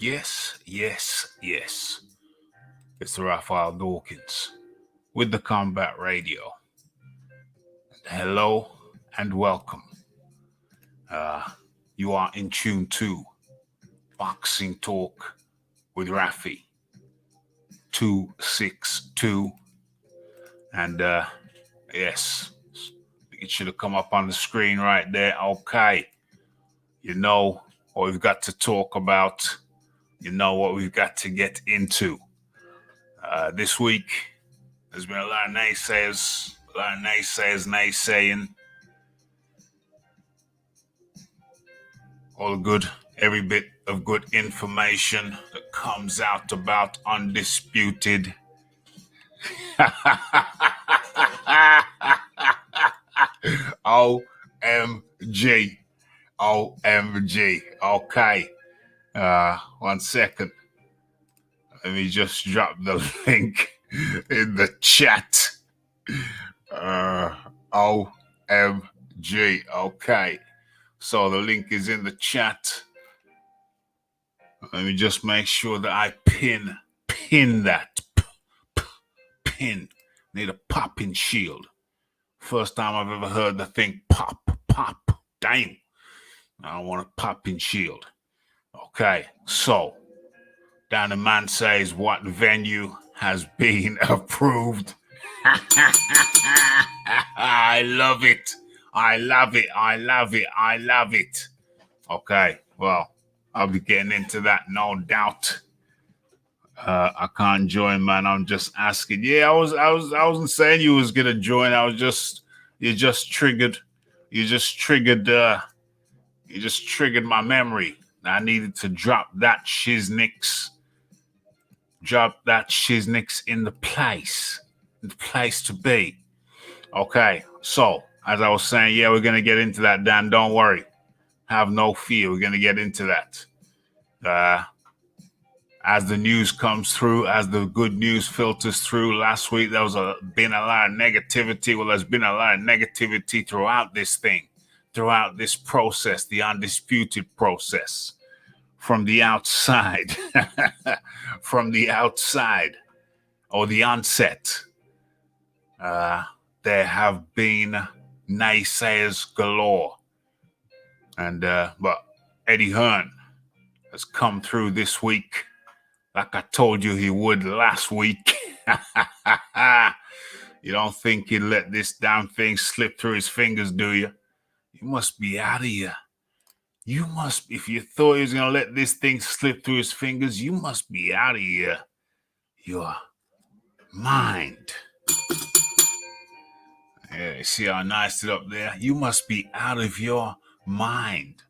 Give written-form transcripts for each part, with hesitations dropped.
Yes, yes, yes. It's Raphie Dawkins with the Combat Radio. Hello and welcome. You are in tune to Boxing Talk with Raphie 262. And yes, it should have come up on the screen right there. Okay. You know what we've got to talk about. You know what we've got to get into. This week, there's been a lot of naysayers, naysaying. All good, every bit of good information that comes out about Undisputed. OMG. Okay. 1 second. Let me just drop the link in the chat. OMG. Okay. So the link is in the chat. Let me just make sure that I pin that. Pin. Need a popping shield. First time I've ever heard the thing pop. Damn. I want a popping shield. Okay. So, down the man says what venue has been approved. I love it. Okay, well, I'll be getting into that, no doubt. I can't join, man. I'm just asking. Yeah, I wasn't saying you was gonna join. You just triggered my memory. I needed to drop that shiznix in the place to be. Okay, so as I was saying, yeah, we're gonna get into that, Dan. Don't worry, have no fear. We're gonna get into that. As the news comes through, as the good news filters through. Last week there was been a lot of negativity. Well, there's been a lot of negativity throughout this thing, throughout this process, the Undisputed process. From the outside, or the onset, there have been naysayers galore. And but Eddie Hearn has come through this week, like I told you he would last week. You don't think he'd let this damn thing slip through his fingers, do you? You must be out of here. If you thought he was going to let this thing slip through his fingers, you must be out of here. Your mind. Yeah, you see how I niced it up there? You must be out of your mind.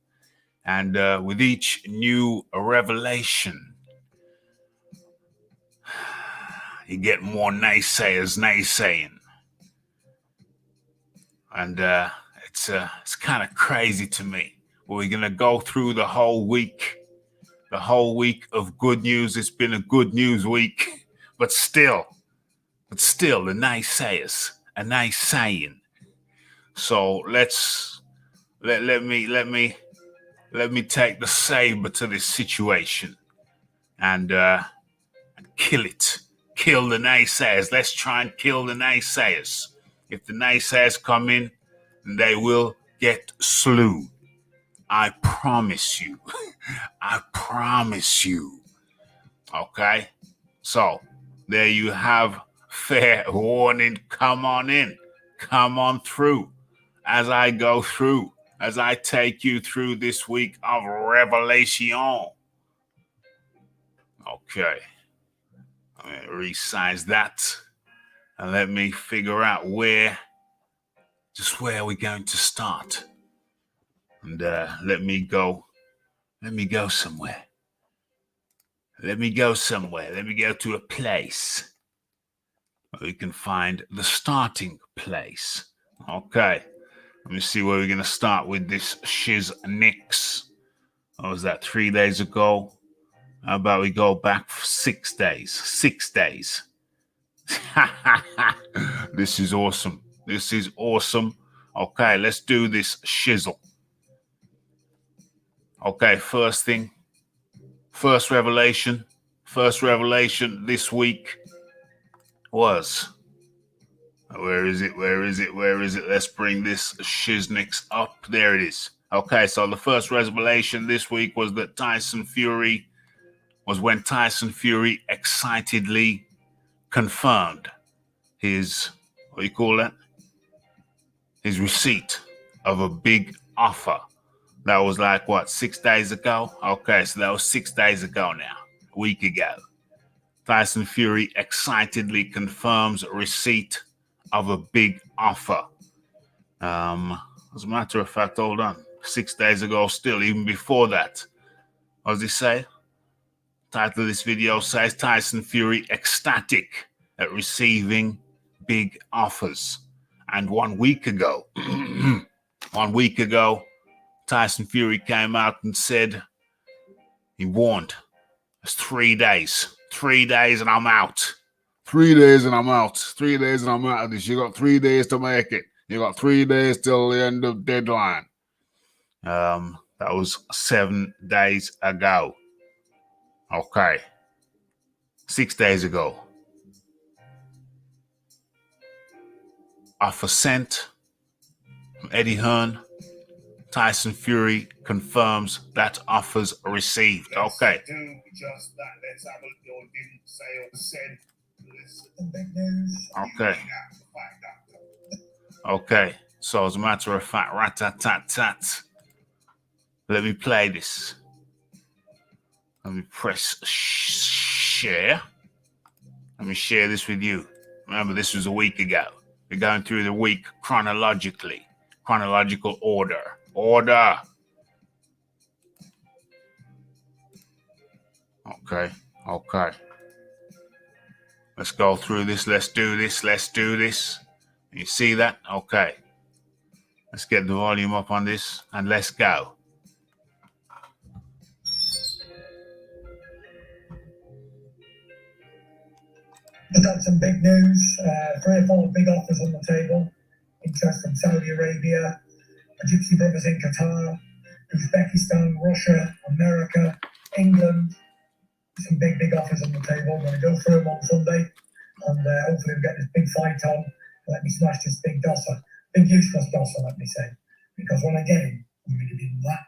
And with each new revelation, you get more naysayers naysaying. And it's kind of crazy to me. We're going to go through the whole week of good news. It's been a good news week, but still the naysayers are naysaying. So let me take the saber to this situation and kill it. Kill the naysayers. Let's try and kill the naysayers. If the naysayers come in, they will get slew. I promise you. Okay? So, there you have fair warning. Come on in. Come on through. As I go through, as I take you through this week of revelation. Okay. I'm going to resize that. And let me figure out where we're going to start. And let me go somewhere. Let me go to a place where we can find the starting place. Okay. Let me see where we're going to start with this shiznix. What was that, 3 days ago? How about we go back for 6 days? 6 days. This is awesome. Okay, let's do this shizzle. Okay, first thing First revelation this week was, where is it? Let's bring this shiznix up. There it is. Okay, so the first revelation this week was that when Tyson Fury excitedly confirmed his, what do you call that? His receipt of a big offer. That was like, what, 6 days ago? Okay, so that was 6 days ago now, a week ago. Tyson Fury excitedly confirms receipt of a big offer. As a matter of fact, hold on. 6 days ago still, even before that. What does he say? Title of this video says Tyson Fury ecstatic at receiving big offers. And 1 week ago, Tyson Fury came out and said he warned, it's 3 days. 3 days and I'm out. 3 days and I'm out. 3 days and I'm out of this. You got 3 days to make it. You got 3 days till the end of deadline. That was 7 days ago. Okay. 6 days ago. Offer sent from Eddie Hearn. Tyson Fury confirms that offers received. Okay. Okay. Okay. So as a matter of fact, rat-tat-tat-tat. Let me play this. Let me press share. Let me share this with you. Remember, this was a week ago. We're going through the week chronologically. Chronological order. Order. Okay. Let's go through this. Let's do this. You see that? Okay. Let's get the volume up on this and let's go. We've got some big news. 3 or 4 big offers on the table. Interest from Saudi Arabia, the Gypsy Brothers in Qatar, Uzbekistan, Russia, America, England. Some big offers on the table. I'm going to go through them on Sunday, and hopefully we'll get this big fight on. Let me smash this big dosser. Big useless dosser, let me say. Because when I get him, I'm going to be that.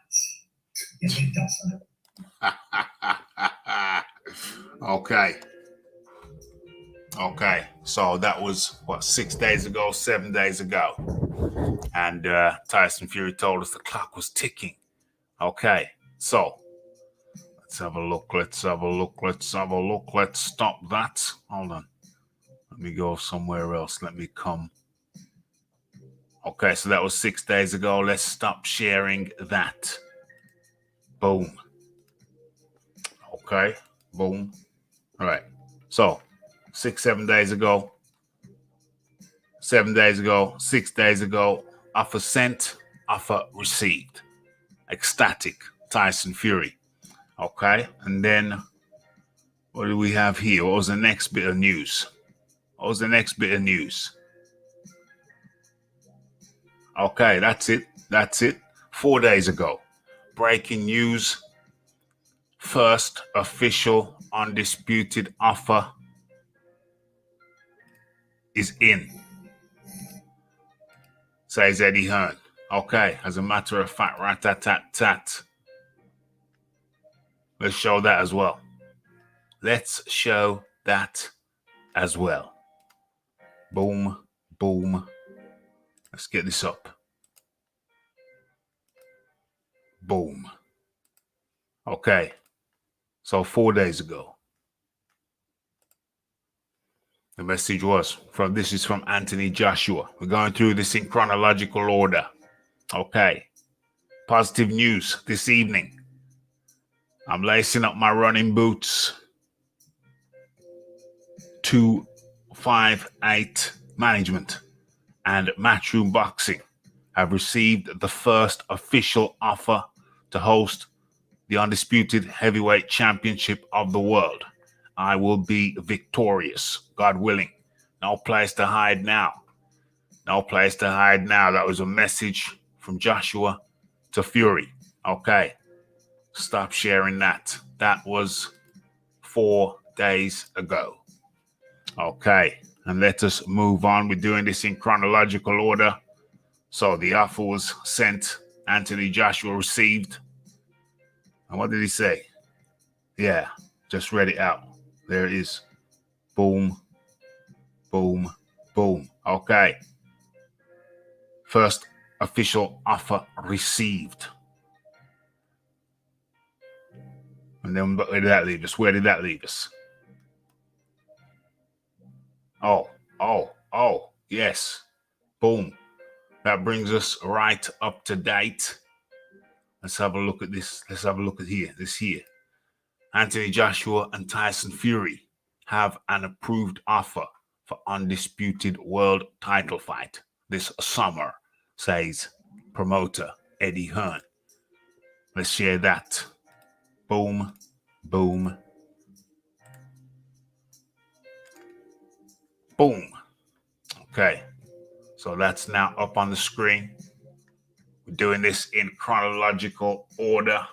You big dosser. Okay, so that was, 6 days ago, 7 days ago. And Tyson Fury told us the clock was ticking. Okay, so let's have a look. Let's stop that. Hold on. Let me go somewhere else. Let me come. Okay, so that was 6 days ago. Let's stop sharing that. Boom. Okay, boom. All right, so 7 days ago, 7 days ago, 6 days ago, offer sent, offer received. Ecstatic, Tyson Fury. Okay, and then what do we have here? What was the next bit of news? Okay, that's it. 4 days ago, breaking news. First official undisputed offer is in, says Eddie Hearn. Okay, as a matter of fact, rat-tat-tat-tat. Let's show that as well. Boom, boom. Let's get this up. Boom. Okay, so 4 days ago. The message was this is from Anthony Joshua. We're going through this in chronological order. Okay. Positive news this evening. I'm lacing up my running boots. 258 Management and Matchroom Boxing have received the first official offer to host the Undisputed Heavyweight Championship of the world. I will be victorious, God willing. No place to hide now. That was a message from Joshua to Fury. Okay. Stop sharing that. That was 4 days ago. Okay, and let us move on. We're doing this in chronological order. So the offer was sent. Anthony Joshua received. And what did he say? Yeah, just read it out. There it is. Boom, boom, boom. Okay. First official offer received. And then where did that leave us? Where did that leave us? Oh, yes. Boom. That brings us right up to date. Let's have a look at this. Let's have a look at this here. Anthony Joshua and Tyson Fury have an approved offer for undisputed world title fight this summer, says promoter Eddie Hearn. Let's share that. Boom, boom, boom. Okay, so that's now up on the screen. We're doing this in chronological order.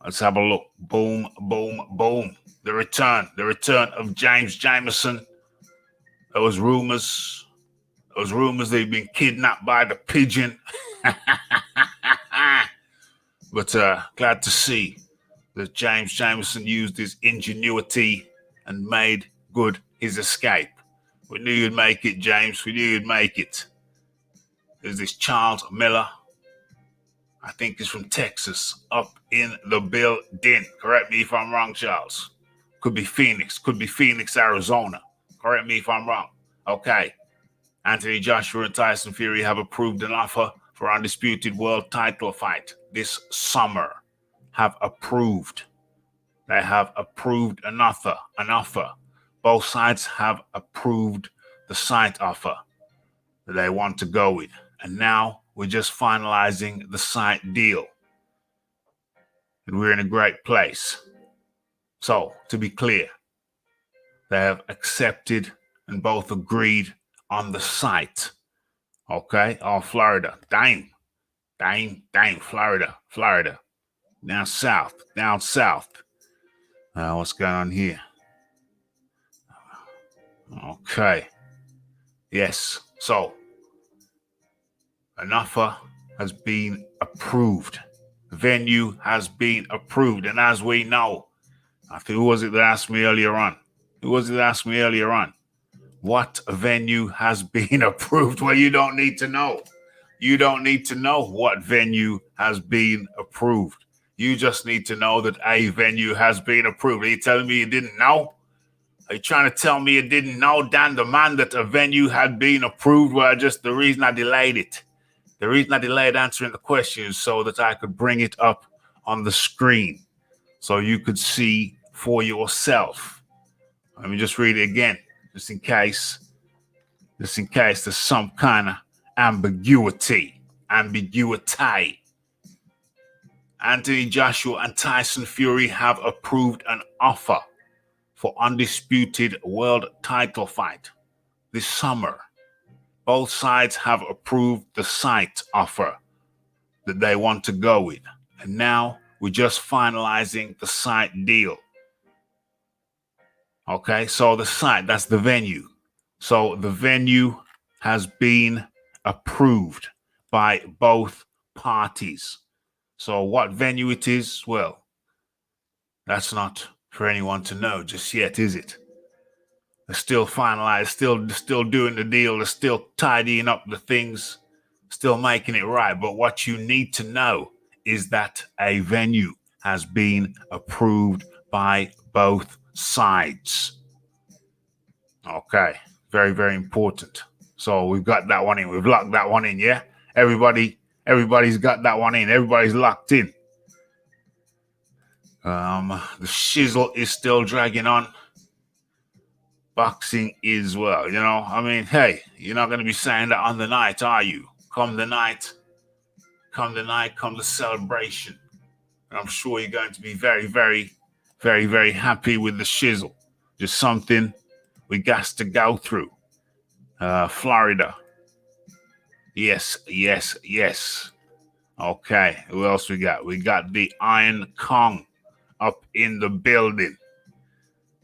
Let's have a look. Boom, boom, boom. The return of James Jamerson. There was rumors that he'd been kidnapped by the pigeon. But glad to see that James Jamerson used his ingenuity and made good his escape. We knew you'd make it, James. We knew you'd make it. There's this Charles Miller. I think he's from Texas, up in the building. Correct me if I'm wrong, Charles. Could be Phoenix, Arizona. Correct me if I'm wrong. Okay. Anthony Joshua and Tyson Fury have approved an offer for undisputed world title fight this summer. They have approved an offer. Both sides have approved the site offer that they want to go with. And now we're just finalizing the site deal. And we're in a great place. So, to be clear, they have accepted and both agreed on the site. Okay? Oh, Florida. Dang, Florida. Down south. What's going on here? Okay. Yes. So, an offer has been approved. Venue has been approved. And as we know, I think who was it that asked me earlier on? What venue has been approved? Well, you don't need to know. You don't need to know what venue has been approved. You just need to know that a venue has been approved. Are you telling me you didn't know? Are you trying to tell me you didn't know, Dan the man, that a venue had been approved? Well, just the reason I delayed it. The reason I delayed answering the question is so that I could bring it up on the screen so you could see for yourself. Let me just read it again, just in case there's some kind of ambiguity. Anthony Joshua and Tyson Fury have approved an offer for undisputed world title fight this summer. Both sides have approved the site offer that they want to go with. And now we're just finalizing the site deal. Okay, so the site, that's the venue. So the venue has been approved by both parties. So what venue it is, well, that's not for anyone to know just yet, is it? They're still finalized, still doing the deal, they're still tidying up the things, still making it right. But what you need to know is that a venue has been approved by both sides. Okay, very, very important. So we've got that one in. We've locked that one in, yeah? Everybody's got that one in. Everybody's locked in. The shizzle is still dragging on. Boxing is, well, you know, I mean, hey, you're not going to be saying that on the night, are you? Come the night, come the celebration. And I'm sure you're going to be very, very, very, very happy with the shizzle. Just something we got to go through. Florida. Yes. Okay, who else we got? We got the Iron Kong up in the building.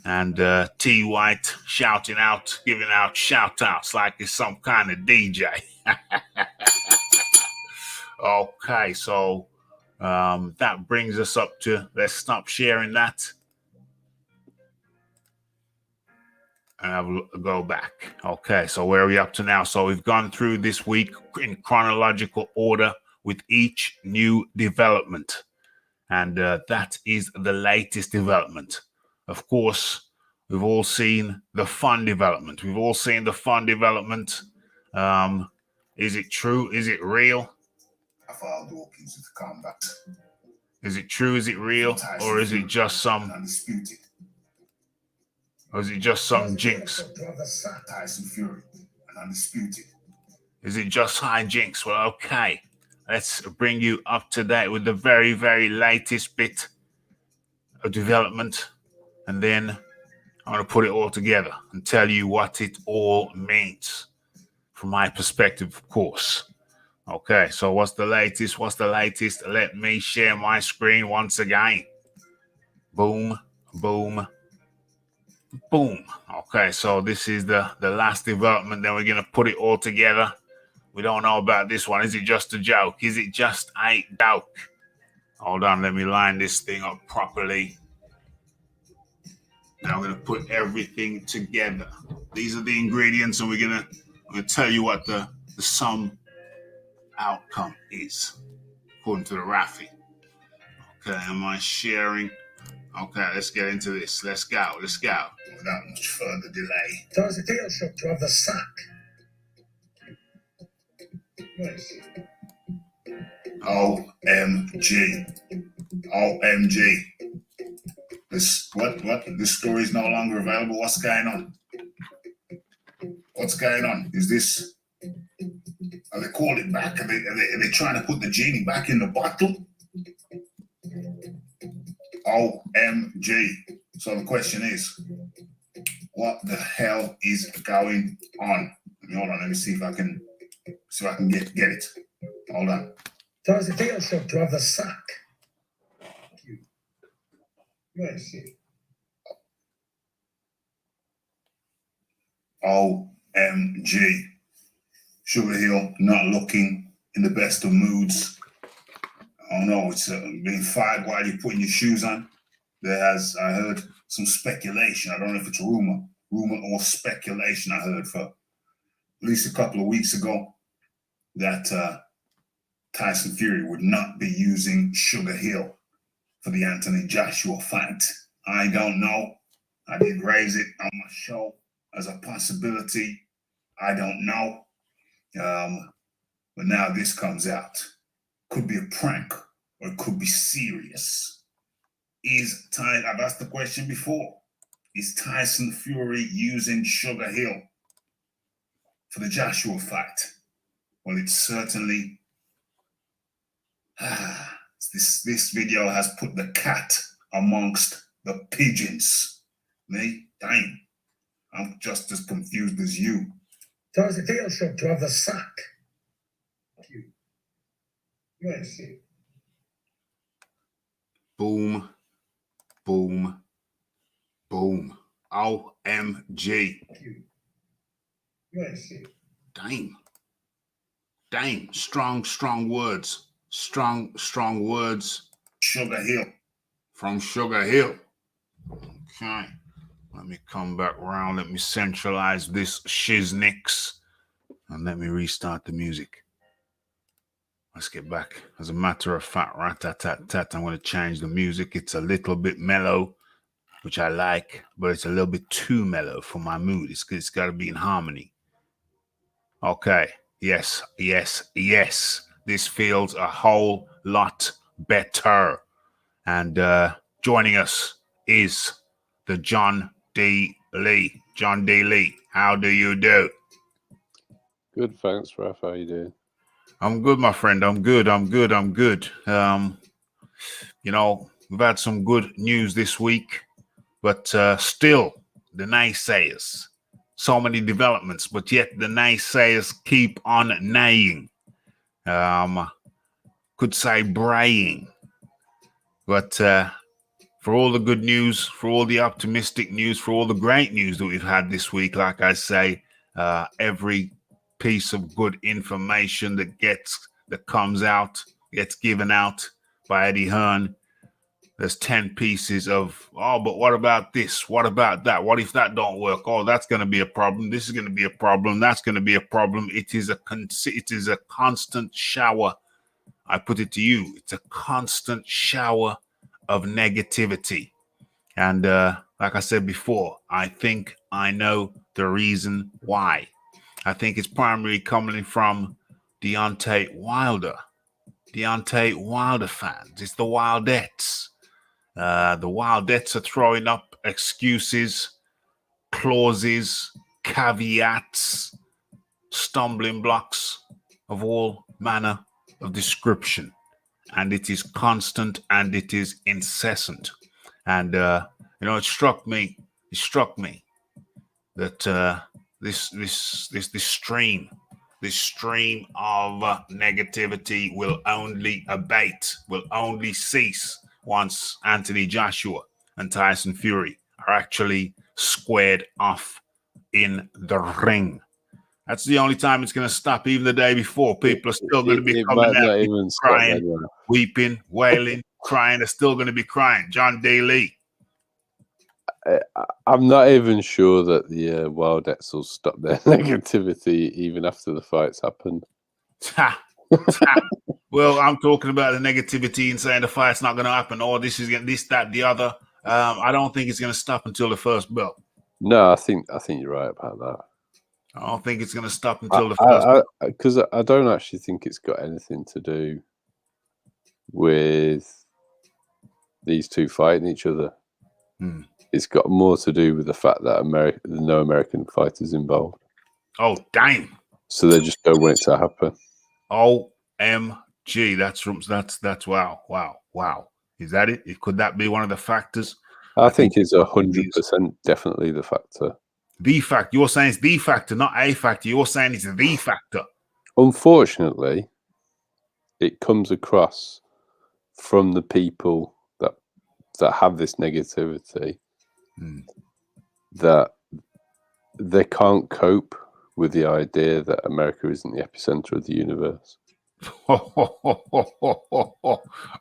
And T White shouting out, giving out shout outs like it's some kind of DJ. Okay, so that brings us up to, let's stop sharing that. And I'll go back. Okay, so where are we up to now? So we've gone through this week in chronological order with each new development. And that is the latest development. Of course, we've all seen the fun development. Is it true? Is it real? Is it true? Is it real? Or is it just some... Undisputed. Or is it just some jinx? Tyson Fury and Undisputed. Is it just high jinx? Well, okay. Let's bring you up to date with the very, very latest bit of development. And then I'm going to put it all together and tell you what it all means. From my perspective, of course. Okay, so what's the latest? Let me share my screen once again. Boom, boom, boom. Okay, so this is the last development. Then we're going to put it all together. We don't know about this one. Is it just a joke? Is it just a joke? Hold on, let me line this thing up properly. Now I'm going to put everything together. These are the ingredients, and I'm going to tell you what the sum outcome is, according to the Raphie. Okay, am I sharing? Okay, let's get into this. Let's go. Without much further delay. So it's a deal shop to have the sack. Nice. OMG. This story is no longer available. What's going on? Is this... Are they calling it back? Are they trying to put the genie back in the bottle? OMG. So the question is, what the hell is going on? Hold on, let me see if I can get it. Hold on. So it's a deal shop to have the sack. Nice. OMG. Sugar Hill not looking in the best of moods. I don't know, it's being fired while you're putting your shoes on. I heard some speculation. I don't know if it's rumor or speculation. I heard for at least a couple of weeks ago that Tyson Fury would not be using Sugar Hill for the Anthony Joshua fight. I don't know. I did raise it on my show as a possibility. I don't know. But now this comes out. Could be a prank or it could be serious. I've asked the question before. Is Tyson Fury using Sugar Hill for the Joshua fight? Well, it's certainly... This video has put the cat amongst the pigeons. Me? Dang. I'm just as confused as you. So it's a deal shop to have the sack. Yes. Boom, boom, boom. OMG. Yes. Dang. Strong words. Strong words. Sugar Hill. From Sugar Hill. Okay. Let me come back around. Let me centralize this shiznix. And let me restart the music. Let's get back. As a matter of fact, rat-tat-tat-tat, I'm going to change the music. It's a little bit mellow, which I like, but it's a little bit too mellow for my mood. It's got to be in harmony. Okay. Yes. This feels a whole lot better. And joining us is the John D. Lee. John D. Lee, how do you do? Good, thanks, Raph. How you doing? I'm good, my friend. I'm good. We've had some good news this week, but still, the naysayers. So many developments, but yet the naysayers keep on naying. could say braying. But for all the good news, for all the optimistic news, for all the great news that we've had this week, like I say, every piece of good information that comes out, gets given out by Eddie Hearn. There's 10 pieces of, oh, but what about this? What about that? What if that don't work? Oh, that's going to be a problem. This is going to be a problem. That's going to be a problem. It is a constant shower. I put it to you. It's a constant shower of negativity. And like I said before, I think I know the reason why. I think it's primarily coming from Deontay Wilder fans. It's the Wildettes. The Wildettes are throwing up excuses, clauses, caveats, stumbling blocks of all manner of description. And it is constant and it is incessant. And, it struck me that this stream of negativity will only abate, will only cease once Anthony Joshua and Tyson Fury are actually squared off in the ring. That's the only time it's going to stop. Even the day before, people are still going to be coming out, crying, weeping, wailing, crying. They're still going to be crying. John Daly. I'm not even sure that the Wildettes will stop their negativity even after the fights happened. Well, I'm talking about the negativity and saying the fight's not going to happen, or this is this, that, the other. I don't think it's going to stop until the first belt. No, I think you're right about that. I don't think it's going to stop until the first, because I don't actually think it's got anything to do with these two fighting each other. It's got more to do with the fact that no American fighters involved. Oh, damn! So they just don't want it to happen. OMG! That's wow. Is that it? Could that be one of the factors? I think it's 100% definitely the factor. The factor. You're saying it's the factor, not a factor. You're saying it's the factor. Unfortunately, it comes across from the people that have this negativity that they can't cope with the idea that America isn't the epicenter of the universe.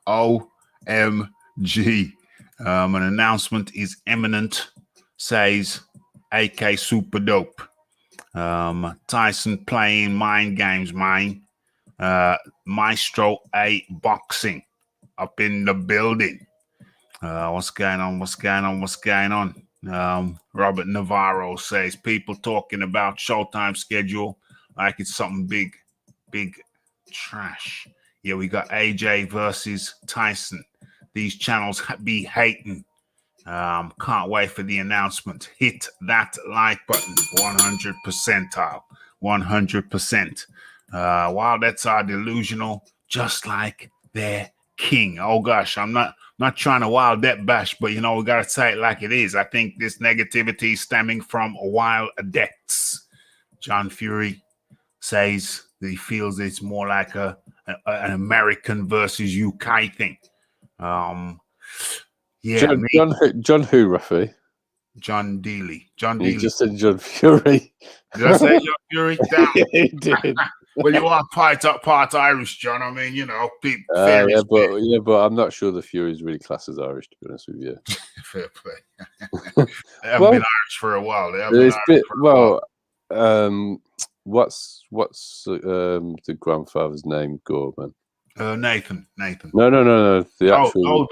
OMG. An announcement is imminent, says AK Super Dope. Tyson playing mind games, mine. Maestro AJbxng up in the building. What's going on? Robert Navarro says people talking about Showtime schedule like it's something big trash. Yeah, we got AJ versus Tyson. These channels be hating. Can't wait for the announcement. Hit that like button. 100%. 100%. While that's our delusional, just like their king. Oh gosh, I'm not trying to wild that bash, but we gotta say it like it is. I think this negativity is stemming from wild debts. John Fury says that he feels it's more like an American versus UK thing. John who, Raphie? John Dealey. You just said John Fury. Did I say John Fury? Yeah, you did. Well, you are part Irish, John. I mean, but I'm not sure the Fury is really classed as Irish, to be honest with you. Fair play. They haven't been Irish for a while. What's the grandfather's name? Gorman. Nathan. No. The actual.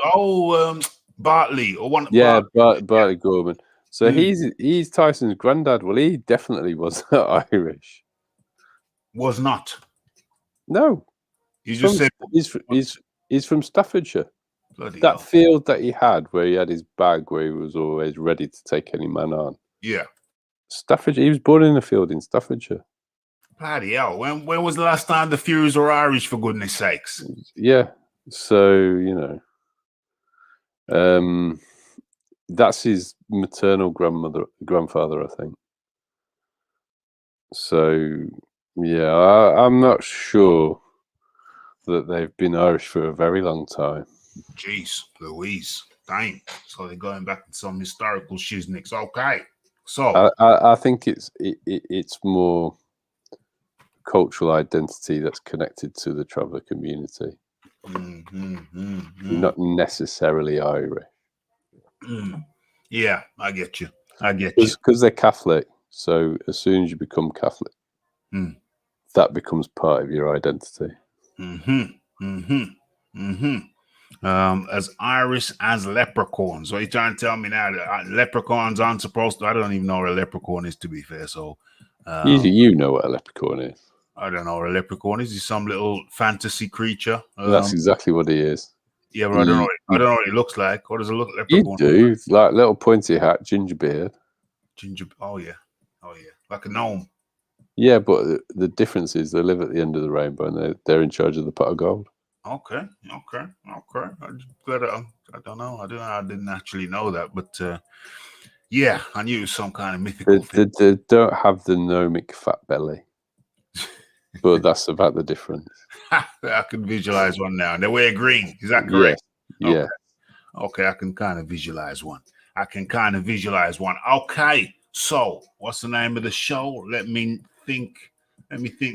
Bartley or one. Yeah, Bartley Gorman. So he's Tyson's granddad. Well, he definitely was Irish. Was not. No. You just said he's from Staffordshire. Bloody that hell. field that he had where he had his bag where he was always ready to take any man on. Yeah. Staffordshire. He was born in a field in Staffordshire. Bloody hell. When was the last time the Furies were Irish, for goodness sakes? Yeah. So, that's his maternal grandfather, I think. So, yeah, I'm not sure that they've been Irish for a very long time. Jeez, Louise. Dang. So they're going back to some historical shiznicks. Okay. So I think it's more cultural identity that's connected to the traveller community, not necessarily Irish. Yeah, I get you. Because they're Catholic. So as soon as you become Catholic, that becomes part of your identity. As Irish as leprechauns. So you're trying to tell me now that leprechauns aren't supposed to? I don't even know what a leprechaun is, to be fair. So you know what a leprechaun is. I don't know what a leprechaun is. He's some little fantasy creature. That's exactly what he is. Yeah, but I don't know what he looks like. What does it look like? You do, like little pointy hat, ginger beard. Oh yeah, like a gnome. Yeah, but the difference is they live at the end of the rainbow and they're in charge of the pot of gold. Okay. I don't know. I didn't actually know that, but yeah, I knew it was some kind of mythical thing. They don't have the gnomic fat belly, but that's about the difference. I can visualize one now. And they wear green. Is that correct? Yeah. Okay, I can kind of visualize one. Okay, so what's the name of the show? Let me think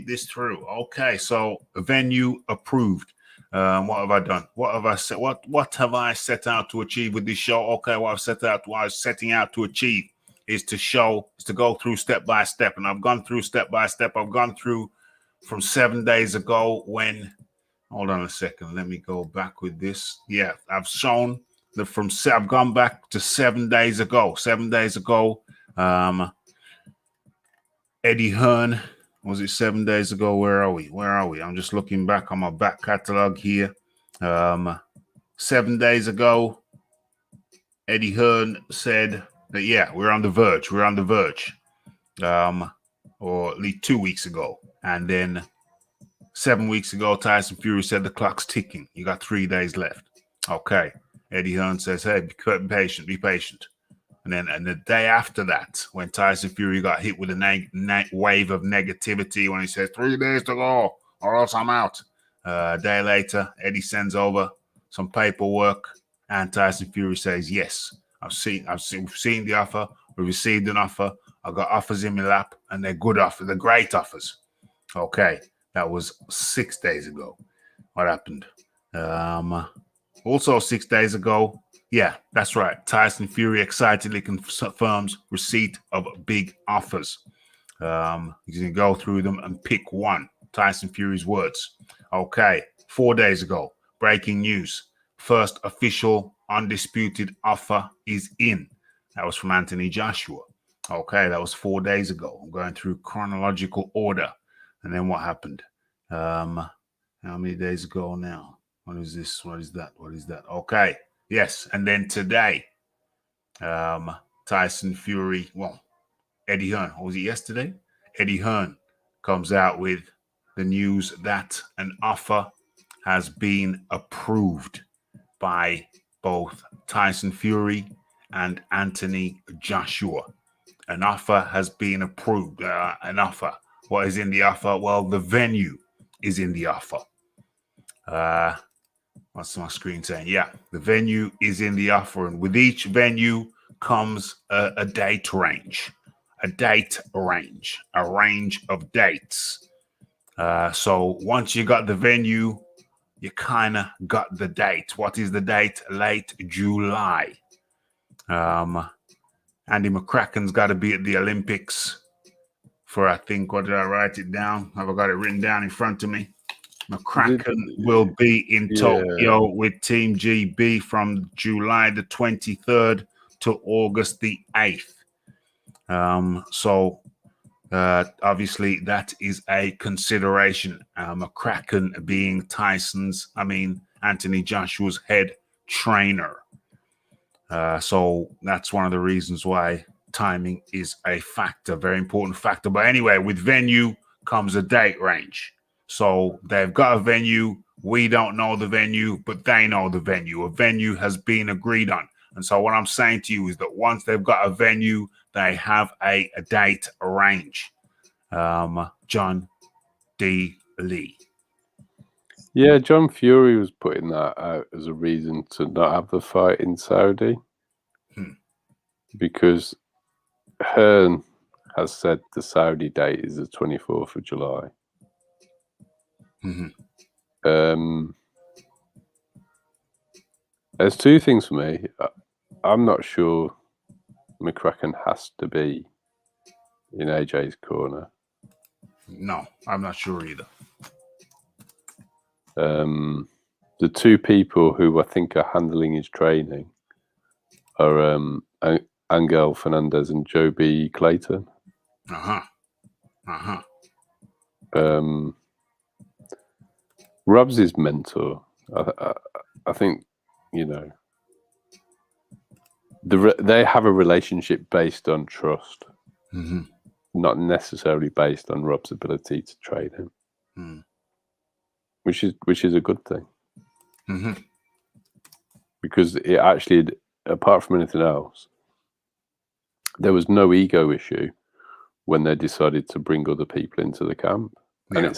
this through. Okay, so venue approved. What have I done? What have I set? What have I set out to achieve with this show? Okay, what I was setting out to achieve is to go through step by step, and I've gone through step by step. I've gone through from 7 days ago when. Hold on a second. Let me go back with this. Yeah, I've shown that I've gone back to 7 days ago. 7 days ago, Eddie Hearn. Was it 7 days ago? Where are we? I'm just looking back on my back catalog here. 7 days ago, Eddie Hearn said that, yeah, we're on the verge. Or at least 2 weeks ago. And then 7 weeks ago, Tyson Fury said the clock's ticking. You got 3 days left. Okay. Eddie Hearn says, hey, be patient. And the day after that, when Tyson Fury got hit with a wave of negativity, when he says 3 days to go or else I'm out. A day later, Eddie sends over some paperwork and Tyson Fury says, yes, we've seen the offer. We received an offer. I've got offers in my lap and they're good offers. They're great offers. Okay. That was 6 days ago. What happened? Also 6 days ago, yeah, that's right. Tyson Fury excitedly confirms receipt of big offers. He's going to go through them and pick one. Tyson Fury's words. Okay, 4 days ago, breaking news. First official Undisputed offer is in. That was from Anthony Joshua. Okay, that was 4 days ago. I'm going through chronological order. And then what happened? How many days ago now? What is this? What is that? Okay. Yes. And then today, Tyson Fury, Eddie Hearn, what was it yesterday? Eddie Hearn comes out with the news that an offer has been approved by both Tyson Fury and Anthony Joshua. An offer has been approved. An offer. What is in the offer? Well, the venue is in the offer. What's my screen saying? Yeah, the venue is in the offer. And with each venue comes a date range. A range of dates. So once you got the venue, you kind of got the date. What is the date? Late July. Andy McCracken's got to be at the Olympics for, I think, what did I write it down? Have I got it written down in front of me? McCracken will be in Tokyo with Team GB from July the 23rd to August the 8th. So obviously that is a consideration. McCracken being Anthony Joshua's head trainer. So that's one of the reasons why timing is a factor, very important factor. But anyway, with venue comes a date range. So they've got a venue. We don't know the venue, but they know the venue. A venue has been agreed on. And so what I'm saying to you is that once they've got a venue, they have a date range. John D. Lee. Yeah, John Fury was putting that out as a reason to not have the fight in Saudi because Hearn has said the Saudi date is the 24th of July. There's two things for me. I'm not sure McCracken has to be in AJ's corner. No, I'm not sure either. The two people who I think are handling his training are Angel Fernandez and Joe B. Clayton. Rob's his mentor. I think, you know, they have a relationship based on trust, not necessarily based on Rob's ability to train him, which is a good thing. Because it actually, apart from anything else, there was no ego issue when they decided to bring other people into the camp, and it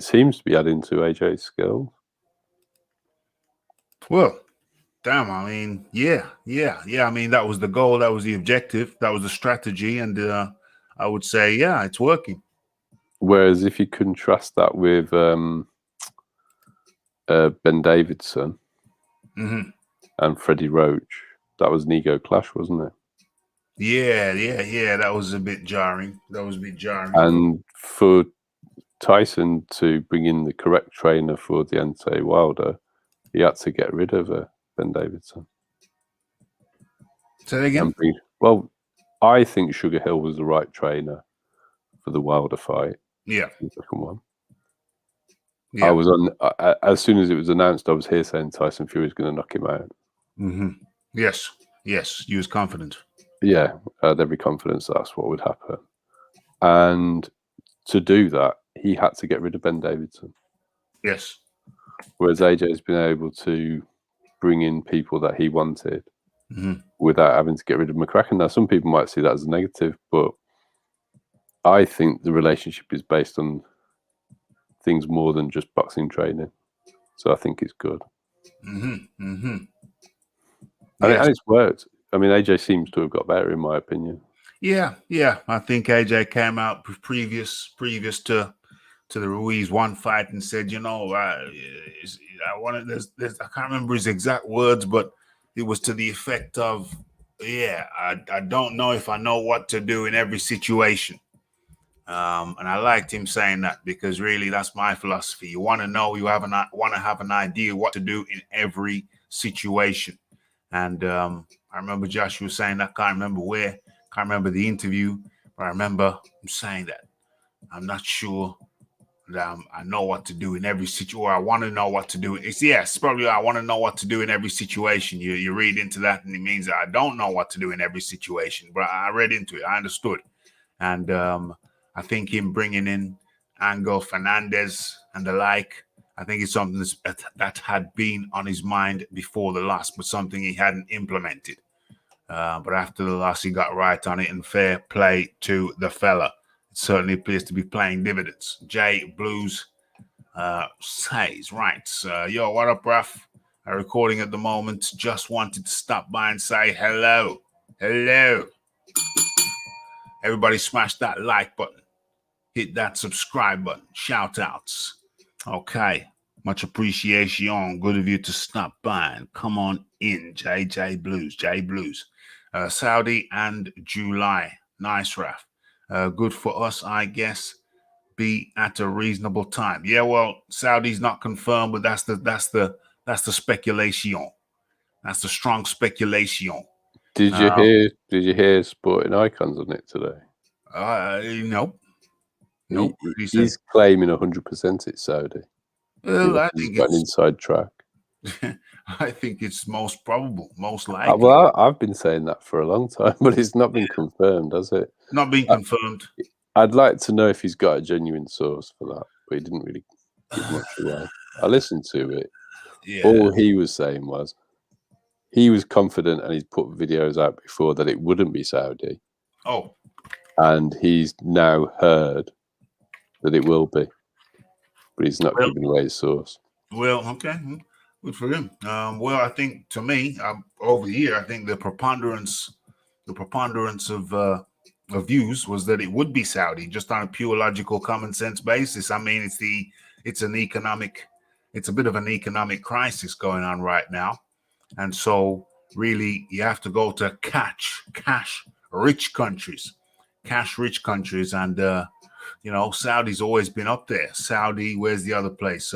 seems to be adding to AJ's skills. Well, damn, I mean, yeah. I mean, that was the goal, that was the objective, that was the strategy, and I would say, yeah, it's working. Whereas if you contrast that with Ben Davidson and Freddie Roach, that was an ego clash, wasn't it? Yeah. That was a bit jarring. And for Tyson to bring in the correct trainer for Deontay Wilder, he had to get rid of Ben Davidson. Say that again? Well, I think Sugar Hill was the right trainer for the Wilder fight. Yeah. The second one. Yeah. I was on as soon as it was announced. I was here saying Tyson Fury was going to knock him out. Yes. You was confident. Yeah, I had every confidence that's what would happen. And to do that, he had to get rid of Ben Davidson. Yes. Whereas AJ has been able to bring in people that he wanted without having to get rid of McCracken. Now, some people might see that as a negative, but I think the relationship is based on things more than just boxing training. So I think it's good. And it's worked. I mean, AJ seems to have got better, in my opinion. Yeah. I think AJ came out previous to the Ruiz one fight and said, you know, I wanted I can't remember his exact words, but it was to the effect of, I don't know if I know what to do in every situation. And I liked him saying that because really that's my philosophy. You want to know, want to have an idea what to do in every situation. And I remember Joshua was saying that, can't remember the interview, but I remember him saying that. I'm not sure that I know what to do in every situation, or I want to know what to do. It's probably I want to know what to do in every situation. You read into that, and it means that I don't know what to do in every situation. But I read into it, I understood, and I think him bringing in Angel Fernandez and the like, I think it's something that had been on his mind before the loss, but something he hadn't implemented. But after the loss, he got right on it, and fair play to the fella. Certainly appears to be playing dividends. Jay Blues says, right, yo, what up, Raph? Recording at the moment. Just wanted to stop by and say hello. Everybody smash that like button. Hit that subscribe button. Shout outs. Okay. Much appreciation. Good of you to stop by and come on in. J Blues. Saudi and July. Nice, Raph. Good for us, I guess. Be at a reasonable time. Yeah, well, Saudi's not confirmed, but that's the speculation. That's the strong speculation. Did you hear Sporting Icons on it today? Nope. He's claiming 100% it's Saudi. Well, I think he's got an inside track. I think it's most probable, most likely. Well, I've been saying that for a long time, but it's not been confirmed, has it? Not been confirmed. I'd like to know if he's got a genuine source for that, but he didn't really give much away. I listened to it. Yeah. All he was saying was he was confident, and he's put videos out before that it wouldn't be Saudi. Oh. And he's now heard that it will be, but he's not giving away his source. Well, okay, good for him. Well, I think to me, over here, I think the preponderance of views was that it would be Saudi, just on a pure logical, common sense basis. I mean, it's a bit of an economic crisis going on right now, and so really you have to go to cash rich countries, and Saudi's always been up there. Saudi, where's the other place?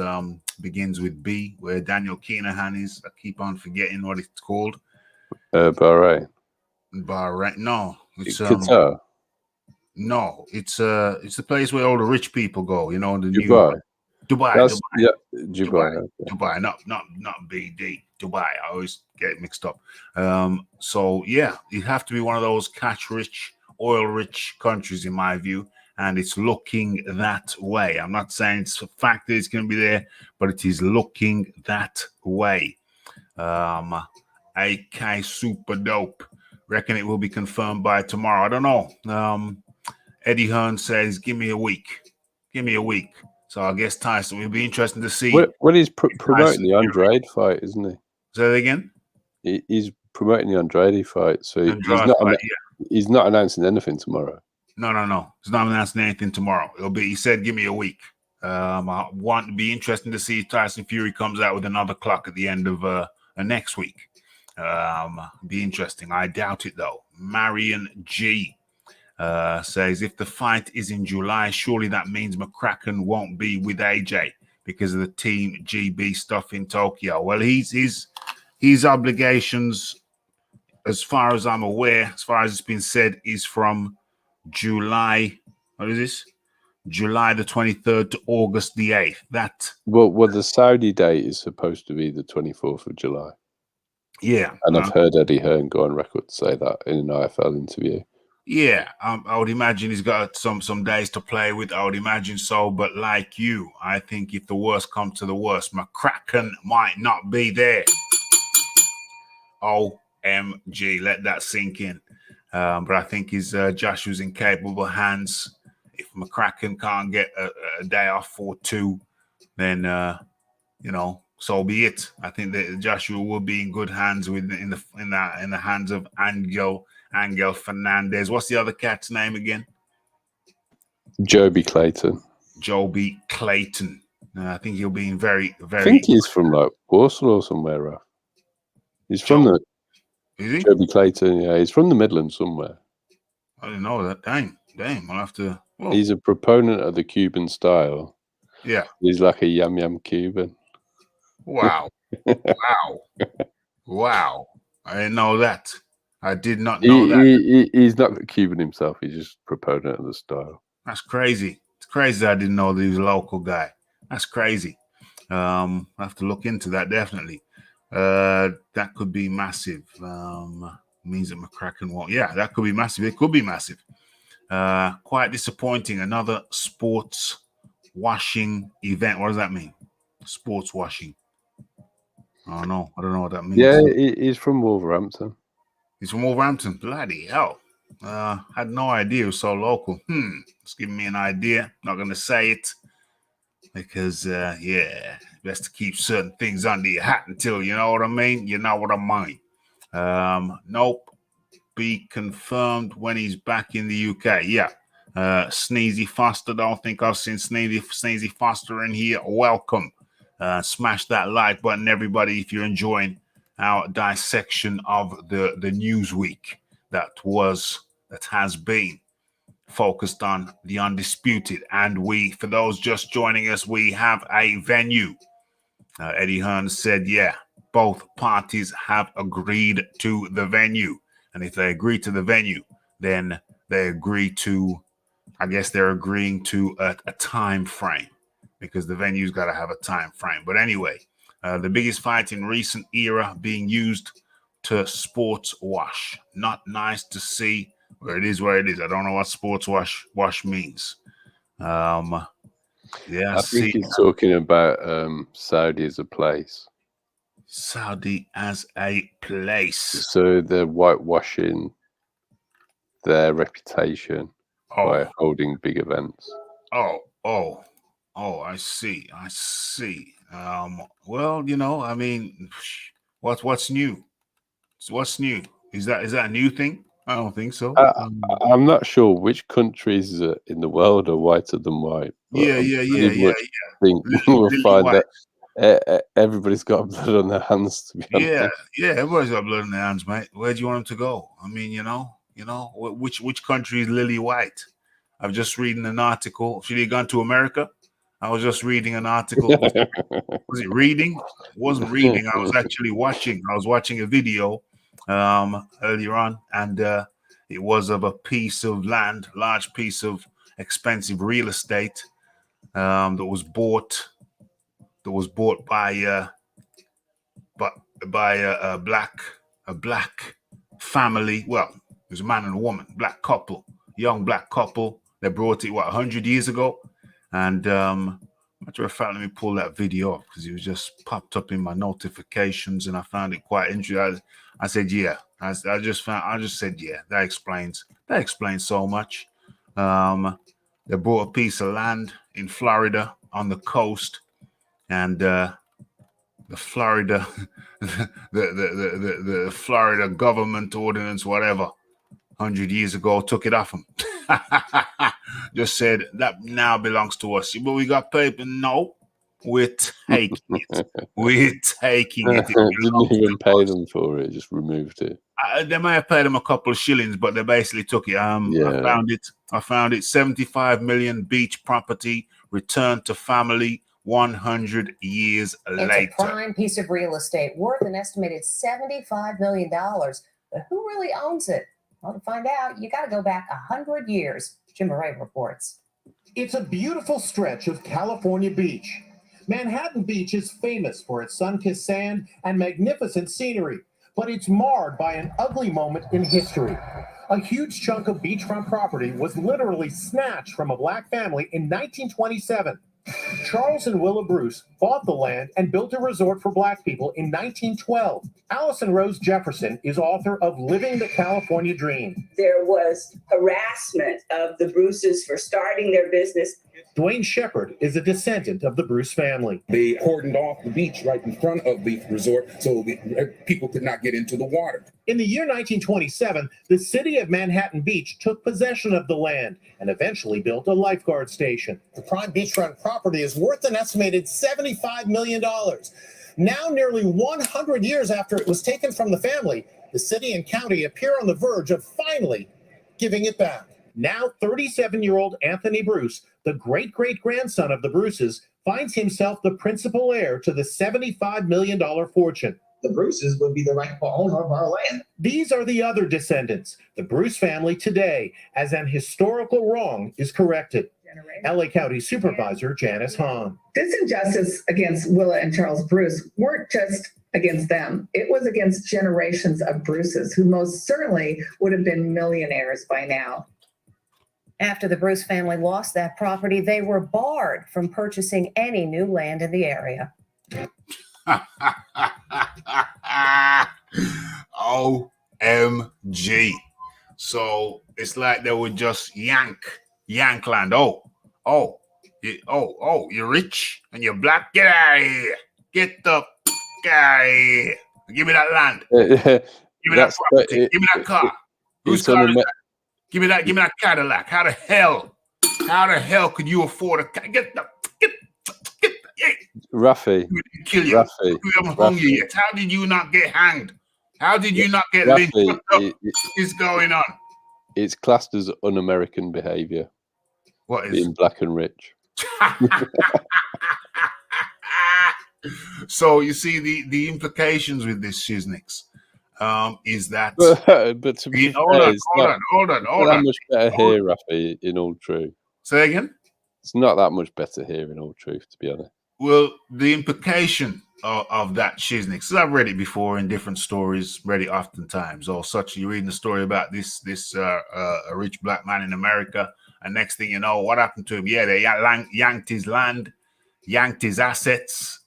Begins with B, where Daniel Kinahan is. I keep on forgetting what it's called. Bahrain. Bahrain. No, it's Qatar. No, it's the place where all the rich people go. The Dubai. new Dubai. That's, Dubai. yeah, Dubai. Okay. Dubai. Not BD. Dubai. I always get it mixed up. So yeah, you have to be one of those cash rich, oil rich countries, in my view. And it's looking that way. I'm not saying it's a fact that it's going to be there, but it is looking that way. AK super dope. Reckon it will be confirmed by tomorrow. I don't know. Eddie Hearn says, give me a week. So I guess Tyson will be interesting to see. Well, he's promoting the Andrade fight, isn't he? Say that again? He's promoting the Andrade fight, so he's not announcing anything tomorrow. No. He's not announcing anything tomorrow. He said, give me a week. I want to be interesting to see if Tyson Fury comes out with another clock at the end of next week. Be interesting. I doubt it though. Marion G says, if the fight is in July, surely that means McCracken won't be with AJ because of the Team GB stuff in Tokyo. Well, his obligations, as far as I'm aware, as far as it's been said, is from July. What is this? July the 23rd to August the 8th. Well, the Saudi date is supposed to be the 24th of July. Yeah. And I've heard Eddie Hearn go on record to say that in an IFL interview. Yeah, I would imagine he's got some days to play with. I would imagine so. But like you, I think if the worst comes to the worst, McCracken might not be there. OMG, let that sink in. But I think Joshua's in capable hands. If McCracken can't get a day off for two, then so be it. I think that Joshua will be in good hands in the hands of Angel Fernandez. What's the other cat's name again? Joby Clayton. Joby Clayton. I think he'll be in very, very. I think he's from like Warsaw or somewhere, Raph. He's from Is he? Joby Clayton, yeah. He's from the Midlands somewhere. I didn't know that. Damn. I'll have to. Whoa. He's a proponent of the Cuban style. Yeah. He's like a yum Cuban. Wow. Wow. I didn't know that. I did not know that. He's not Cuban himself. He's just proponent of the style. That's crazy. It's crazy that I didn't know that he was a local guy. That's crazy. I have to look into that, definitely. That could be massive. Means that McCracken won't. Yeah, that could be massive. It could be massive. Quite disappointing. Another sports washing event. What does that mean? Sports washing. Oh no, I don't know what that means. Yeah, he's from Wolverhampton. He's from Wolverhampton. Bloody hell. Had no idea it was so local. It's giving me an idea. Not going to say it because, best to keep certain things under your hat until, you know what I mean? You know what I mean. Nope. Be confirmed when he's back in the UK. Yeah. Sneezy Foster. Don't think I've seen Sneezy Foster in here. Welcome. Smash that like button, everybody, if you're enjoying our dissection of the news week that has been focused on the Undisputed. And for those just joining us, we have a venue. Eddie Hearn said, yeah, both parties have agreed to the venue. And if they agree to the venue, then they agree to, I guess they're agreeing to a time frame, because the venue's got to have a time frame. But anyway, the biggest fight in recent era being used to sports wash. Not nice to see. Where it is. I don't know what sports wash means. I think he's talking about Saudi as a place. Saudi as a place. So they're whitewashing their reputation by holding big events. Oh, I see. Well, you know, I mean, what's new? What's new? Is that a new thing? I don't think so. I'm not sure which countries in the world are whiter than white. But Yeah. I think we'll Lily find white. that everybody's got blood on their hands. To be Yeah, honest. everybody's got blood in their hands, mate. Where do you want them to go? I mean, which country is Lily White? I've just reading an article. Should he gone to America? I was just reading an article. Was it reading? It wasn't reading. I was actually watching. I was watching a video earlier on, and it was of a piece of land, large piece of expensive real estate that was bought by a black family. Well, it was a man and a woman, black couple, young black couple. They brought it 100 years ago, and matter of fact, let me pull that video up because it was just popped up in my notifications, and I found it quite interesting. I said, yeah. I just said, yeah. That explains so much. They bought a piece of land in Florida on the coast, and the Florida, the Florida government ordinance, whatever, 100 years ago, took it off them. Just said that now belongs to us. But we got paper. No, we're taking it. We're taking it. Didn't even pay them for it. Just removed it. They may have paid them a couple of shillings, but they basically took it. I found it. 75 million beach property returned to family 100 years later. It's a prime piece of real estate worth an estimated $75 million. But who really owns it? Well, to find out, you got to go back 100 years. Jim Murray reports. It's a beautiful stretch of California beach. Manhattan Beach is famous for its sun-kissed sand and magnificent scenery, but it's marred by an ugly moment in history. A huge chunk of beachfront property was literally snatched from a black family in 1927. Charles and Willa Bruce bought the land and built a resort for black people in 1912. Allison Rose Jefferson is author of Living the California Dream. There was harassment of the Bruces for starting their business. Dwayne Shepard is a descendant of the Bruce family. They cordoned off the beach right in front of the resort so people could not get into the water. In the year 1927, the city of Manhattan Beach took possession of the land and eventually built a lifeguard station. The prime beachfront property is worth an estimated $75 million. Now, nearly 100 years after it was taken from the family, the city and county appear on the verge of finally giving it back. Now, 37-year-old Anthony Bruce, the great-great-grandson of the Bruces, finds himself the principal heir to the $75 million fortune. The Bruces would be the rightful owner of our land. These are the other descendants, the Bruce family today, as an historical wrong is corrected. LA County Supervisor Janice Hahn. This injustice against Willa and Charles Bruce weren't just against them. It was against generations of Bruces who most certainly would have been millionaires by now. After the Bruce family lost that property, they were barred from purchasing any new land in the area. OMG. So it's like they would just yank land. You're rich and you're black. Get out of here. Get the fuck out of here. Give me that land. Give me that property. Give me that car. Whose car is that? Give me that Cadillac. How the hell could you afford a get Raphie? Kill you. Raphie. We haven't hung you yet. How did you not get hanged? How did you not get lynched? What is going on? It's classed as un-American behavior. What is being black and rich? So you see the implications with this Shiznix. Is that but to be hold on. That much better here, Raphie, in all truth. Say again? It's not that much better here in all truth, to be honest. Well, the implication of that Shiznix, because I've read it before in different stories, read it oftentimes, or such. You're reading the story about this a rich black man in America, and next thing you know, what happened to him? Yeah, they yanked his land, yanked his assets,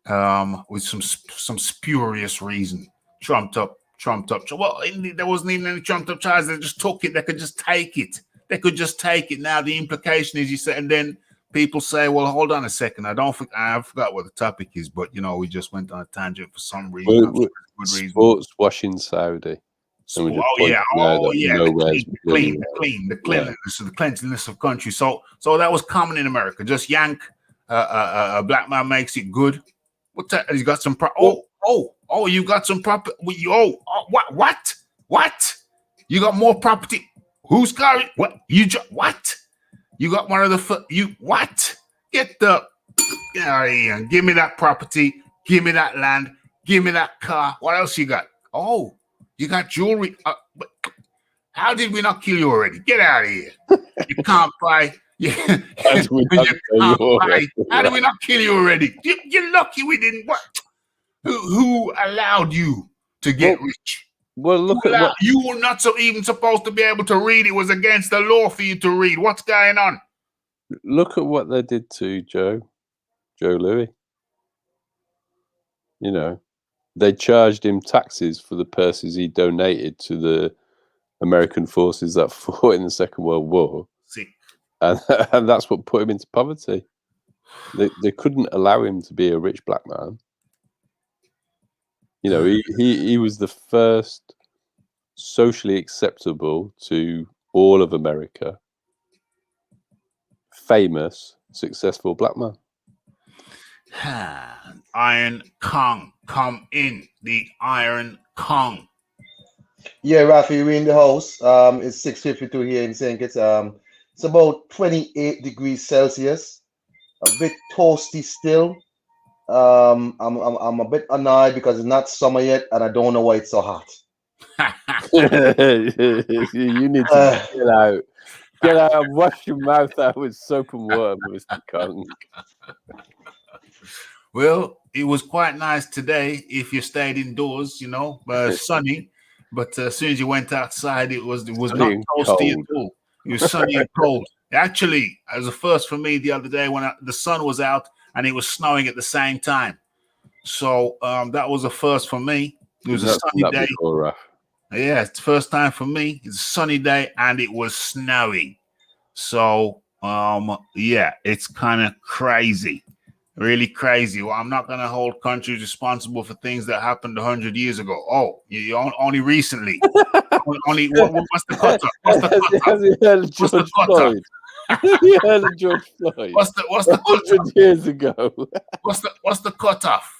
with some spurious reason. Trumped up. Well, there wasn't even any trumped up charges. They just took it. They could just take it. Now the implication is, you said, and then people say, well, hold on a second. I forgot what the topic is, but we just went on a tangent for some reason. I'm sure it's a good reason. Sports washing Saudi. The cleanliness of country. So that was common in America. Just yank a black man makes it good. What that? He's got some you got some property. What? You got more property? Who's got it? What? What? You got one of the what? Get out of here. Give me that property. Give me that land. Give me that car. What else you got? Oh, you got jewelry. How did we not kill you already? Get out of here. You can't buy. How did we not kill you already? You're lucky we didn't. What? Who allowed you to get rich? Well, look at what you were not even supposed to be able to read. It was against the law for you to read. What's going on? Look at what they did to Joe Louis. They charged him taxes for the purses he donated to the American forces that fought in the Second World War. And that's what put him into poverty. They couldn't allow him to be a rich black man. He was the first socially acceptable to all of America, famous, successful black man. Iron Kong, come in. The Iron Kong. Yeah, Raphie, we're in the house. It's 6:52 here in St. Kitts. It's about 28 degrees Celsius. A bit toasty still. I'm a bit annoyed because it's not summer yet, and I don't know why it's so hot. You need to get out. Get out and wash your mouth out with soap and water, Mr. Kong. Well, it was quite nice today if you stayed indoors, sunny. But as soon as you went outside, it was not toasty at all. It was sunny and cold. Actually, it was a first for me the other day when the sun was out and it was snowing at the same time. So that was a first for me. It was a sunny day. Before, yeah, it's the first time for me. It's a sunny day and it was snowy. So it's kind of crazy. Really crazy. Well, I'm not going to hold countries responsible for things that happened 100 years ago. Oh, only recently. What's the cutoff? What's the cutoff? You heard of George Floyd? What's the 100 years ago? What's the cutoff?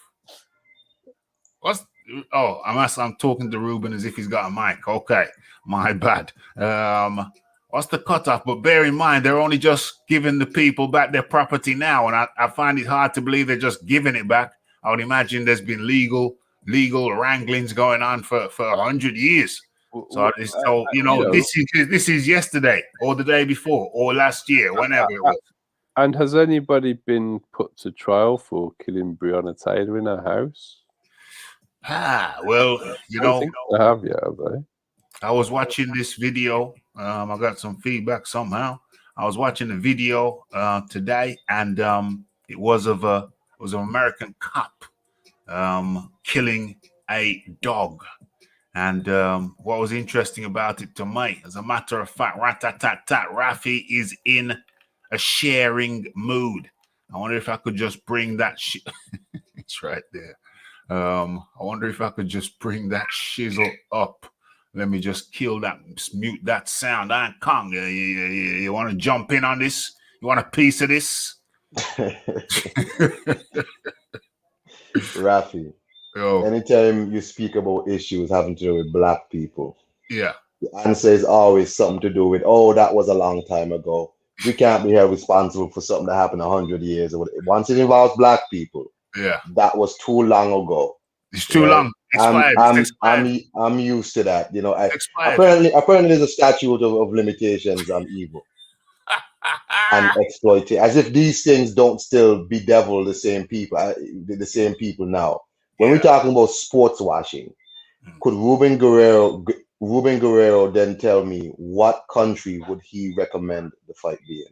I'm talking to Ruben as if he's got a mic. Okay, my bad. What's the cutoff? But bear in mind, they're only just giving the people back their property now. And I find it hard to believe they're just giving it back. I would imagine there's been legal wranglings going on for 100 years. This is yesterday or the day before or last year, whenever it was. And has anybody been put to trial for killing Breonna Taylor in her house? Well, I don't think they have yet, have they? I was watching this video. I got some feedback somehow. I was watching the video today, and it was an American cop killing a dog. And what was interesting about it to me, as a matter of fact, Raphie is in a sharing mood. I wonder if I could just bring that. It's right there. I wonder if I could just bring that shizzle up. Let me just mute that sound. Iron Kong, you want to jump in on this? You want a piece of this? Raphie, anytime you speak about issues having to do with black people, the answer is always something to do with, that was a long time ago. We can't be held responsible for something that happened 100 years ago. Once it involves black people, that was too long ago. It's too long. I'm used to that. Apparently there's a statute of limitations on evil and exploitation. As if these things don't still bedevil the same people now. When we're talking about sports washing, could Ruben Guerrero then tell me what country would he recommend the fight be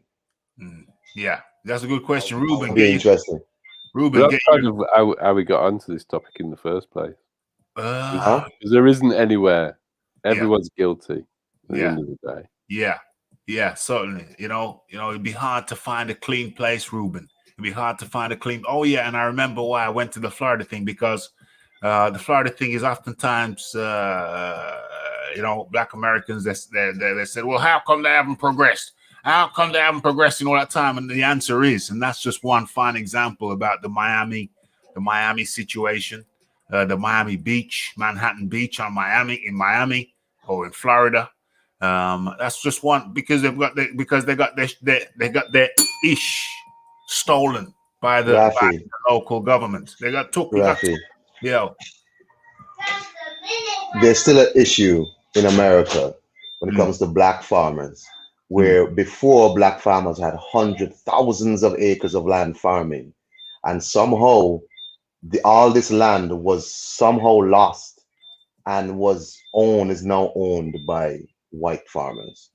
in? Yeah, that's a good question, Ruben. Be interesting. Ruben, that's kind of how we got onto this topic in the first place. Because there isn't anywhere. Everyone's guilty at the end of the day. Yeah, certainly. It'd be hard to find a clean place, Ruben. It'd be hard to find a clean. Oh yeah, and I remember why I went to the Florida thing, because the Florida thing is oftentimes, Black Americans. They said, well, how come they haven't progressed? How come they haven't progressed in all that time? And the answer is, and that's just one fine example about the Miami situation, the Miami Beach, Manhattan Beach in Miami or in Florida. That's just one, because they got their ish stolen by the local government. They got took. Raphie, There's still an issue in America when it comes to black farmers, where before black farmers had thousands of acres of land farming, and somehow all this land was somehow lost and is now owned by white farmers.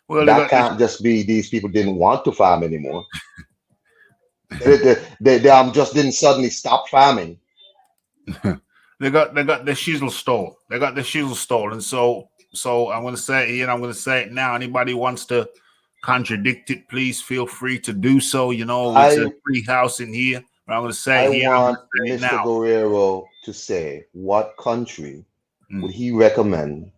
Well, that can't just be these people didn't want to farm anymore. they just didn't suddenly stop farming. They got their shizzle stole. They got their shizzle stolen. So I'm going to say it, I'm going to say it now. Anybody wants to contradict it, please feel free to do so. It's a free house in here. But I'm going to say I want Mr. Guerrero to say what country would he recommend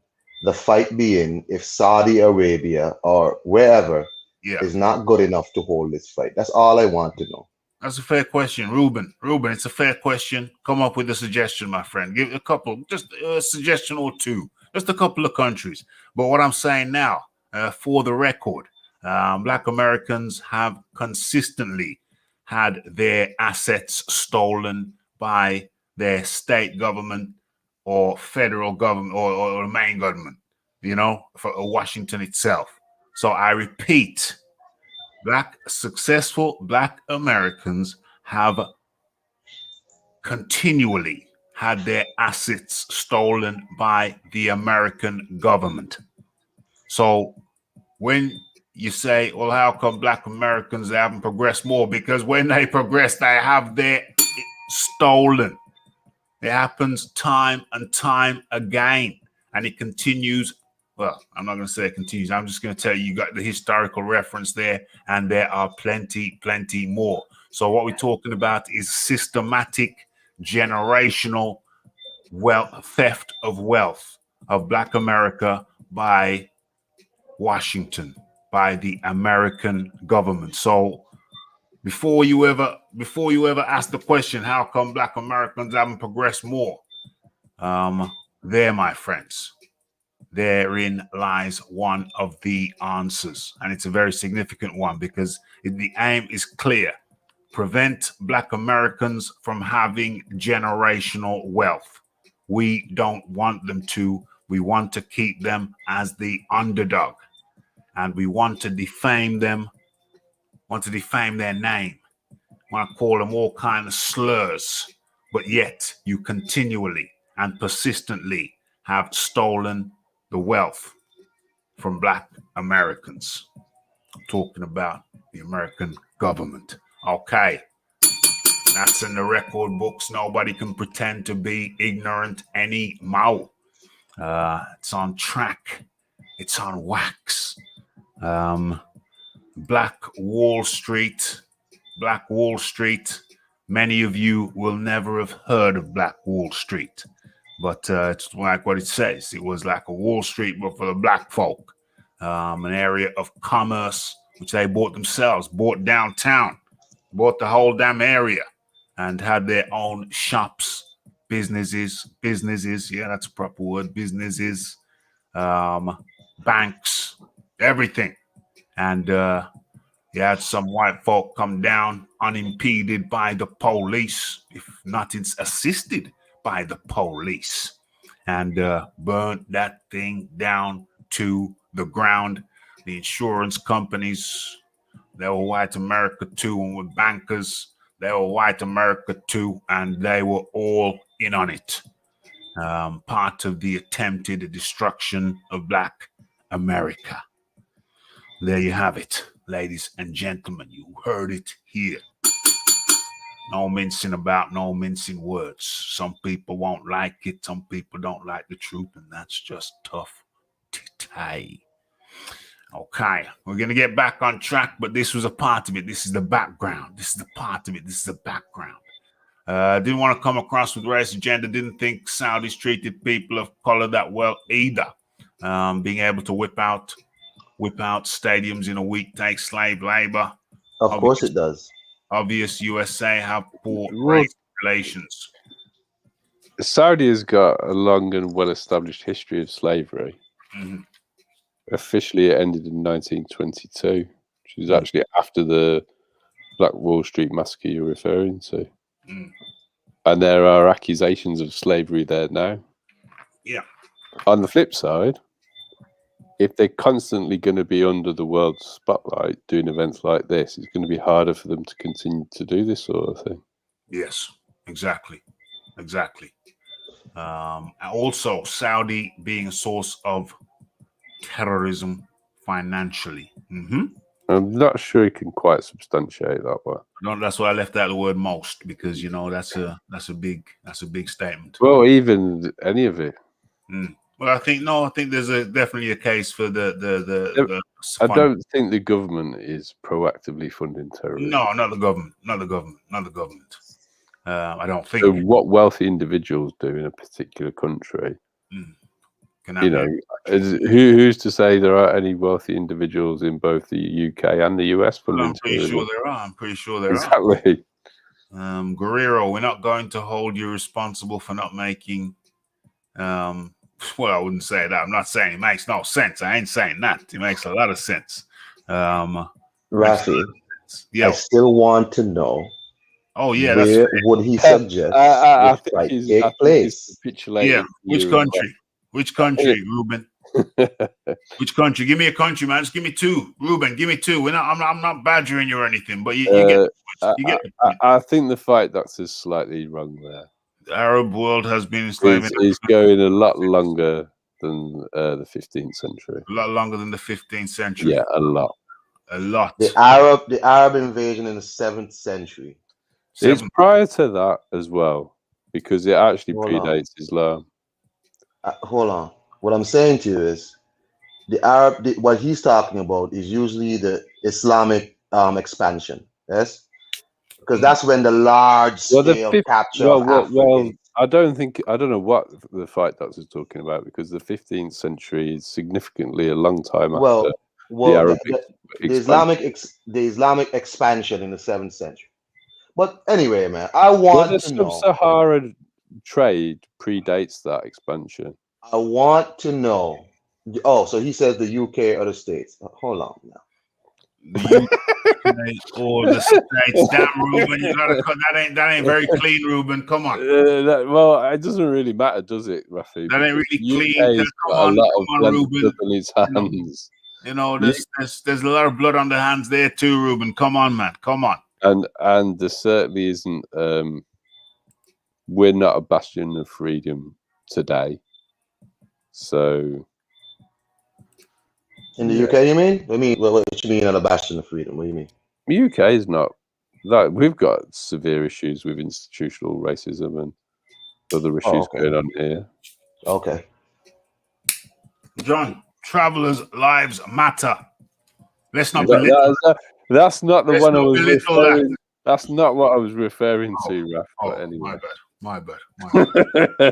the fight be in if Saudi Arabia or wherever is not good enough to hold this fight. That's all I want to know. That's a fair question, Ruben. It's a fair question. Come up with a suggestion, my friend. Give a couple, just a suggestion or two, just a couple of countries. But what I'm saying now, for the record, Black Americans have consistently had their assets stolen by their state government or federal government or the main government, for Washington itself. So I repeat, successful Black Americans have continually had their assets stolen by the American government. So when you say, well, how come Black Americans haven't progressed more? Because when they progress, they have their stolen. It happens time and time again, and it continues. Well, I'm not going to say it continues. I'm just going to tell you got the historical reference there, and there are plenty more. So what we're talking about is systematic, generational theft of wealth of Black America by Washington, by the American government. So before you ever ask the question, how come Black Americans haven't progressed more? There, my friends, therein lies one of the answers. And it's a very significant one, because the aim is clear. Prevent Black Americans from having generational wealth. We don't want them to. We want to keep them as the underdog. And we want to defame them, want to defame their name, want to call them all kinds of slurs. But yet you continually and persistently have stolen the wealth from Black Americans. I'm talking about the American government. Okay. That's in the record books. Nobody can pretend to be ignorant anymore. It's on track. It's on wax. Black Wall Street. Many of you will never have heard of Black Wall Street, but it's like what it says. It was like a Wall Street, but for the black folk, an area of commerce which they bought themselves, bought downtown, bought the whole damn area, and had their own shops, businesses. Yeah, that's a proper word. Businesses, banks, everything. And you had some white folk come down unimpeded by the police, if not assisted by the police, and burnt that thing down to the ground. The insurance companies, they were white America too, and with bankers, they were white America too, and they were all in on it. Part of the attempted destruction of Black America. There you have it, ladies and gentlemen. You heard it here. No mincing about, no mincing words. Some people won't like it. Some people don't like the truth, and that's just tough to take. Okay, we're going to get back on track, but this was a part of it. This is the background. This is the part of it. This is the background. Didn't want to come across with race agenda. Didn't think Saudis treated people of color that well either. Being able to whip out stadiums in a week takes slave labor. Of course it does. Obvious USA have poor race relations. Saudi has got a long and well-established history of slavery. Mm-hmm. Officially, it ended in 1922, which is actually after the Black Wall Street massacre you're referring to. Mm. And there are accusations of slavery there now. Yeah. On the flip side, if they're constantly going to be under the world's spotlight doing events like this, it's going to be harder for them to continue to do this sort of thing. Yes, exactly. Also, Saudi being a source of terrorism financially. Mm-hmm. I'm not sure you can quite substantiate that one. No, that's why I left out the word most, because that's a big statement. Well, even any of it. Mm. Well, I think there's definitely a case for the I don't think the government is proactively funding terrorism. No, not the government. I don't think. So what wealthy individuals do in a particular country, who's to say there are any wealthy individuals in both the UK and the US funding terrorism? I'm pretty sure there are. Exactly. Guerrero, we're not going to hold you responsible for not making. Well, I wouldn't say that. I'm not saying it makes no sense. I ain't saying that. It makes a lot of sense. Raphie, yeah. I still want to know. Oh yeah, where would he suggest I this fight take place? Yeah, which country? Which country, Ruben? Which country? Give me a country, man. Just give me two, Ruben. Give me two. I'm not badgering you or anything, but you get the point. I think the fight doctor's slightly wrong there. The Arab world has been enslaving. It's going a lot longer than the 15th century. A lot longer than the 15th century. Yeah, a lot. The Arab invasion in the 7th century. It's prior to that as well, because it actually predates Islam. Hold on. What I'm saying to you is, what he's talking about is usually the Islamic expansion. Yes, because that's when the large scale capture of Africa. I don't know what the fight doctor's talking about, because the 15th century is significantly a long time after the Arabic the Islamic expansion in the 7th century. But anyway, man, I want to know. The Sub-Saharan trade predates that expansion. I want to know. Oh, so he says the UK or the States. Hold on now. The UK or the States. Damn, Ruben, you gotta cut that ain't very clean, Ruben. Come on. Well, it doesn't really matter, does it, Raphie? That ain't really clean. Come on, Ruben. In his hands. There's a lot of blood on the hands there too, Ruben. Come on, man. Come on. And there certainly isn't. We're not a bastion of freedom today. So, in the UK, you mean? What you mean on a bastion of freedom? What do you mean? The UK is not that. We've got severe issues with institutional racism and other issues going on here. Okay. John, travelers' lives matter. Let's not That's not the one I was referring. That's not what I was referring to, Raph. But anyway, my bad.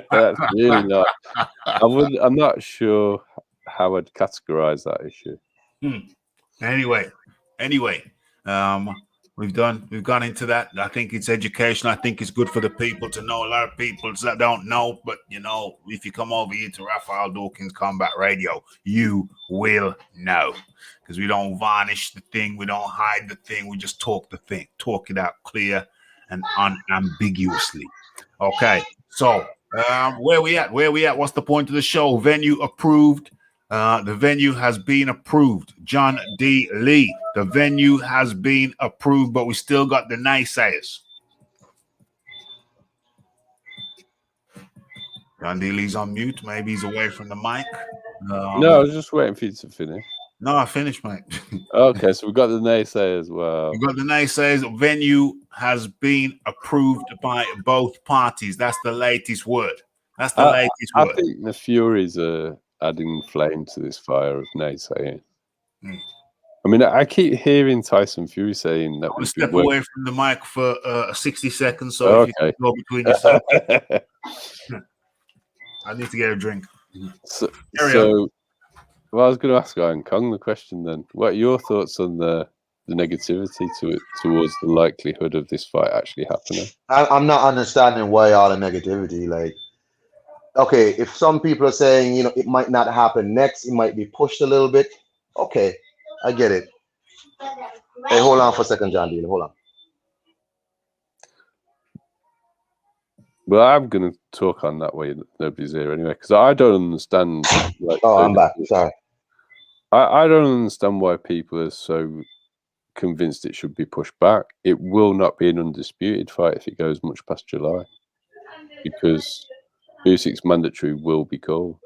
That's really not. I'm not sure how I'd categorize that issue. Anyway, we've gone into that. I think it's educational. I think it's good for the people to know. A lot of people that don't know, but if you come over here to Raphael Dawkins Combat Radio, you will know. Because we don't varnish the thing, we don't hide the thing, we just talk the thing, talk it out clear and unambiguously. Okay, so where we at? What's the point of the show? Venue approved. The venue has been approved. John D. Lee, the venue has been approved, but we still got the naysayers. John D. Lee's on mute. Maybe he's away from the mic. No, I was just waiting for you to finish. No, I finished, mate. Okay, so we've got the naysayers as well. We've got the naysayers. Venue has been approved by both parties. That's the latest word. Word. I think the Furies are adding flame to this fire of naysaying. I mean, I keep hearing Tyson Fury saying that I want we to step away from the mic for 60 seconds. So if you can go between yourself, I need to get a drink. So well, I was going to ask Iron Kong the question then. What are your thoughts on the negativity towards the likelihood of this fight actually happening? I'm not understanding why all the negativity. Like, okay, if some people are saying, you know, it might not happen next, it might be pushed a little bit. Okay, I get it. Hey, hold on for a second, John Dean. Hold on. Well, I'm going to talk on that way. Nobody's here anyway, because I don't understand. Like, I'm back. Sorry. I don't understand why people are so convinced it should be pushed back. It will not be an undisputed fight if it goes much past July, because Usyk's mandatory will be called.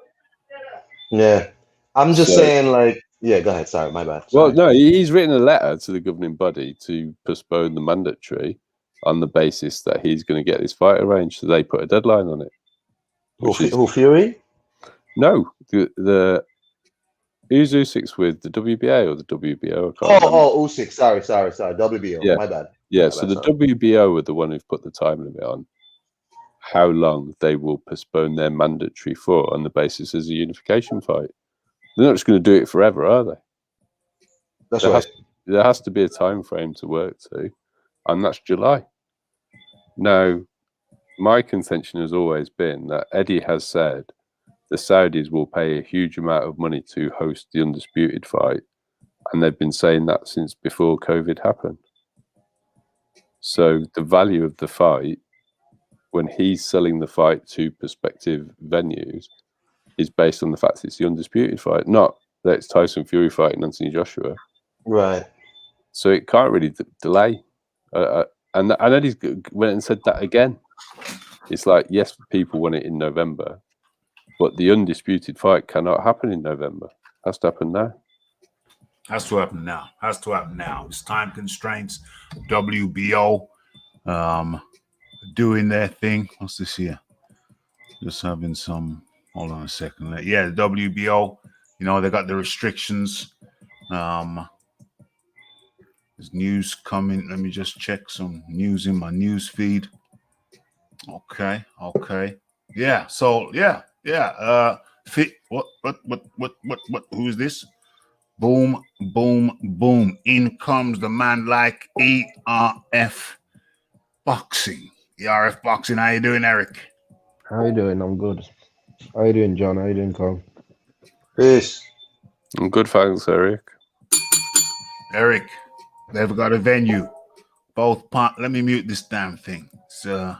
Yeah, I'm just saying, like, yeah, go ahead. Sorry, my bad. Well, no, he's written a letter to the governing body to postpone the mandatory on the basis that he's going to get this fight arranged. So they put a deadline on it. Who, Fury? No, the who's Usyk's with, the WBA or the WBO? Usyk. Sorry. WBO. Yeah. My bad. Yeah, so the WBO are the one who've put the time limit on how long they will postpone their mandatory for on the basis as a unification fight. They're not just going to do it forever, are they? That's right. There has to be a time frame to work to, and that's July. Now, my contention has always been that Eddie has said the Saudis will pay a huge amount of money to host the Undisputed fight, and they've been saying that since before COVID happened. So the value of the fight, when he's selling the fight to prospective venues, is based on the fact it's the Undisputed fight, not that it's Tyson Fury fighting Anthony Joshua. Right. So it can't really delay. And Eddie's went and said that again. It's like, yes, people want it in November, but the Undisputed fight cannot happen in November. It has to happen now. Has to happen now. It's time constraints. WBO doing their thing. What's this here? Just having some. Hold on a second. Yeah, the WBO. You know, they got the restrictions. There's news coming. Let me just check some news in my news feed. Okay. Yeah. So yeah. What? Who is this? Boom. In comes the man like ERF Boxing. ERF Boxing. How you doing, Eric? How you doing? I'm good. How you doing, John? How you doing, Carl? Peace. I'm good, thanks, Eric. Eric, they've got a venue. Let me mute this damn thing. So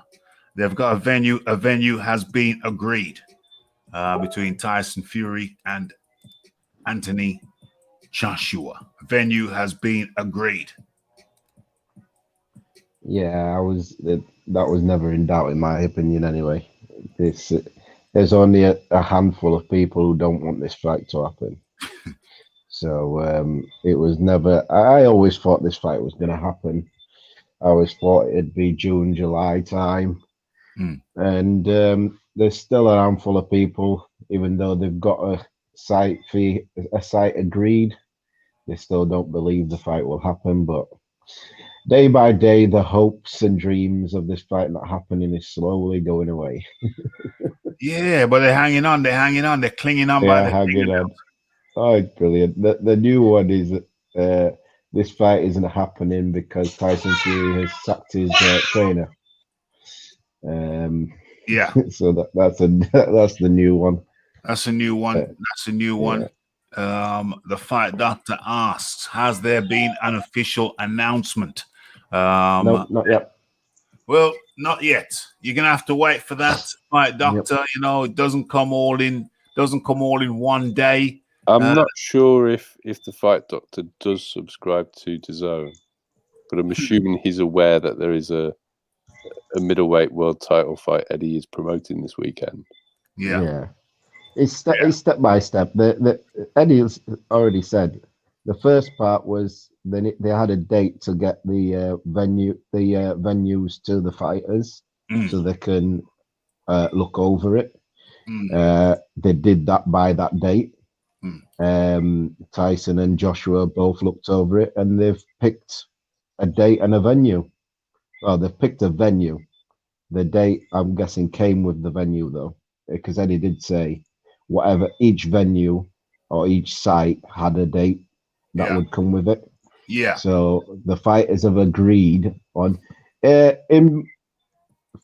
they've got a venue. A venue has been agreed between Tyson Fury and Anthony Joshua. A venue has been agreed. Yeah, that was never in doubt, in my opinion. Anyway, there's only a handful of people who don't want this fight to happen. So it was never. I always thought this fight was going to happen. I always thought it'd be June, July time, and there's still a handful of people, even though they've got a site agreed, they still don't believe the fight will happen. But day by day, the hopes and dreams of this fight not happening is slowly going away. Yeah, but they're hanging on. They're clinging on by the hanging on. Oh, it's brilliant. The new one is this fight isn't happening because Tyson Fury has sacked his trainer. Yeah. So that's the new one. That's a new one. The fight doctor asks, has there been an official announcement? No, not yet. Well, not yet. You're gonna have to wait for that, fight doctor. Yep. You know, it doesn't come all in one day. I'm not sure if the fight doctor does subscribe to DAZN, but I'm assuming he's aware that there is a middleweight world title fight Eddie is promoting this weekend. Yeah. It's step by step. The Eddie has already said the first part was they had a date to get the venues to the fighters so they can look over it. They did that by that date. Tyson and Joshua both looked over it, and they've picked a date and a venue. Well, they've picked a venue. The date, I'm guessing, came with the venue, though, because Eddie did say whatever each venue or each site had a date that would come with it. Yeah. So the fighters have agreed on.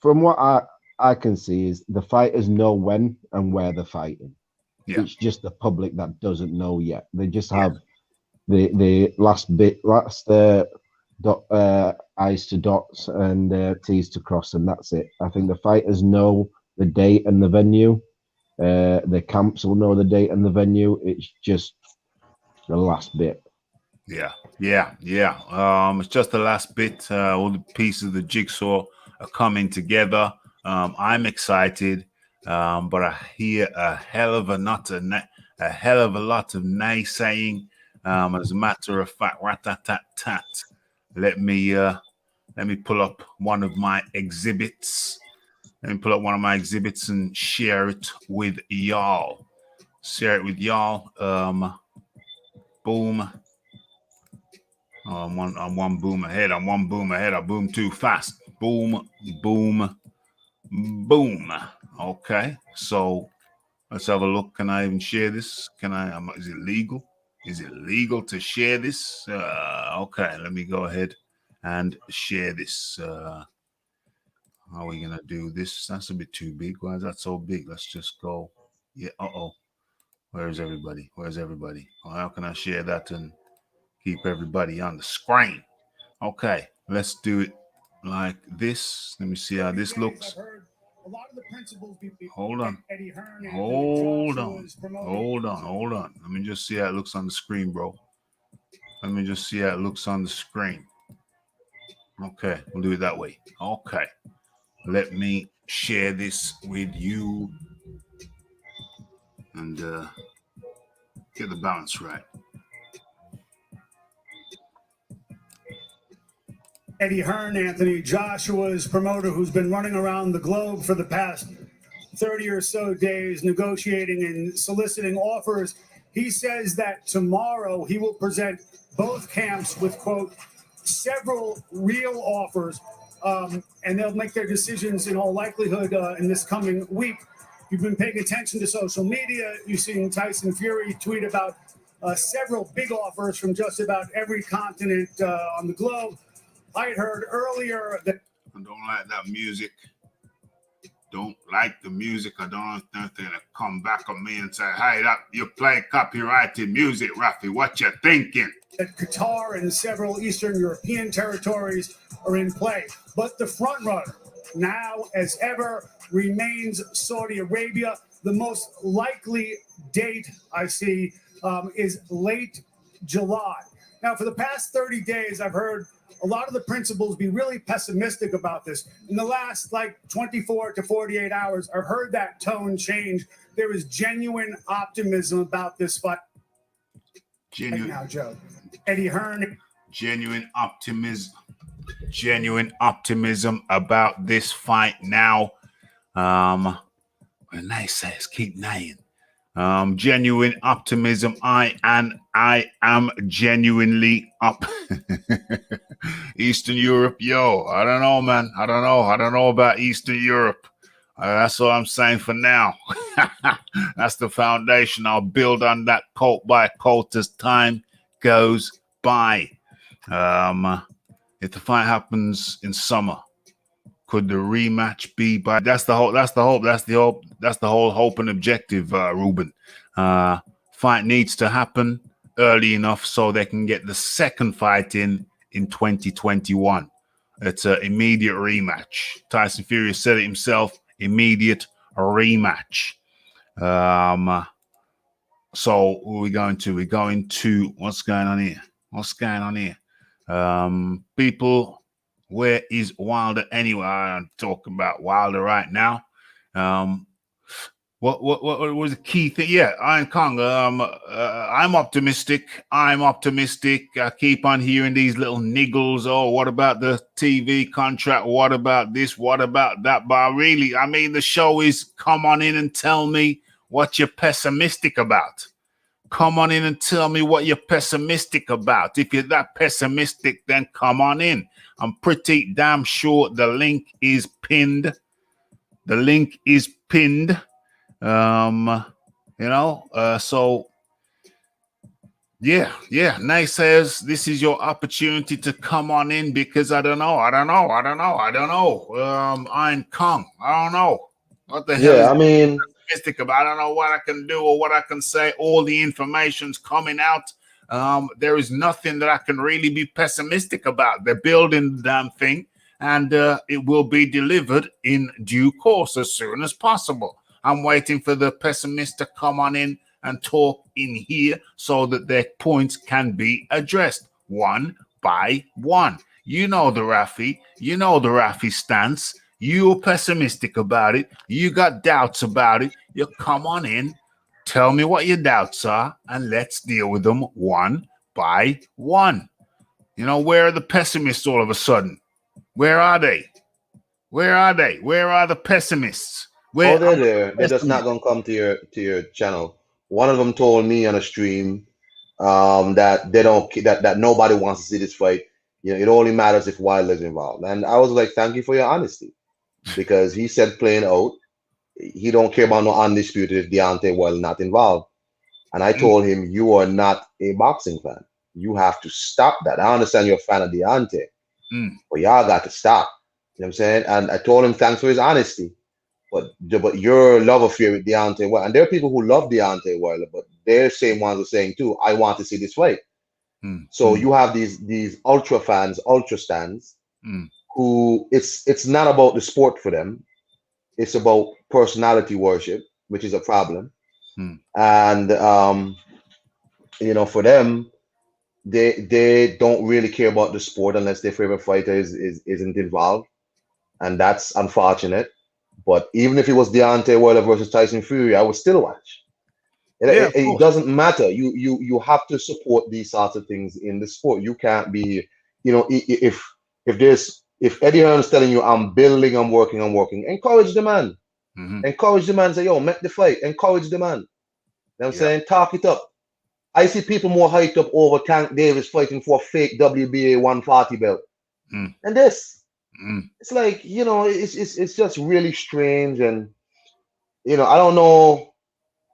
From what I can see, is the fighters know when and where they're fighting. Yeah. It's just the public that doesn't know yet. They just have the last bit, I's to dots and T's to cross, and that's it. I think the fighters know the date and the venue. The camps will know the date and the venue. It's just the last bit. Yeah. It's just the last bit. All the pieces of the jigsaw are coming together. I'm excited, but I hear a hell of a lot of naysaying. As a matter of fact, rat-tat-tat-tat. Let me pull up one of my exhibits. Let me pull up one of my exhibits and share it with y'all. Boom. Oh, I'm one boom ahead. I boom too fast. Boom. Okay. So let's have a look. Can I even share this? Is it legal? Is it legal to share this? Okay. Let me go ahead and share this. How are we going to do this? That's a bit too big. Why is that so big? Let's just go. Yeah. Where's everybody? Oh, how can I share that and keep everybody on the screen? Okay, let's do it like this. Let me see how this looks. Hold on. Let me just see how it looks on the screen, bro. Okay, we'll do it that way. Okay, let me share this with you and get the balance right. Eddie Hearn, Anthony Joshua's promoter, who's been running around the globe for the past 30 or so days, negotiating and soliciting offers. He says that tomorrow he will present both camps with, quote, several real offers, and they'll make their decisions in all likelihood in this coming week. You've been paying attention to social media. You've seen Tyson Fury tweet about several big offers from just about every continent on the globe. I had heard earlier that I don't like that music. Don't like the music. I don't want them to come back on me and say, hey, you play copyrighted music, Raphie. What you thinking? That Qatar and several Eastern European territories are in play. But the front runner, now as ever, remains Saudi Arabia. The most likely date I see is late July. Now, for the past 30 days, I've heard a lot of the principals be really pessimistic about this. In the last 24 to 48 hours, I've heard that tone change. There is genuine optimism about this fight. Right now, Joe. Eddie Hearn. Genuine optimism about this fight now. Naysayers keep naying. Genuine optimism. I am genuinely up. Eastern Europe, yo. I don't know, man. I don't know about Eastern Europe. That's all I'm saying for now. That's the foundation. I'll build on that colt by colt as time goes by. If the fight happens in summer, could the rematch be by? That's the whole hope and objective, Ruben. Fight needs to happen early enough so they can get the second fight in 2021. It's an immediate rematch. Tyson Fury said it himself. Immediate rematch. So we're going to what's going on here? People, where is Wilder anyway? I'm talking about Wilder right now. What was the key thing? Yeah, Iron Kong. I'm optimistic. I keep on hearing these little niggles. Oh, what about the TV contract? What about this? What about that? But really, the show is come on in and tell me what you're pessimistic about. Come on in and tell me what you're pessimistic about. If you're that pessimistic, then come on in. I'm pretty damn sure the link is pinned. The link is pinned. So yeah. Naysayers, this is your opportunity to come on in because I don't know. Iron Kong, I don't know. What the hell is I mean, pessimistic about? I don't know what I can do or what I can say. All the information's coming out. There is nothing that I can really be pessimistic about. They're building the damn thing, and it will be delivered in due course as soon as possible. I'm waiting for the pessimist to come on in and talk in here so that their points can be addressed one by one. You know the Raphie. You know the Raphie stance. You're pessimistic about it. You got doubts about it. You come on in. Tell me what your doubts are, and let's deal with them one by one. Where are the pessimists all of a sudden? Where are they? Where are the pessimists? They're there. They're just not gonna come to your channel. One of them told me on a stream that they don't that nobody wants to see this fight. It only matters if Wilder's involved. And I was like, thank you for your honesty, because he said plain out, he don't care about no Undisputed if Deontay Wilder not involved. And I told him, you are not a boxing fan. You have to stop that. I understand you're a fan of Deontay, but y'all got to stop. You know what I'm saying? And I told him thanks for his honesty. But your love affair with Deontay Wilder, and there are people who love Deontay Wilder, but they're the same ones are saying too, I want to see this fight. So you have these ultra fans, ultra stands, who it's not about the sport for them. It's about personality worship, which is a problem. And for them, they don't really care about the sport unless their favorite fighter isn't involved, and that's unfortunate. But even if it was Deontay Wilder versus Tyson Fury, I would still watch. It doesn't matter. You have to support these sorts of things in the sport. You can't be, if Eddie Hearn's telling you I'm building, I'm working, encourage the man. Encourage the man. Say, yo, make the fight. Encourage the man. You know what I'm saying? Talk it up. I see people more hyped up over Tank Davis fighting for a fake WBA 140 belt. And this. It's like, it's just really strange. And, I don't know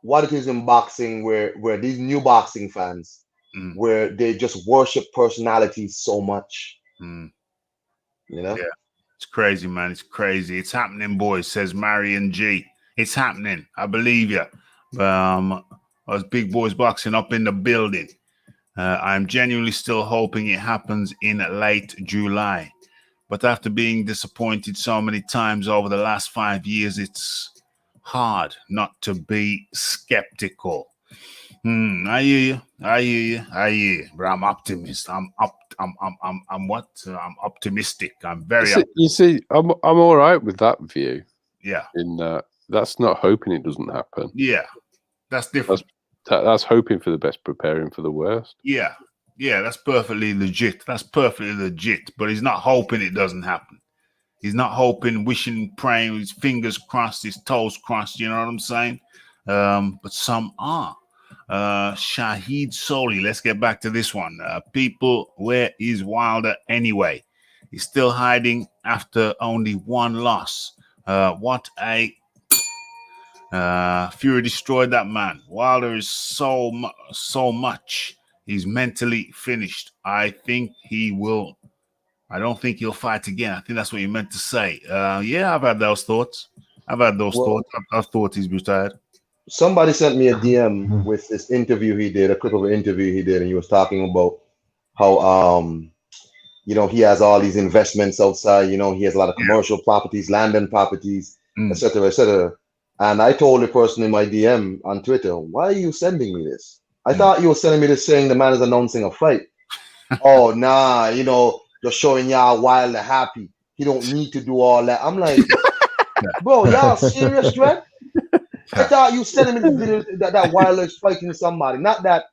what it is in boxing where these new boxing fans, where they just worship personalities so much. Yeah, it's crazy, man. It's crazy. It's happening, boys, says Marion G. It's happening. I believe you. Us big boys boxing up in the building. I'm genuinely still hoping it happens in late July. But after being disappointed so many times over the last 5 years, it's hard not to be skeptical. I hear you. But I'm optimist. I'm optimistic. I'm very optimistic. You see, I'm all right with that view. Yeah. That's not hoping it doesn't happen. Yeah. That's different. That's hoping for the best, preparing for the worst. Yeah, that's perfectly legit. But he's not hoping it doesn't happen. He's not hoping, wishing, praying, his fingers crossed, his toes crossed. You know what I'm saying? But some are. Shahid Soli. Let's get back to this one. People, where is Wilder anyway? He's still hiding after only one loss. What a... Fury destroyed that man. Wilder is so much. He's mentally finished. I don't think he'll fight again. I think that's what you meant to say. I've had those thoughts. thoughts. I've thought he's retired. Somebody sent me a DM with this interview he did, a clip of an interview he did, and he was talking about how he has all these investments outside. He has a lot of commercial properties, land and properties, etc., etc. And I told the person in my DM on Twitter, why are you sending me this? I thought you were sending me this saying the man is announcing a fight. Oh, nah, you're showing y'all Wilder happy. He don't need to do all that. I'm like, bro, y'all serious, Dred? I thought you sending me the video that Wilder is fighting somebody. Not that,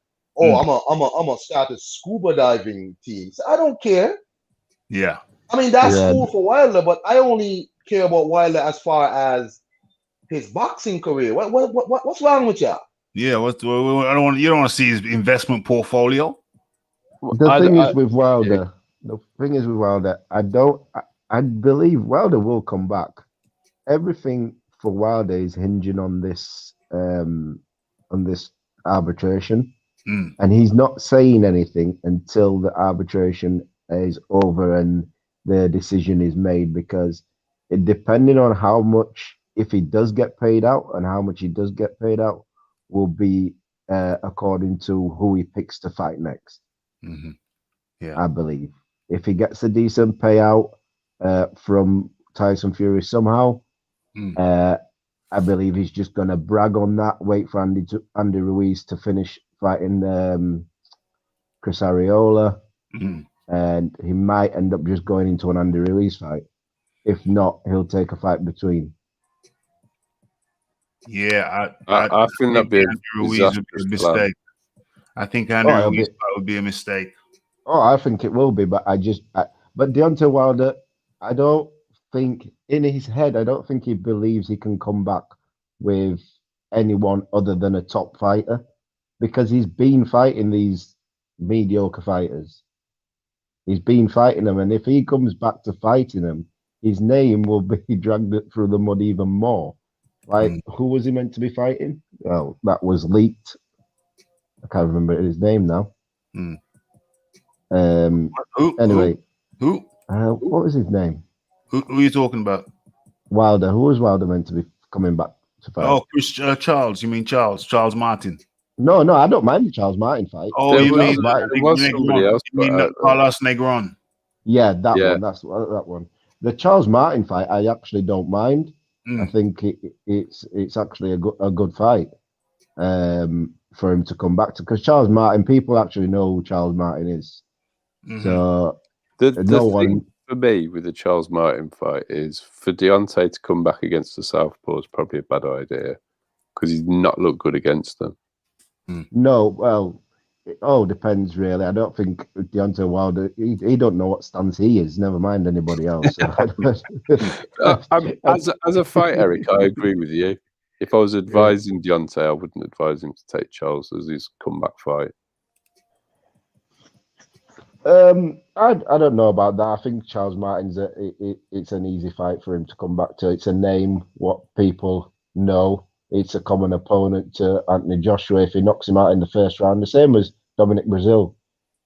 I'm a start a scuba diving team. So I don't care. Yeah. I mean, that's cool for Wilder, but I only care about Wilder as far as his boxing career. What's wrong with y'all? Yeah, I don't want. You don't want to see his investment portfolio. The thing is with Wilder, I believe Wilder will come back. Everything for Wilder is hinging on this arbitration, and he's not saying anything until the arbitration is over and the decision is made, because depending on how much, if he does get paid out and how much he does get paid out, will be according to who he picks to fight next. Yeah, I believe if he gets a decent payout from Tyson Fury somehow, I believe he's just going to brag on that, wait for Andy Ruiz to finish fighting Chris Arreola, and he might end up just going into an Andy Ruiz fight. If not, he'll take a fight between. Yeah, I think that'd be Andy Ruiz would be a mistake. I think Andy Ruiz would be a mistake. Oh, I think it will be, but but Deontay Wilder, I don't think in his head, I don't think he believes he can come back with anyone other than a top fighter, because he's been fighting these mediocre fighters. He's been fighting them, and if he comes back to fighting them, his name will be dragged through the mud even more. Like, who was he meant to be fighting? Well, that was leaked. I can't remember his name now. Anyway, who? What was his name? Who are you talking about? Wilder. Who was Wilder meant to be coming back to fight? Oh, Charles. You mean Charles Martin? No, I don't mind the Charles Martin fight. Oh, you mean somebody else? You mean Carlos Negron? Yeah, that one. That's that one. The Charles Martin fight, I actually don't mind. I think it's actually a good fight for him to come back to, because Charles Martin, people actually know who Charles Martin is. So the thing for me with the Charles Martin fight is for Deontay to come back against the Southpaw is probably a bad idea, because he's not looked good against them. No, well, it all depends really. I don't think Deontay Wilder, he don't know what stance he is, never mind anybody else. As a fight, Eric, I agree with you. If I was advising Deontay, I wouldn't advise him to take Charles as his comeback fight. I don't know about that. I think Charles Martin's it's an easy fight for him to come back to. It's a name what people know. It's a common opponent to Anthony Joshua. If he knocks him out in the first round, the same as Dominic Brazil.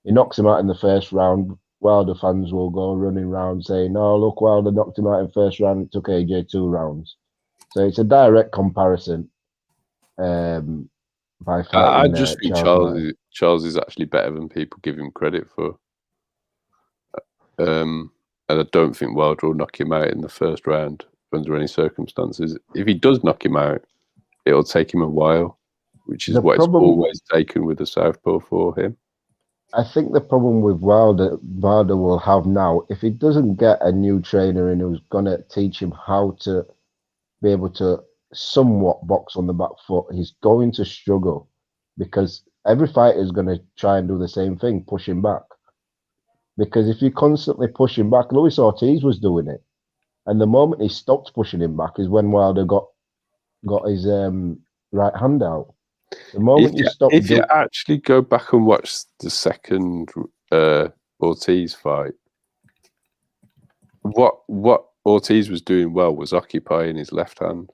He knocks him out in the first round, Wilder fans will go running around saying, "Oh, look, Wilder knocked him out in the first round. It took AJ 2 rounds." So it's a direct comparison. By fighting, I just think Charles is actually better than people give him credit for. And I don't think Wilder will knock him out in the first round under any circumstances. If he does knock him out, it'll take him a while, which is what it's always taken with the Southpaw for him. I think the problem with Wilder will have now, if he doesn't get a new trainer in who's going to teach him how to be able to somewhat box on the back foot, he's going to struggle, because every fighter is going to try and do the same thing, push him back. Because if you constantly push him back, Luis Ortiz was doing it. And the moment he stopped pushing him back is when Wilder got his right hand out. The moment if you actually go back and watch the second Ortiz fight, what Ortiz was doing well was occupying his left hand.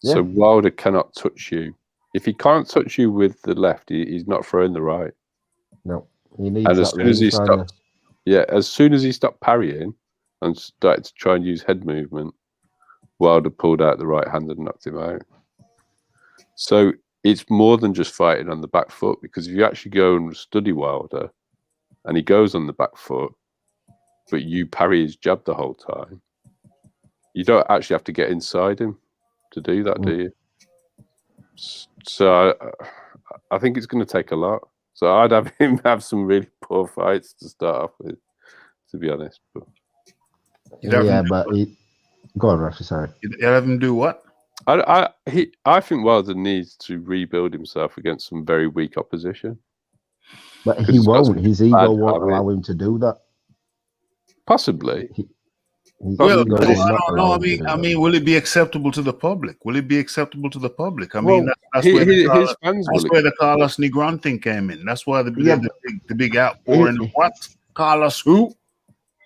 Yeah. So Wilder cannot touch you. If he can't touch you with the left, he's not throwing the right. No, he needs. And as soon as he stopped, as soon as he stopped parrying and started to try and use head movement, Wilder pulled out the right hand and knocked him out. So it's more than just fighting on the back foot, because if you actually go and study Wilder and he goes on the back foot, but you parry his jab the whole time, you don't actually have to get inside him to do that, do you? So I think it's going to take a lot. So I'd have him have some really poor fights to start off with, to be honest. But go on, Raphie, sorry. You have him do what? I think Wilder needs to rebuild himself against some very weak opposition. But he won't. His ego won't allow him to do that. Possibly. Well, No, I he's not don't know. allowed to do I that. mean, will it be acceptable to the public? Will it be acceptable to the public? I Well, mean, that's where his fans that's will. where the Carlos Negron thing came in. That's why the big outpouring. What Carlos? Who?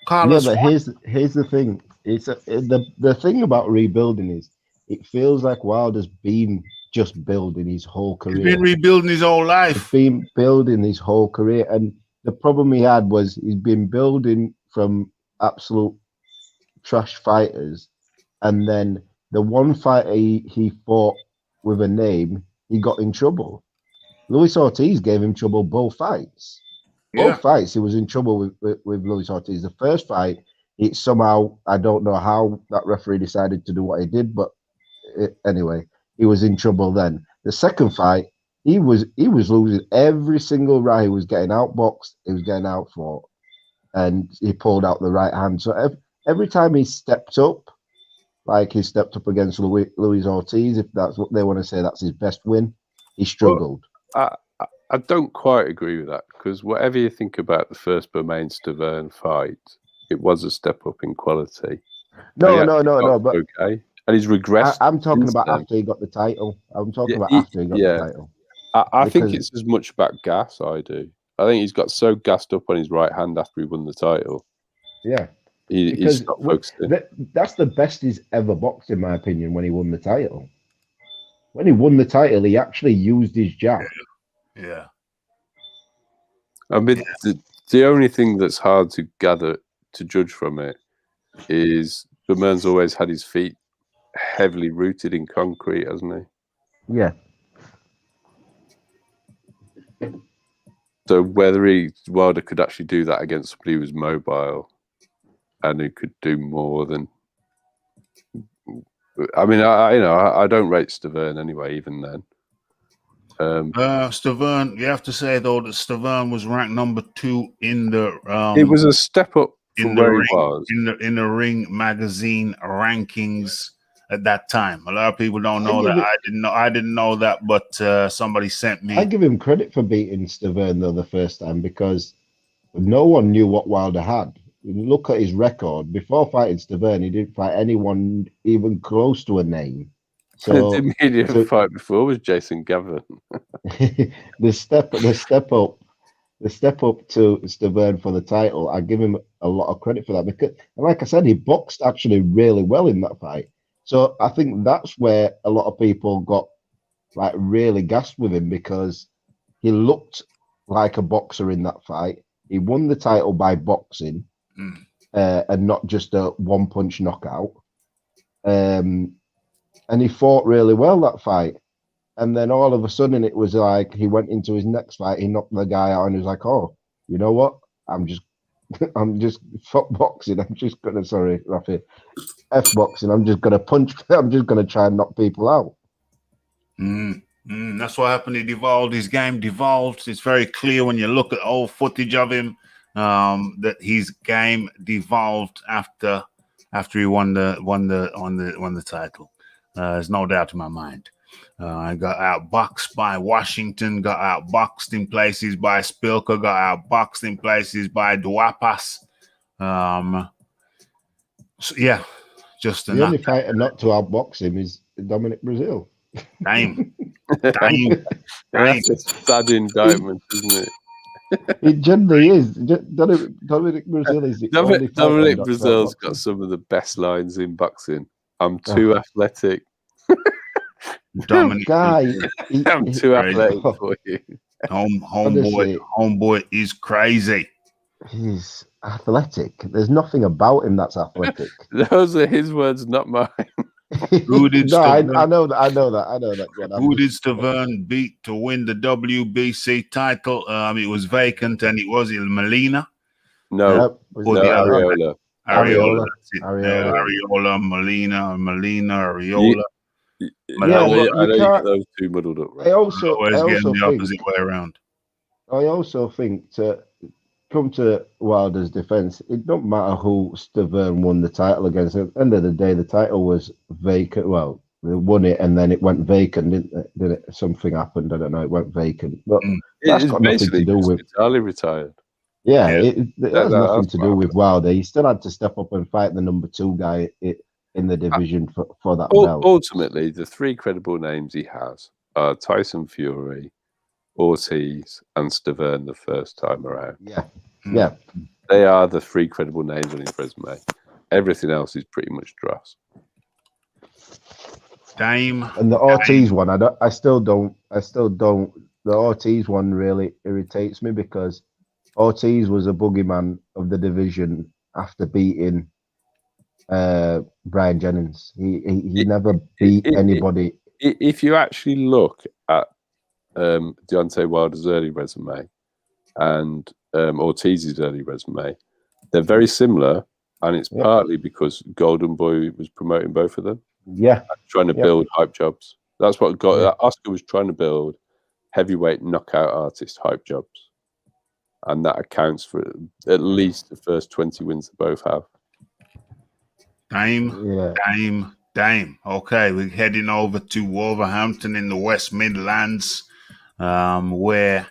Carlos? Yeah, but What? here's the thing. The thing about rebuilding is it feels like Wilder's been just building his whole He's career. been rebuilding his whole He's life. been building his whole career, and the problem he had was he's been building from absolute trash fighters, and then the one fight he fought with a name, he got in trouble. Luis Ortiz gave him trouble both fights. Both fights, he was in trouble with Luis Ortiz. The first fight, it somehow, I don't know how that referee decided to do what he did, but anyway, he was in trouble then. The second fight, he was losing every single round. He was getting outboxed, he was getting outfought, and he pulled out the right hand. So every time he stepped up, like he stepped up against Luis Ortiz, if that's what they want to say, that's his best win, he struggled. Well, I don't quite agree with that, because whatever you think about the first Bermain-Stavern fight, it was a step up in quality. No, but okay, and he's regressed. I'm talking about after he got the title. I'm talking about after he got the title. I think it's as much about gas. I do. I think he's got so gassed up on his right hand after he won the title. Yeah, he's not focusing. That's the best he's ever boxed, in my opinion. When he won the title, when he won the title, he actually used his jab. Yeah. I mean, the only thing that's hard to judge from it is Bermain's always had his feet heavily rooted in concrete, hasn't he? Yeah. So whether Wilder could actually do that against somebody who was mobile and who could do more than, I mean, I don't rate Stavern anyway, even then. Stavern, you have to say though that Stavern was ranked number 2 in the. It was a step up from where he was in the Ring magazine rankings at that time. A lot of people don't know that. I didn't know that, but somebody sent me. I give him credit for beating Stavern though the first time, because no one knew what Wilder had. You look at his record before fighting Stavern, he didn't fight anyone even close to a name. So the immediate fight before was Jason Gavin. the step up to Stavern for the title, I give him a lot of credit for that, because, like I said, he boxed actually really well in that fight. So I think that's where a lot of people got like really gassed with him, because he looked like a boxer in that fight. He won the title by boxing, and not just a one-punch knockout. And he fought really well that fight. And then all of a sudden it was like he went into his next fight, he knocked the guy out, and he was like, oh, you know what? I'm just fuck boxing. I'm just gonna, sorry, Raphie, F boxing. I'm just gonna punch. I'm just gonna try and knock people out. That's what happened. He devolved. His game devolved. It's very clear when you look at old footage of him that his game devolved after he won the title. There's no doubt in my mind. I got outboxed by Washington, got outboxed in places by Spilker, got outboxed in places by Dubois. So yeah, just the only fighter not to outbox him is Dominic Brazil. Damn. That's a sad indictment, isn't it? It generally is. Dominic Brazil is the only Dominic Brazil's got some of the best lines in boxing. I'm too athletic. Dominic, I'm too athletic for you. Homeboy is crazy. He's athletic. There's nothing about him that's athletic. Those are his words, not mine. Who did I know that. John. Who did Stavern beat to win the WBC title? It was vacant, and it was Molina. No, Ariola. Ariola. Ariola, Molina, Ariola. I don't get those two muddled up. Right? I also getting the think, opposite way around. I also think, to come to Wilder's defense, it don't matter who Stavern won the title against. At the end of the day, the title was vacant. Well, they won it and then it went vacant, didn't it? Something happened. I don't know. It went vacant, but that's got nothing to do with. Vitali retired. Yeah, it has nothing to do what with Wilder. He still had to step up and fight the number 2 guy in the division for that belt. Ultimately, the 3 credible names he has are Tyson Fury, Ortiz, and Stavern the first time around. Yeah, yeah. They are the 3 credible names on his resume. Everything else is pretty much dross. Dame. And the Ortiz one, I still don't. The Ortiz one really irritates me because Ortiz was a boogeyman of the division after beating Brian Jennings. He never beat anybody. If you actually look at Deontay Wilder's early resume and Ortiz's early resume, they're very similar, and it's partly because Golden Boy was promoting both of them. Yeah, trying to build hype jobs. That's what Oscar was trying to build, heavyweight knockout artist hype jobs, and that accounts for at least the first 20 wins they both have. Dame. Okay, we're heading over to Wolverhampton in the West Midlands, where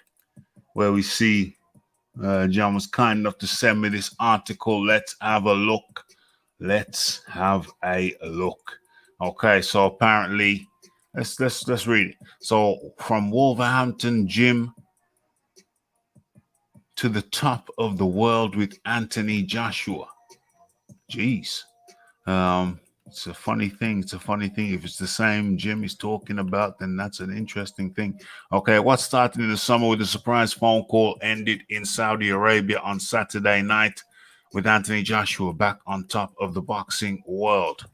we see John was kind enough to send me this article. Let's have a look. Okay, so apparently, let's read it. So from Wolverhampton gym to the top of the world with Anthony Joshua. Jeez. It's a funny thing. If it's the same gym he's talking about, then that's an interesting thing. Okay, what started in the summer with a surprise phone call ended in Saudi Arabia on Saturday night with Anthony Joshua back on top of the boxing world.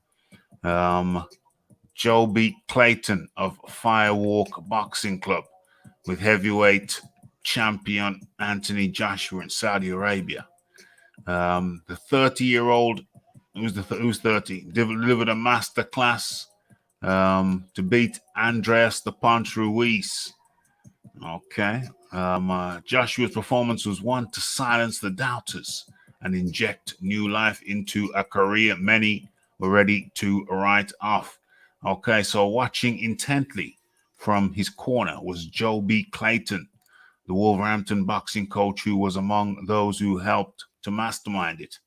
Joe beat Clayton of Firewalk Boxing Club with heavyweight champion Anthony Joshua in Saudi Arabia. The 30-year-old, who's 30, delivered a master class to beat Andreas the Punch Ruiz. Okay. Joshua's performance was one to silence the doubters and inject new life into a career many were ready to write off. Okay, so watching intently from his corner was Joe B. Clayton, the Wolverhampton boxing coach who was among those who helped to mastermind it.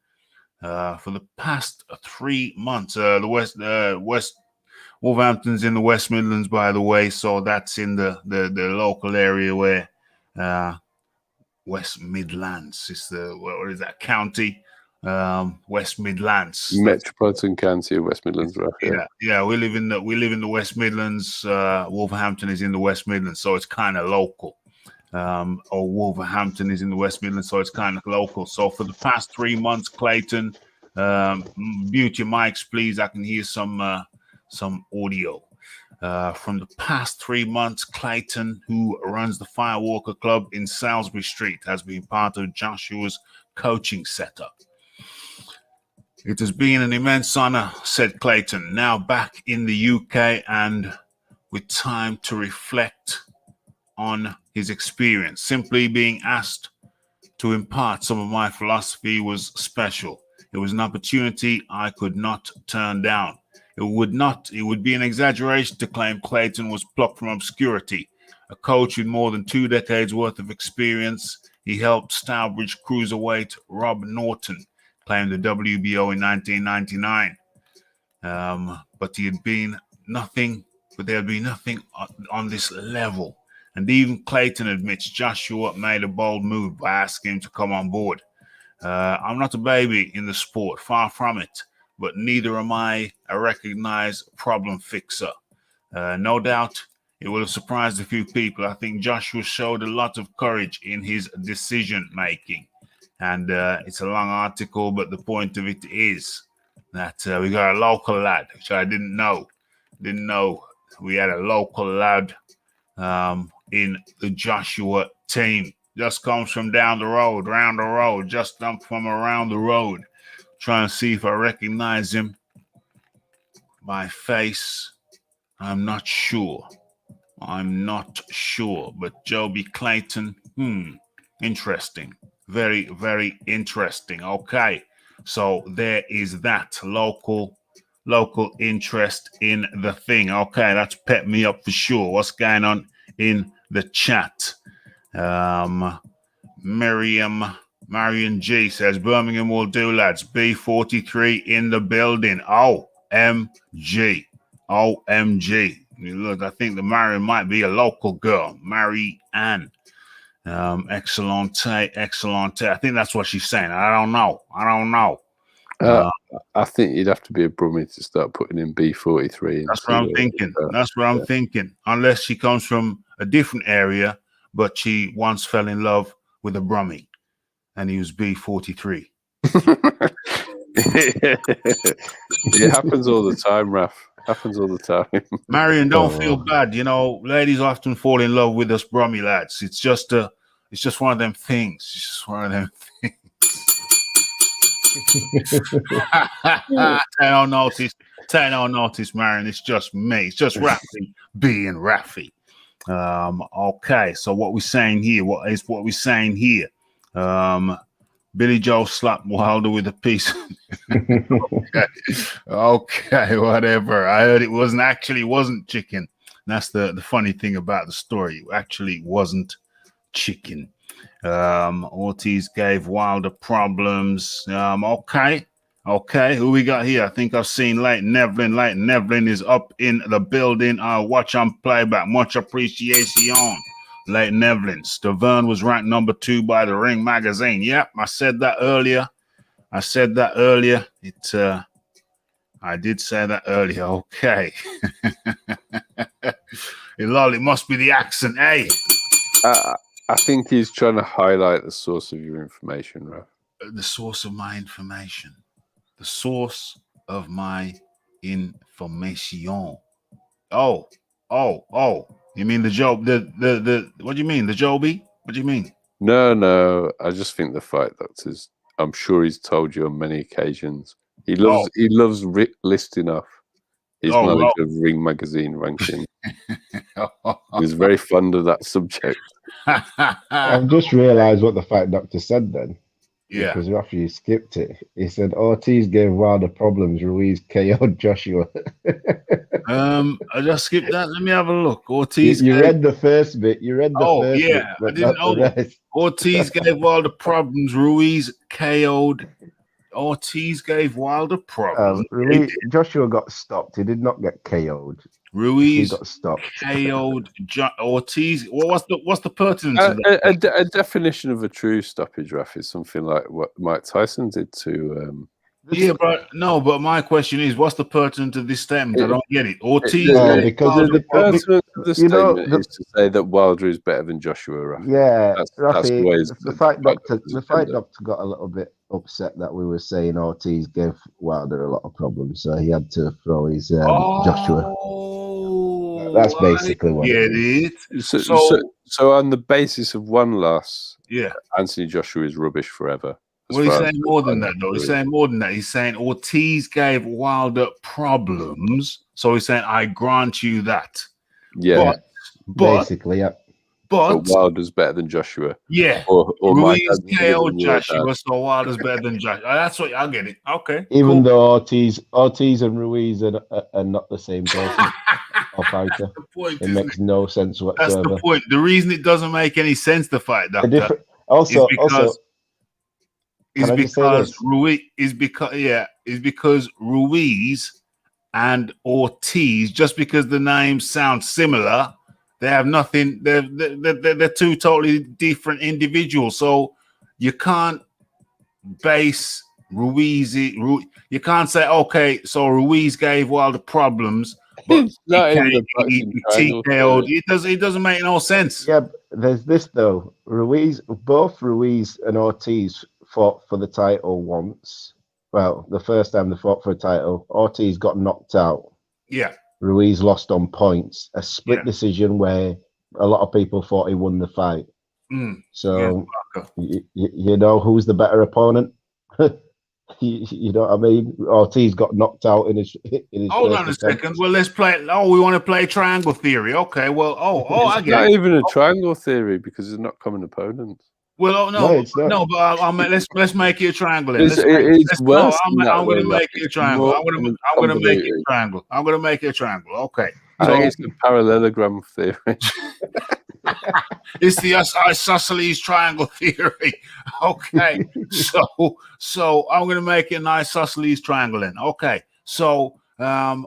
For the past 3 months, the West Wolverhampton's in the West Midlands, by the way, so that's in the local area where West Midlands is what is that county? West Midlands, Metropolitan County of West Midlands, Raphie. Yeah. We live in the West Midlands. Wolverhampton is in the West Midlands, so it's kind of local. Or Wolverhampton is in the West Midlands, so it's kind of local. So for the past 3 months, Clayton, mute your mics, please. I can hear some audio. From the past 3 months, Clayton, who runs the Firewalker Club in Salisbury Street, has been part of Joshua's coaching setup. It has been an immense honor, said Clayton, now back in the UK and with time to reflect on his experience. Simply being asked to impart some of my philosophy was special. It was an opportunity I could not turn down. It would be an exaggeration to claim Clayton was plucked from obscurity. A coach with more than 2 decades worth of experience, he helped Stourbridge cruiserweight Rob Norton claim the WBO in 1999. But there had been nothing on this level. And even Clayton admits Joshua made a bold move by asking him to come on board. I'm not a baby in the sport, far from it, but neither am I a recognized problem fixer. No doubt it will have surprised a few people. I think Joshua showed a lot of courage in his decision making. And it's a long article, but the point of it is that we got a local lad, which I didn't know. We had a local lad in the Joshua team. Just comes from down the road, round the road, just up from around the road. Trying to see if I recognize him by face. I'm not sure. But Joby Clayton, interesting. Very, very interesting. Okay. So there is that local interest in the thing. Okay, that's pep me up for sure. What's going on in the chat? Miriam Marion G says Birmingham will do, lads. B43 in the building. OMG. OMG. Look, I think the Marion might be a local girl. Mary Ann. Excellente. I think that's what she's saying. I don't know. I think you'd have to be a Brummie to start putting in B43. That's what I'm thinking. That's what I'm thinking. Unless she comes from a different area, but she once fell in love with a Brummie, and he was B43. It happens all the time, Raph. Happens all the time. Marion, don't feel bad. You know, ladies often fall in love with us Brummie lads. It's just one of them things. It's just one of them things. Take no notice, Marion. It's just me. It's just Raphie being Raphie. Okay, so what we're saying here? Billy Joe slapped Wilder with a piece. Okay, whatever. I heard it wasn't chicken. That's the funny thing about the story. It actually wasn't chicken. Ortiz gave Wilder problems. Okay. Who we got here? I think I've seen Leighton Nevlin. Leighton Nevlin is up in the building. Watch on playback. Much appreciation. Leighton Nevlin. Stavern was ranked number 2 by the Ring magazine. Yep, I said that earlier. I did say that earlier. Okay. Lol, it must be the accent, eh? I think he's trying to highlight the source of your information, Ralph. The source of my information. The source of my information. Oh. You mean the Job? The what do you mean? The Joby? What do you mean? No. I just think the fight doctors. I'm sure he's told you on many occasions. He loves listing off his knowledge of Ring magazine ranking. He's very fond of that subject. I've just realised what the fight doctor said then. Yeah. Because after you skipped it, he said Ortiz gave Wilder problems. Ruiz KO'd Joshua. I just skipped that. Let me have a look. Ortiz. You read the first bit. You read the first bit. Yeah. I didn't know. Ortiz gave Wilder problems. Ruiz KO'd. Ortiz gave Wilder problems. Joshua got stopped. He did not get KO'd. Ruiz got stopped. KO'd Ortiz. Well, what's the pertinence of that? A definition of a true stoppage, Raph, is something like what Mike Tyson did to. But my question is, what's the pertinence of this statement? I don't get it. Ortiz. Because the pertinence of the statement is to say that Wilder is better than Joshua. Raph. Yeah, that's the fight doctor got a little bit upset that we were saying Ortiz gave Wilder a lot of problems, so he had to throw his Joshua. That's basically what it is. So on the basis of one loss, yeah, Anthony Joshua is rubbish forever. Well, he's saying more than that, though. He's saying more than that. He's saying Ortiz gave Wilder problems, so he's saying I grant you that. Yeah, but basically, yeah. But Wilder's better than Joshua. Yeah. Or Ruiz KO'd Joshua, so Wilder's better than Joshua. That's what I get it. Okay. Even though Ortiz and Ruiz are not the same person or fighter. It makes no sense whatsoever. That's the point. The reason it doesn't make any sense to fight that is because Ruiz and Ortiz, just because the names sound similar, they have nothing. They're two totally different individuals. So you can't base Ruiz. You can't say, okay, so Ruiz gave Wilder problems, but he TKO'd. It doesn't make no sense. Yeah, there's this though. Both Ruiz and Ortiz fought for the title once. Well, the first time they fought for a title, Ortiz got knocked out. Yeah. Ruiz lost on points. A split decision where a lot of people thought he won the fight. So, you know who's the better opponent? You know what I mean? Ortiz got knocked out in his Hold on a second. Well, let's play. Oh, we want to play triangle theory. Okay. Well, I get it. It's not even a triangle theory because it's not common opponents. Well, but let's make it a triangle. I'm going to make it a triangle. I'm going to make it a triangle. Okay. I think it's a parallelogram theory. It's the isosceles triangle theory. Okay, so I'm gonna make it an isosceles triangle then. Okay, so where's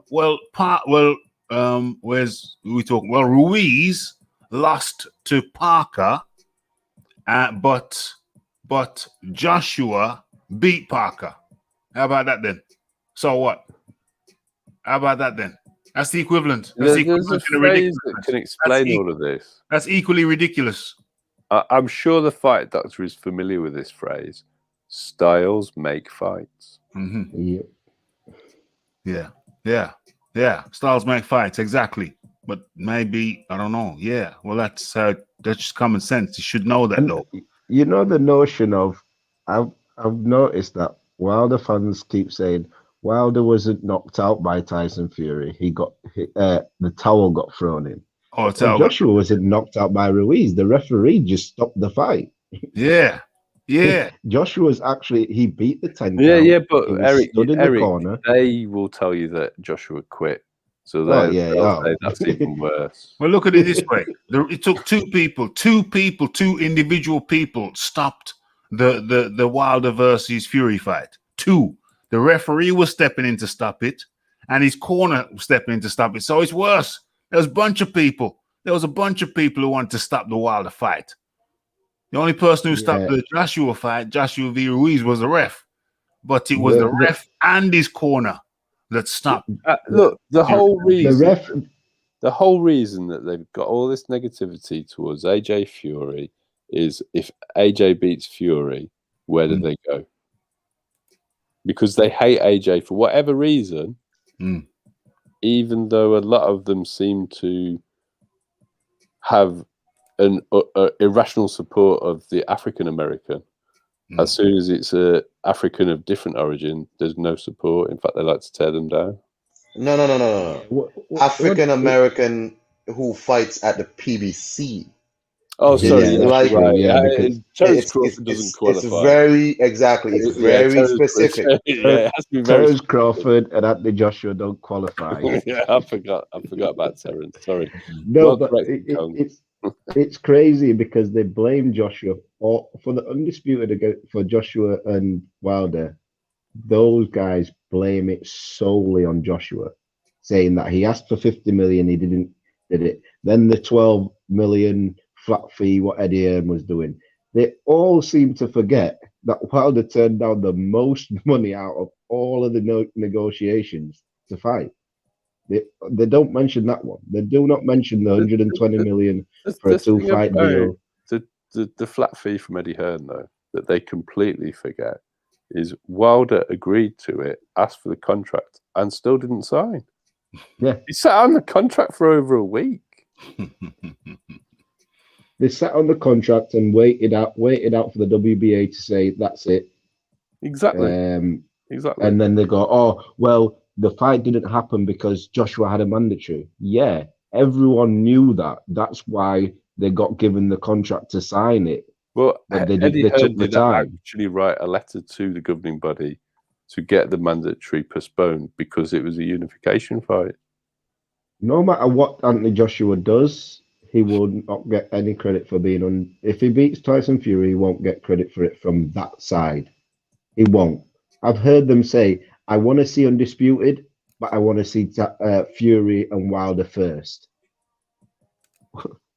we talking? Well, Ruiz lost to Parker, but Joshua beat Parker. How about that then? So what? How about that then? That's the equivalent. That's There's a phrase that can explain all of this. That's equally ridiculous. I'm sure the fight doctor is familiar with this phrase. Styles make fights. Mm-hmm. Yeah. Styles make fights, exactly. But maybe, I don't know. Yeah. Well, that's just common sense. You should know that, though. You know the notion of, I've noticed that Wilder fans keep saying Wilder wasn't knocked out by Tyson Fury. He got the towel got thrown in. Oh, Joshua wasn't knocked out by Ruiz. The referee just stopped the fight. Yeah. Joshua's actually, he beat the 10 Yeah, count. but Eric, the corner. They will tell you that Joshua quit. So they'll say that's even worse. Well, look at it this way. It took two individual people stopped the Wilder versus Fury fight. Two. The referee was stepping in to stop it, and his corner was stepping in to stop it. So it's worse. There was a bunch of people. There was a bunch of people who wanted to stop the Wilder fight. The only person who stopped the Joshua fight, Joshua v. Ruiz, was the ref. But it was the ref and his corner that stopped. Look, the whole reason that they've got all this negativity towards AJ Fury is if AJ beats Fury, where do they go? Because they hate AJ for whatever reason, even though a lot of them seem to have an irrational support of the African American. As soon as it's a African of different origin, there's no support. In fact, they like to tear them down. No. African American who fights at the PBC. Oh, sorry. Terence Crawford doesn't qualify. It's very specific. It has to be Terence Crawford and Anthony Joshua don't qualify. I forgot about Terence. Sorry. No, but it's crazy because they blame Joshua for the Undisputed for Joshua and Wilder. Those guys blame it solely on Joshua, saying that he asked for 50 million, he did it. Then the 12 million flat fee, what Eddie Hearn was doing. They all seem to forget that Wilder turned down the most money out of all of the negotiations to fight. They don't mention that one. They do not mention the 120 million for a 2-fight deal. The flat fee from Eddie Hearn, though, that they completely forget is Wilder agreed to it, asked for the contract, and still didn't sign. Yeah, he sat on the contract for over a week. They sat on the contract and waited out for the WBA to say that's it. Exactly. Exactly. And then they go, oh well, the fight didn't happen because Joshua had a mandatory. Yeah, everyone knew that. That's why they got given the contract to sign it. Well, they took the time. Actually write a letter to the governing body to get the mandatory postponed because it was a unification fight. No matter what Anthony Joshua does, he will not get any credit for being on. If he beats Tyson Fury, he won't get credit for it from that side. He won't. I've heard them say, I want to see Undisputed, but I want to see Fury and Wilder first.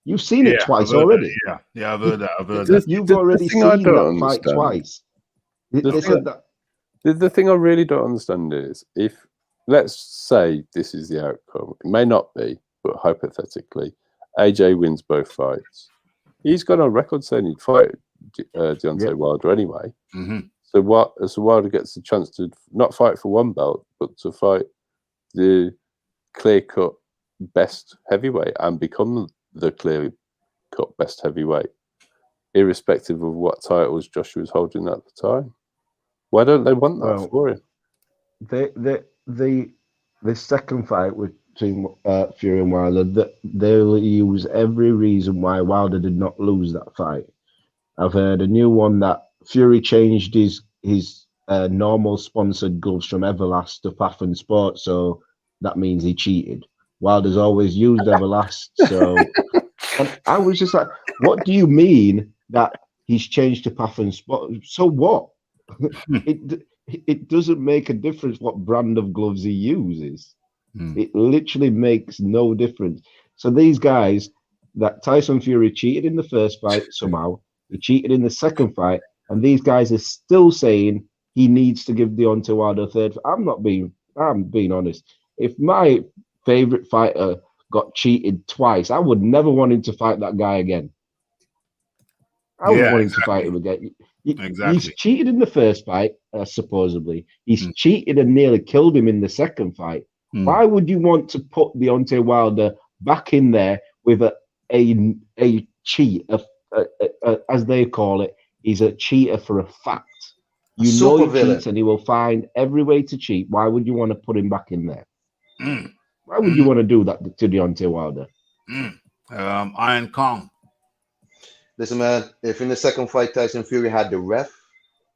You've seen it twice already. Yeah, I've heard that. You've already seen that fight twice. The thing I really don't understand is if, let's say this is the outcome, it may not be, but hypothetically, AJ wins both fights. He's got on record saying he'd fight Deontay Wilder anyway. Mm-hmm. So Wilder gets the chance to not fight for one belt, but to fight the clear-cut best heavyweight and become the clear-cut best heavyweight, irrespective of what titles Joshua was holding at the time. Why don't they want that for him? The second fight between Fury and Wilder, they'll use every reason why Wilder did not lose that fight. I've heard a new one that Fury changed his normal sponsored gloves from Everlast to Path Sport, so that means he cheated. Wilder's always used Everlast, so And I was just like, what do you mean that he's changed the path and spot? So what? It doesn't make a difference what brand of gloves he uses. It literally makes no difference. So these guys, that Tyson Fury cheated in the first fight somehow, he cheated in the second fight, and these guys are still saying he needs to give Deontay Wilder a third. I'm being honest. If my favorite fighter got cheated twice, I would never want him to fight that guy again. I wouldn't want him to fight him again. He's cheated in the first fight, supposedly. He's cheated and nearly killed him in the second fight. Why would you want to put Deontay Wilder back in there with a cheat, as they call it? He's a cheater for a fact. You know he cheats and he will find every way to cheat. Why would you want to put him back in there? Why would you want to do that to Deontay Wilder? Iron Kong. Listen, man, if in the second fight Tyson Fury had the ref,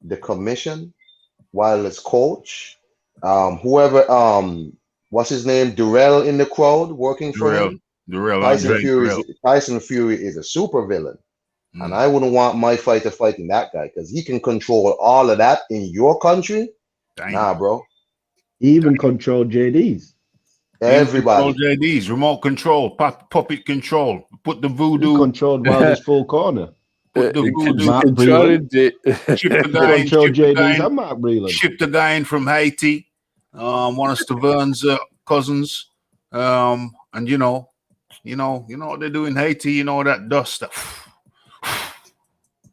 the commission, Wilder's coach, whoever, what's his name, Durrell in the crowd working for him. Tyson Fury is a super villain. And I wouldn't want my fighter fighting that guy because he can control all of that in your country. Nah, bro. He even controlled JD's. Everybody. Control JD's, remote control, puppet control. Put the voodoo. He controlled Wilder's full corner. Put the voodoo. Shipped the guy in from Haiti. One of Staverne's cousins. And you know what they do in Haiti. You know that dust stuff.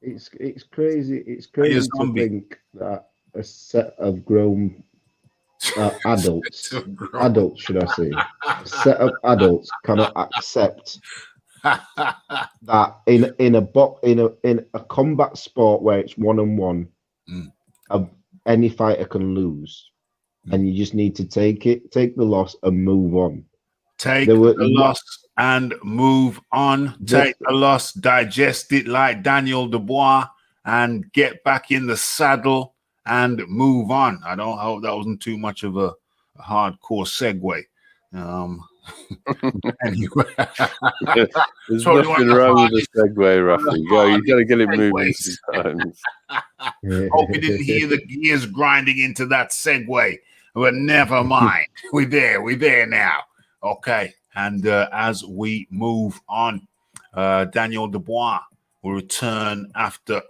It's crazy. It's crazy to think that a set of grown adults, should I say, a set of adults cannot accept that in a combat sport where it's 1-on-1, any fighter can lose, and you just need to take the loss and move on. Take the loss and move on. Take the loss, digest it like Daniel Dubois, and get back in the saddle and move on. I don't hope that wasn't too much of a hardcore segue. Anyway, there's nothing wrong with the segue, Raphie. You got to get it moving sometimes. Hope you didn't hear the gears grinding into that segue, but never mind. We're there now. Okay, and as we move on, Daniel Dubois will return after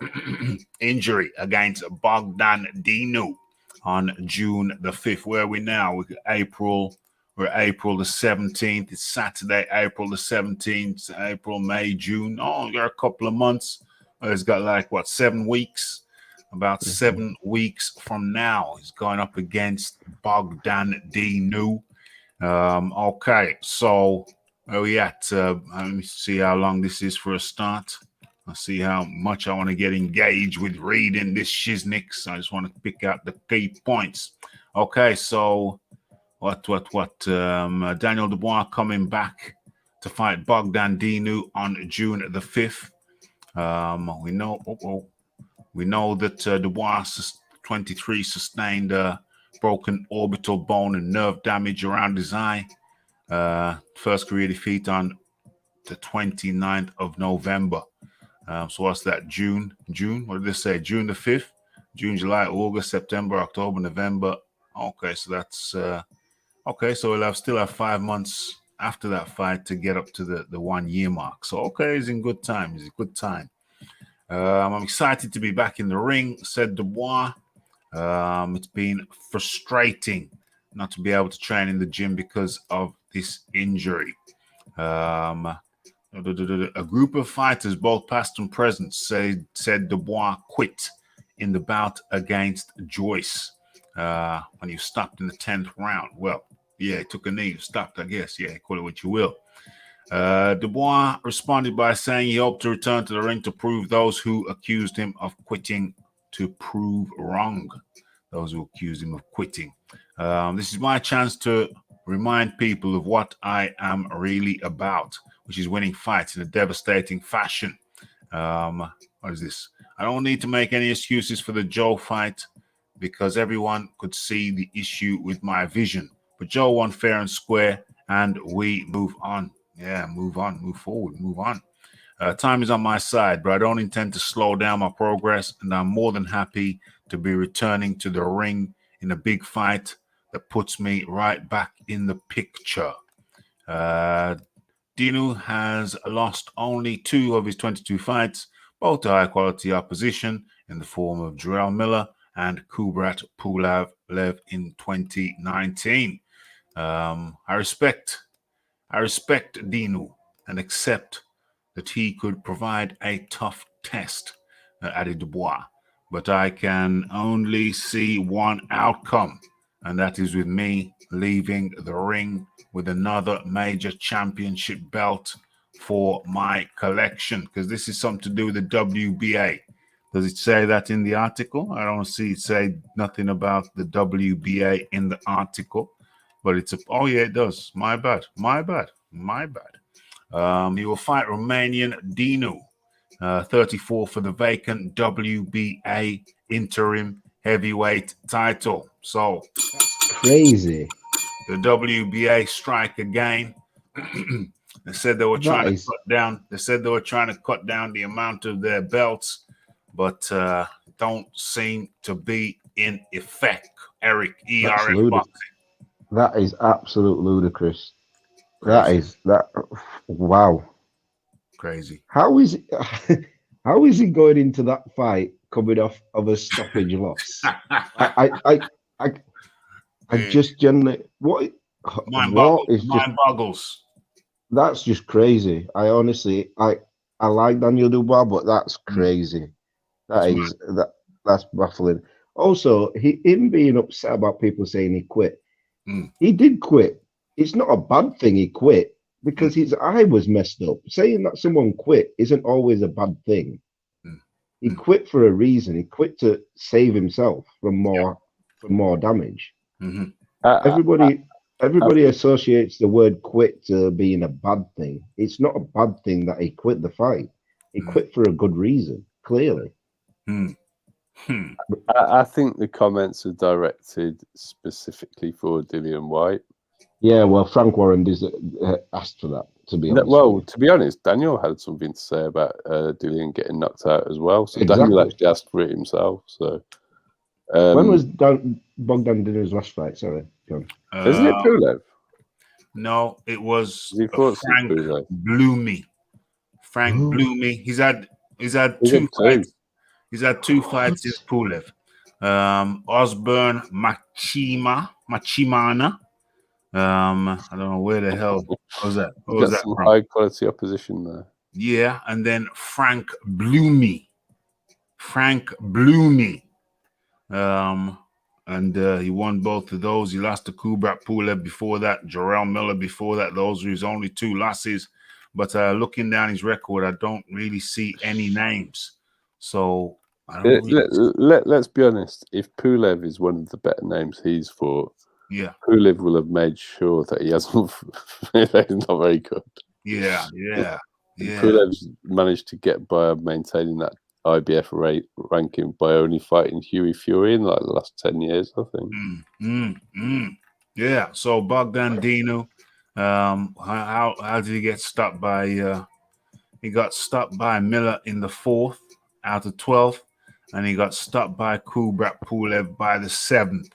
injury against Bogdan Dinu on June the 5th. Where are we now? We're April the 17th. It's Saturday, April the 17th. April, May, June. Oh, you got a couple of months. It's got like, 7 weeks? About 7 weeks from now, he's going up against Bogdan Dinu. Okay, so where we at? Let me see how long this is for a start. I'll see how much I want to get engaged with reading this shiznick. So I just want to pick out the key points. Okay, so what? Daniel Dubois coming back to fight Bogdan Dinu on June the 5th. We know that Dubois, 23, sustained broken orbital bone and nerve damage around his eye. First career defeat on the 29th of November. So what's that? June? What did they say? June the 5th? June, July, August, September, October, November. Okay, so that's okay. So we'll still have 5 months after that fight to get up to the 1 year mark. So okay, he's in good time. I'm excited to be back in the ring, said Dubois. It's been frustrating not to be able to train in the gym because of this injury. A group of fighters, both past and present, said Dubois quit in the bout against Joyce when he stopped in the 10th round. Well, yeah, he took a knee, stopped, I guess. Yeah, call it what you will. Dubois responded by saying he hoped to return to the ring to prove those who accused him of quitting to prove wrong. Those who accused him of quitting. This is my chance to remind people of what I am really about, which is winning fights in a devastating fashion. What is this? I don't need to make any excuses for the Joe fight because everyone could see the issue with my vision. But Joe won fair and square, and we move on. Yeah, move on, move forward, move on. Time is on my side, but I don't intend to slow down my progress, and I'm more than happy to be returning to the ring in a big fight that puts me right back in the picture. Dinu has lost only 2 of his 22 fights, both to high-quality opposition in the form of Jarrell Miller and Kubrat Pulev in 2019. I respect Dinu and accept that he could provide a tough test, added Dubois. But I can only see one outcome, and that is with me leaving the ring with another major championship belt for my collection, because this is something to do with the WBA. Does it say that in the article? I don't see it say nothing about the WBA in the article, but it's oh yeah, it does. My bad. He will fight Romanian Dinu, 34 for the vacant WBA interim heavyweight title. So crazy. The WBA strike again. They said they were trying to cut down. They said they were trying to cut down the amount of their belts, but don't seem to be in effect. Eric, ERF Boxing. That is absolute ludicrous. Crazy. Wow. Crazy. How is he going into that fight coming off of a stoppage loss? I just generally mind boggles. That's just crazy. I honestly like Daniel Dubois, but that's crazy. That's baffling. Also, him being upset about people saying he quit. He did quit. It's not a bad thing he quit because his eye was messed up. Saying that someone quit isn't always a bad thing. He quit for a reason. He quit to save himself from more damage. Everybody associates the word quit to being a bad thing. It's not a bad thing that he quit the fight. He quit for a good reason, clearly. I think the comments are directed specifically for Dillian White. Yeah, well, Frank Warren asked for that, to be honest. Well, to be honest, Daniel had something to say about Dillian getting knocked out as well. So Daniel actually asked for it himself. So when was Bogdan Dinu's last fight? Sorry, John. Isn't it Pulev? No, it was Frank Bloomy. Frank Bloomy. He's had 2 fights. He's had 2 fights in Pulev. Osborne Machimana. I don't know where the hell was that. What was that some from? high quality opposition there. Yeah, and then Frank Bloomy. And he won both of those. He lost to Kubrat Pulev before that, Jarrell Miller before that. Those were his only 2 losses. But looking down his record, I don't really see any names. So I don't let's be honest. If Pulev is one of the better names he's fought, Pulev will have made sure that he hasn't. He's not very good. Yeah. Pulev's managed to get by maintaining that IBF ranking by only fighting Huey Fury in like the last 10 years, I think. Yeah. So Bogdan Dinu, how did he get stopped by? He got stopped by Miller in the 4th out of 12, and he got stopped by Kubrat Pulev by the 7th.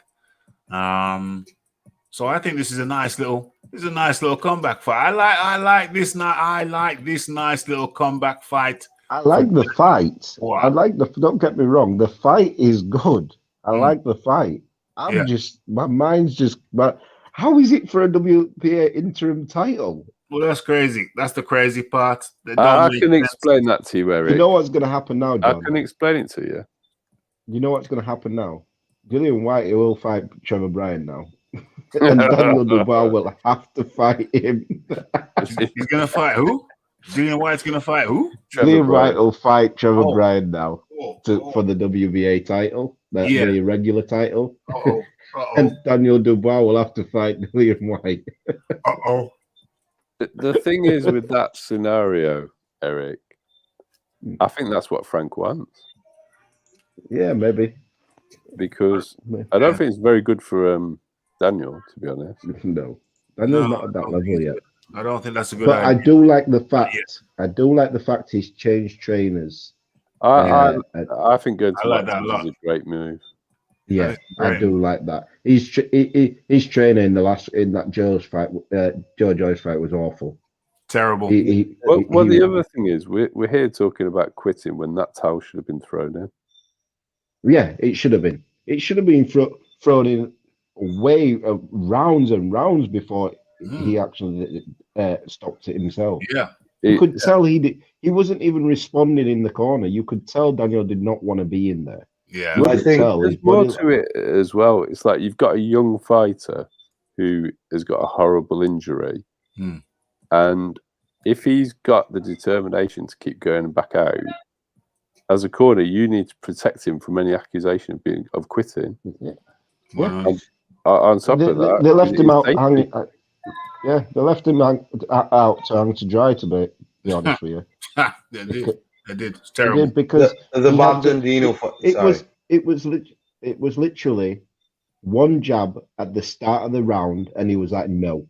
So I think this is a nice little comeback fight. I like this nice little comeback fight. I like the fight. Wow. Don't get me wrong, the fight is good. I like the fight. My mind's just, but how is it for a WPA interim title? Well, that's crazy. That's the crazy part. I can explain that to you, Eric. You know what's going to happen now, John? I can explain it to you. You know what's going to happen now? Dillian White will fight Trevor Bryan now. And Daniel Dubois will have to fight him. He's going to fight who? Dillian White's going to fight who? Dillian White will fight Trevor Bryan now for the WBA title, the regular title. And Daniel Dubois will have to fight Dillian White. The thing is with that scenario, Eric, I think that's what Frank wants. Yeah, maybe. Because I don't think it's very good for Daniel, to be honest. No. Daniel's not at that level yet. I don't think that's a good But idea. I do like the fact. I do like the fact he's changed trainers. I think going to I like that a Masters lot. is a great move. Yeah, I great. do like that. His trainer in that Joe's fight, Joe Joyce fight was awful. Terrible. Well, the other thing is, we're here talking about quitting when that towel should have been thrown in. Yeah, it should have been. It should have been thrown in way rounds and rounds before he actually stopped it himself. Yeah, you could tell he wasn't even responding in the corner. You could tell Daniel did not want to be in there. Yeah, you could tell. There's more to it as well. It's like you've got a young fighter who has got a horrible injury, and if he's got the determination to keep going back out, as a corner, you need to protect him from any accusation of quitting. Yeah. And on top of that, they left him out hanging. Yeah, they left him out to hang to dry. To be honest with you, they did. It's terrible. They did because the Bogdan Dinu. It was literally one jab at the start of the round, and he was like, "No."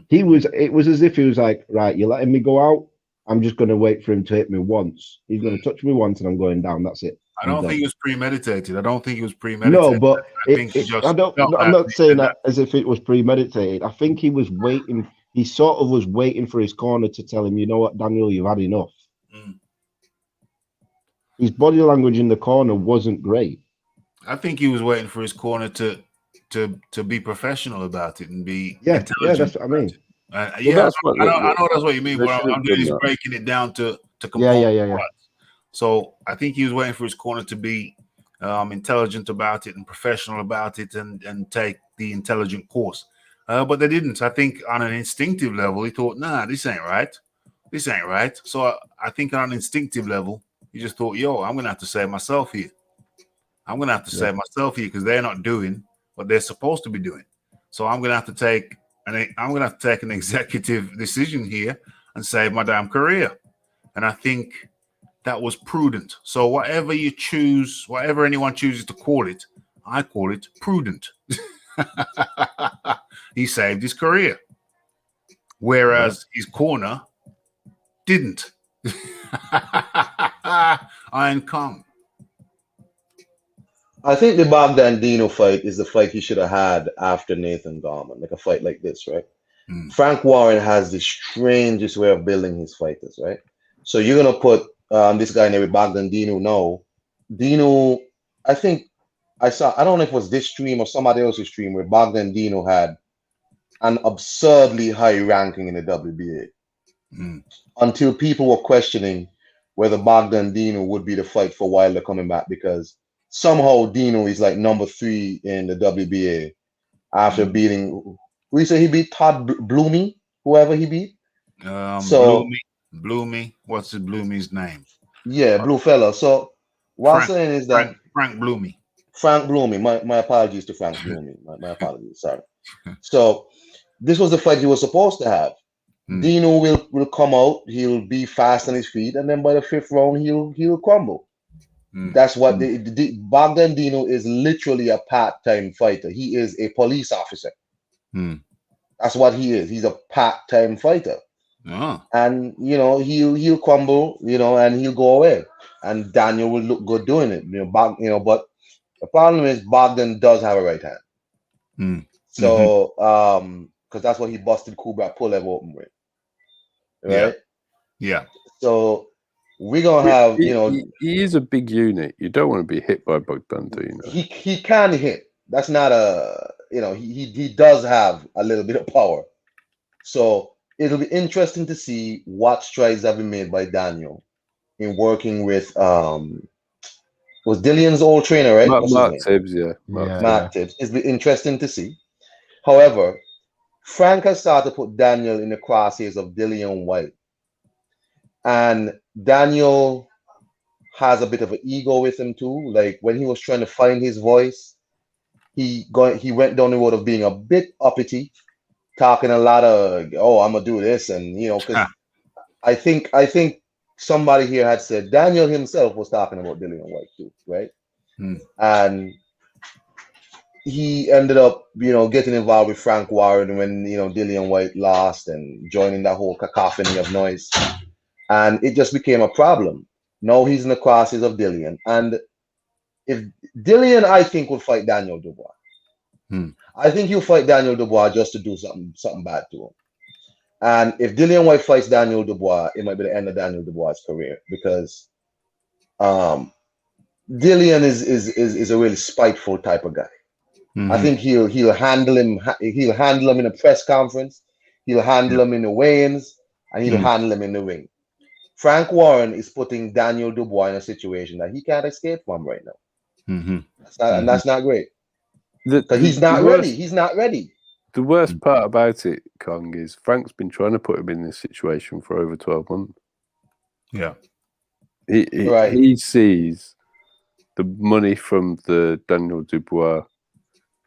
It was as if he was like, "Right, you're letting me go out. I'm just going to wait for him to hit me once. He's going to touch me once, and I'm going down. That's it." I don't think it was premeditated. No, but I'm not saying that as if it was premeditated. I think he was waiting. He sort of was waiting for his corner to tell him, "You know what, Daniel, you've had enough." His body language in the corner wasn't great. I think he was waiting for his corner to be professional about it and be intelligent. Yeah, that's what I mean. I know that's what you mean. What I'm doing is breaking it down to component parts. So I think he was waiting for his corner to be intelligent about it and professional about it and take the intelligent course. But they didn't. I think on an instinctive level, he thought, "Nah, this ain't right. This ain't right." So I think on an instinctive level, he just thought, "Yo, I'm going to have to save myself here. I'm going to have to save myself here because they're not doing what they're supposed to be doing. So I'm going to have to take an executive decision here and save my damn career." And I think that was prudent. So whatever you choose, whatever anyone chooses to call it, I call it prudent. He saved his career, whereas his corner didn't. Iron Kong. I think the Bogdan Dinu fight is the fight he should have had after Nathan Garman, like a fight like this, right? Frank Warren has the strangest way of building his fighters, right? So you're gonna put this guy named Bogdan Dinu. No, Dinu. I think I don't know if it was this stream or somebody else's stream where Bogdan Dinu had an absurdly high ranking in the WBA until people were questioning whether Bogdan Dinu would be the fight for Wilder coming back, because somehow Dinu is like number 3 in the WBA after beating. We say he beat Todd Bloomy, whoever he beat. Bloomy. What's Bloomy's name? Yeah, Blue fella. So what I'm saying is that Frank Bloomy. Frank Bloomy. My apologies to Frank Bloomy. My apologies. Sorry. So this was the fight he was supposed to have. Dinu will come out. He'll be fast on his feet, and then by the 5th round, he'll crumble. That's what Bogdan Dinu is. Literally a part-time fighter. He is a police officer. That's what he is. He's a part-time fighter. And he'll crumble, and he'll go away, and Daniel will look good doing it. But the problem is Bogdan does have a right hand. So because that's what he busted Kubrat Pulev open with, right? Yeah. So we're gonna have he is a big unit. You don't want to be hit by Bogdan Dinu. He can hit. That's not he does have a little bit of power. So it'll be interesting to see what strides have been made by Daniel in working with was Dillian's old trainer, right? Mark Tibbs, yeah. Mark Tibbs. It'll be interesting to see. However, Frank has started to put Daniel in the crosshairs of Dillian White. And Daniel has a bit of an ego with him too. Like when he was trying to find his voice, he went down the road of being a bit uppity, talking a lot of, I'm gonna do this, and because I think somebody here had said Daniel himself was talking about Dillian White too, right? And he ended up, getting involved with Frank Warren when, Dillian White lost and joining that whole cacophony of noise. And it just became a problem. Now he's in the crosses of Dillian. And if Dillian, I think, would fight Daniel Dubois. I think he'll fight Daniel Dubois just to do something bad to him. And if Dillian White fights Daniel Dubois, it might be the end of Daniel Dubois' career, because Dillian is a really spiteful type of guy. I think he'll handle him. He'll handle him in a press conference. He'll handle him in the weigh-ins, and he'll handle him in the ring. Frank Warren is putting Daniel Dubois in a situation that he can't escape from right now. And that's not great. He's not ready. He's not ready. The worst part about it, Kong, is Frank's been trying to put him in this situation for over 12 months. Yeah. He sees the money from the Daniel Dubois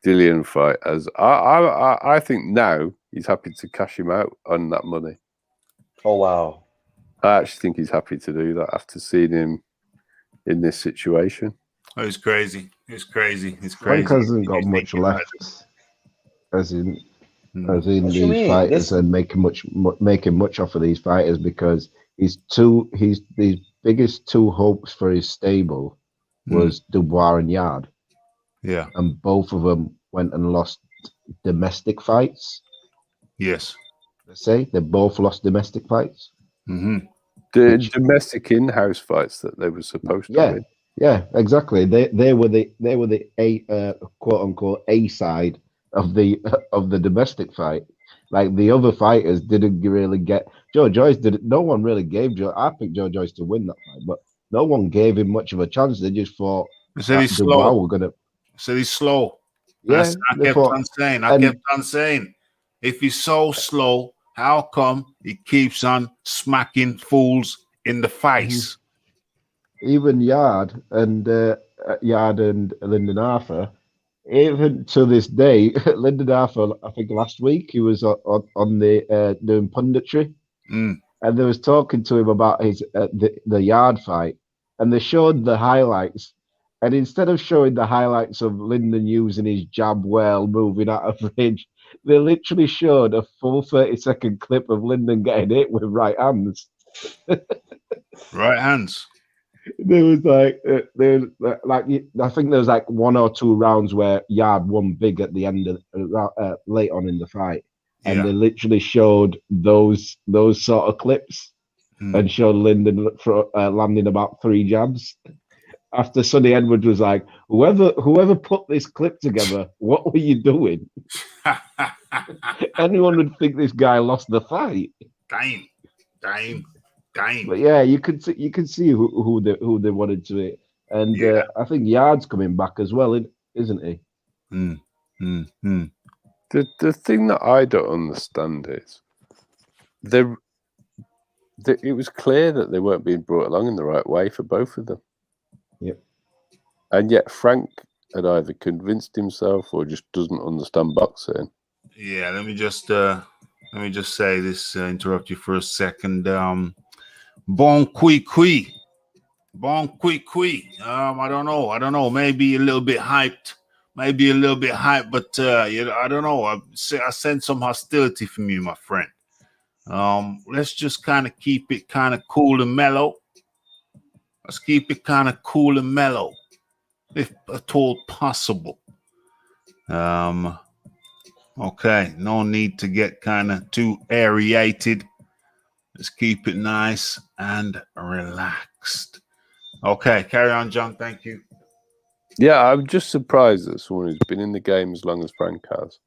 Dillian fight as I think now he's happy to cash him out on that money. Oh wow. I actually think he's happy to do that after seeing him in this situation. Oh, it's crazy. It's crazy. It's Frank crazy. hasn't got much left, as in these fighters, and making much off of these fighters, because his biggest two hopes for his stable was Dubois and Yard. Yeah. And both of them went and lost domestic fights. Yes. Let's say they both lost domestic fights. The domestic in-house fights that they were supposed to win. Yeah, exactly. They were the quote unquote A side of the domestic fight. Like the other fighters didn't really get. Joe Joyce didn't. No one really gave Joe. I picked Joe Joyce to win that fight, but no one gave him much of a chance. They just thought he's slow. Were gonna. So he's slow. Yeah, I kept on saying, if he's so slow, how come he keeps on smacking fools in the face? Even Yard and Lyndon Arthur, even to this day, Lyndon Arthur, I think last week he was on the doing punditry, and they was talking to him about his the Yard fight, and they showed the highlights. And instead of showing the highlights of Lyndon using his jab well, moving out of range, they literally showed a full 30-second clip of Lyndon getting hit with right hands. Right hands. There was like, I think there was like 1 or 2 rounds where Yard won big at the end of late on in the fight, and they literally showed those sort of clips and showed Lyndon landing about 3 jabs. After Sonny Edwards was like, whoever put this clip together, what were you doing? Anyone would think this guy lost the fight. Damn. But yeah, you could see who they wanted to hit, and I think Yard's coming back as well, isn't he? The thing that I don't understand is it was clear that they weren't being brought along in the right way for both of them. Yep. And yet Frank had either convinced himself or just doesn't understand boxing. Yeah, let me just say this, interrupt you for a second. Bon qui. I don't know. Maybe a little bit hyped, but I don't know. I sense some hostility from you, my friend. Let's just kind of keep it kind of cool and mellow. Let's keep it kind of cool and mellow, if at all possible. Okay, no need to get kind of too aerated. Let's keep it nice and relaxed. Okay, carry on, John. Thank you. Yeah, I'm just surprised that someone who's been in the game as long as Frank has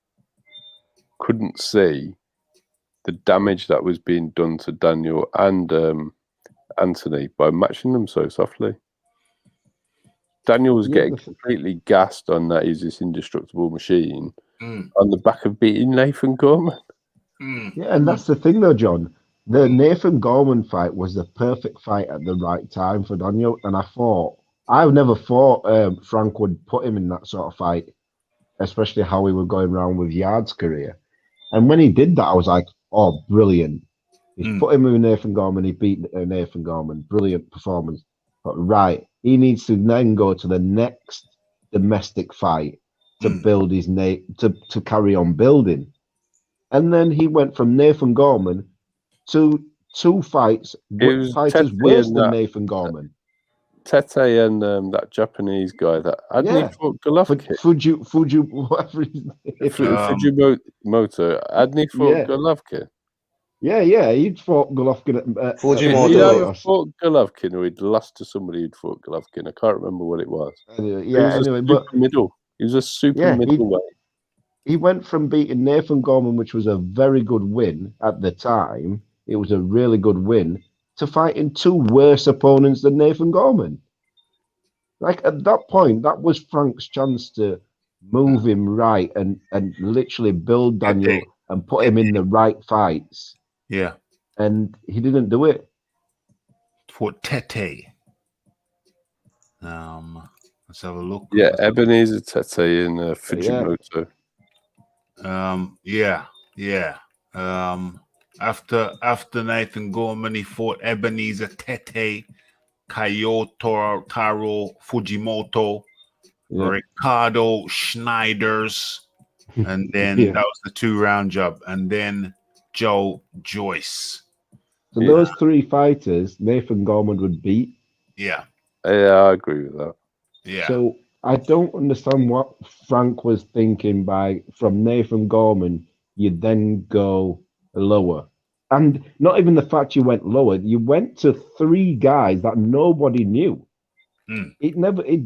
couldn't see the damage that was being done to Daniel and Anthony by matching them so softly. Daniel was getting completely gassed on that he's this indestructible machine on the back of beating Nathan Gorman. Yeah, and that's the thing though, John. The Nathan Gorman fight was the perfect fight at the right time for Daniel, and I've never thought Frank would put him in that sort of fight, especially how he was going around with Yard's career. And when he did that, I was like, oh, brilliant. He's put him with Nathan Gorman, he beat Nathan Gorman. Brilliant performance. But right, he needs to then go to the next domestic fight to build his name to carry on building. And then he went from Nathan Gorman to two fighters worse than Nathan Gorman. Tete and that Japanese guy that hadn't he fought Golovkin? Whatever his name. Fujimoto, hadn't he fought Golovkin? Yeah, he'd fought Golovkin at Fujimoto. He'd either fought Golovkin or he'd lost to somebody who'd fought Golovkin. I can't remember what it was. He was a super middleweight. He went from beating Nathan Gorman, which was a very good win at the time. It was a really good win, to fighting two worse opponents than Nathan Gorman. Like, at that point, that was Frank's chance to move him right and literally build Daniel and put him in the right fights. Yeah. And he didn't do it. For Tete. Let's have a look. Yeah, Ebenezer Tete and Fujimoto. After Nathan Gorman, he fought Ebenezer Tete, Kyoto Taro Fujimoto, Ricardo Schneiders, and then that was the 2-round job, and then Joe Joyce. So those three fighters, Nathan Gorman would beat. Yeah, I agree with that. Yeah. So I don't understand what Frank was thinking from Nathan Gorman, you then go lower. And not even the fact you went lower, you went to three guys that nobody knew. It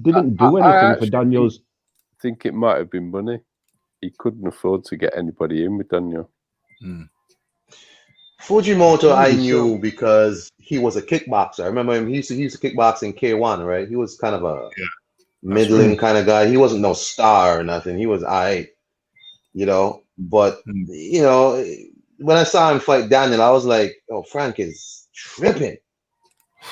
didn't do anything for Daniel's. I think it might have been money. He couldn't afford to get anybody in with Daniel. Fujimoto, I knew because he was a kickboxer. I remember him. He used to kickbox in K1, right? He was kind of a middling kind of guy. He wasn't no star or nothing. He was But when I saw him fight Daniel, I was like, "Oh, Frank is tripping."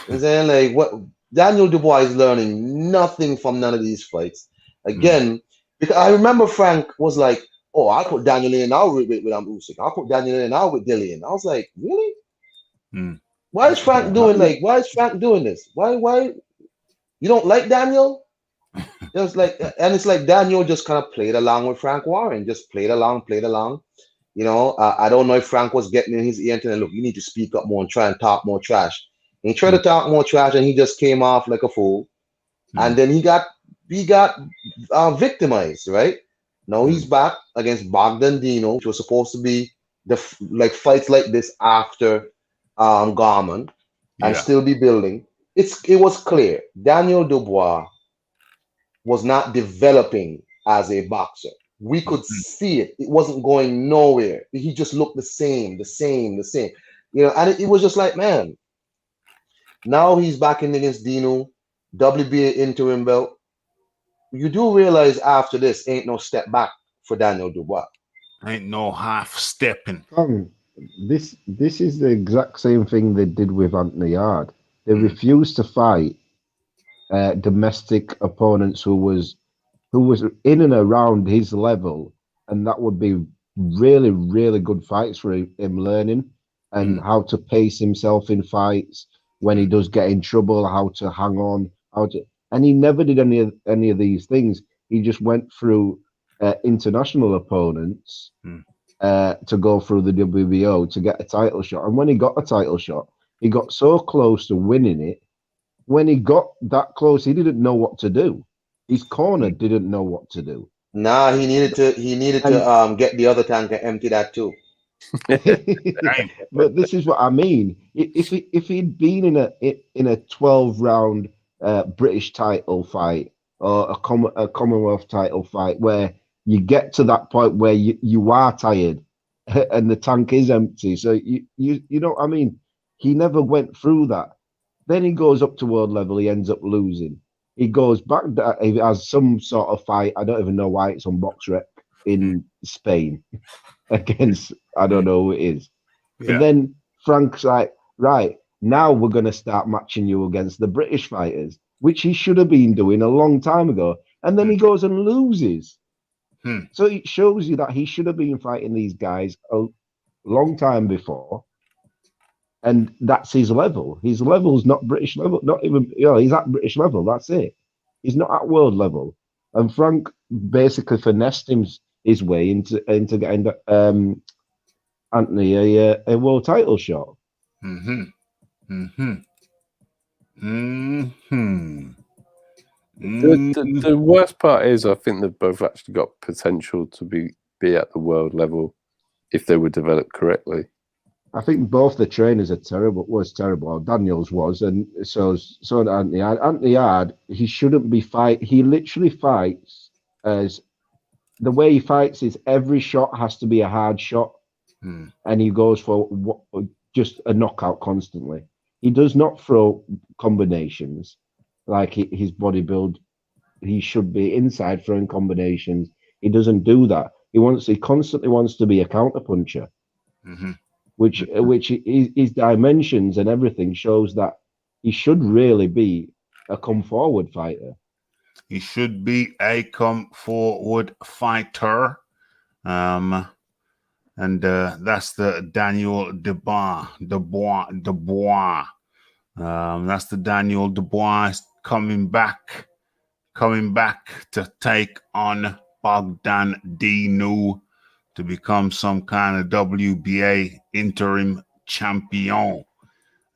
And then, like, what Daniel Dubois is learning nothing from none of these fights. Again, because I remember Frank was like, "Oh, I'll put Daniel in now with Usyk. I'll put Daniel in now with Dillian." I was like, "Really? Why is Frank doing this? Why you don't like Daniel?" It's like Daniel just kind of played along with Frank Warren, just played along. I don't know if Frank was getting in his ear and telling, "Look, you need to speak up more and try and talk more trash." And he tried to talk more trash, and he just came off like a fool. And then he got victimized, right? Now he's back against Bogdan Dinu, which was supposed to be fights like this after Garmin, and still be building. It was clear Daniel Dubois was not developing as a boxer. We could see it. It wasn't going nowhere. He just looked the same. And it was just like, man, now he's back in against Dinu, WBA interim belt. You do realize after this ain't no step back for Daniel Dubois. Ain't no half stepping. This is the exact same thing they did with Anthony Yard. They refused to fight domestic opponents who was in and around his level, and that would be really, really good fights for him learning and how to pace himself in fights when he does get in trouble, how to hang on, and he never did any of these things. He just went through international opponents to go through the WBO to get a title shot, and when he got a title shot, he got so close to winning it. When he got that close, he didn't know what to do. His corner didn't know what to do. Nah, he needed to get the other tank and empty that too. But this is what I mean. If he'd been in a 12-round British title fight or a Commonwealth title fight where you get to that point where you are tired and the tank is empty, so you know what I mean. He never went through that. Then he goes up to world level. He ends up losing. He goes back. He has some sort of fight. I don't even know why it's on BoxRec in Spain against, I don't know who it is. Yeah. And then Frank's like, right, now we're going to start matching you against the British fighters, which he should have been doing a long time ago. And then he goes and loses. So it shows you that he should have been fighting these guys a long time before. And that's his level. His level's not British level, not even, he's at British level. That's it. He's not at world level. And Frank basically finessed his way into getting Anthony a world title shot. Mm-hmm. Mm-hmm. Mm-hmm. The worst part is, I think they've both actually got potential to be at the world level if they were developed correctly. I think both the trainers are terrible. Was terrible. Daniels was, and so Anthony. Anthony Hard. He shouldn't be fight. He literally fights as the way he fights is every shot has to be a hard shot, and he goes for just a knockout constantly. He does not throw combinations like his body build. He should be inside throwing combinations. He doesn't do that. He constantly wants to be a counter puncher, which his dimensions and everything shows that he should really be a come forward fighter. He should be a come forward fighter. And that's the Daniel Dubois. That's the Daniel Dubois coming back to take on Bogdan Dinu to become some kind of WBA interim champion.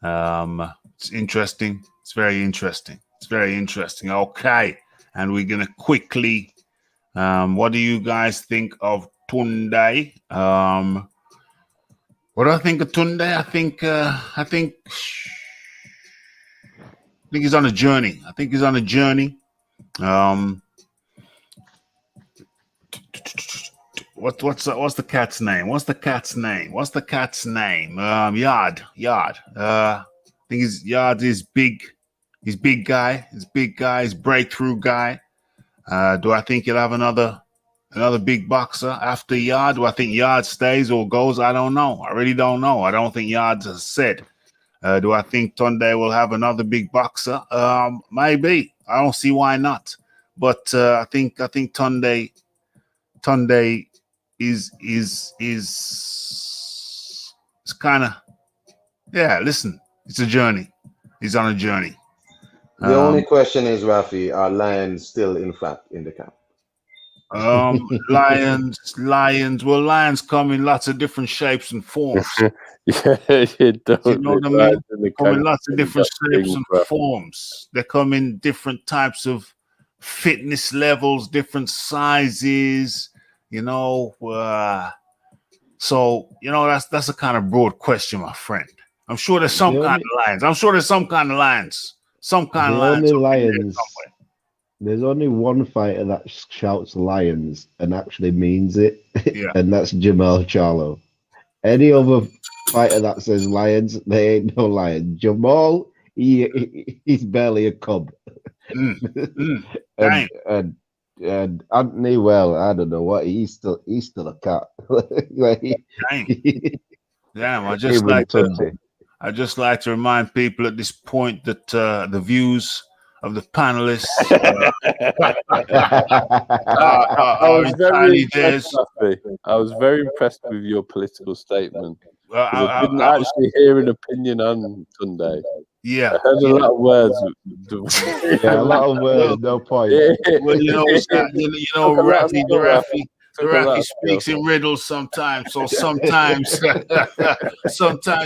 It's interesting. It's very interesting. Okay. And we're going to quickly, what do you guys think of Tunde? What do I think of Tunde? I think he's on a journey. What's the cat's name? Yard. I think Yard is big. He's big guy. He's breakthrough guy. Do I think he'll have another big boxer after Yard? Do I think Yard stays or goes? I don't know. I really don't know. I don't think Yard's said. Do I think Tunde will have another big boxer? Maybe. I don't see why not. But I think Tunde is kind of, yeah. Listen, it's a journey. He's on a journey. The only question is, Raphie, are Lions still in fact in the camp? Lions. Well, Lions come in lots of different shapes and forms. Yeah, you know what I mean? Come in lots of different shapes and forms. They come in different types of fitness levels, different sizes. So that's a kind of broad question, my friend. I'm sure there's some kind of Lions. There's only one fighter that shouts Lions and actually means it, and that's Jamal Charlo. Any other fighter that says Lions, they ain't no Lion. Jamal, he's barely a cub. And Anthony, well, I don't know what he's still a cat. I just like to remind people at this point that the views of the panelists I was very impressed with your political statement. I didn't actually hear an opinion on Tunde. Yeah, I heard a lot of words. A lot of words, no point. Well, Raphie speaks in riddles sometimes, so sometimes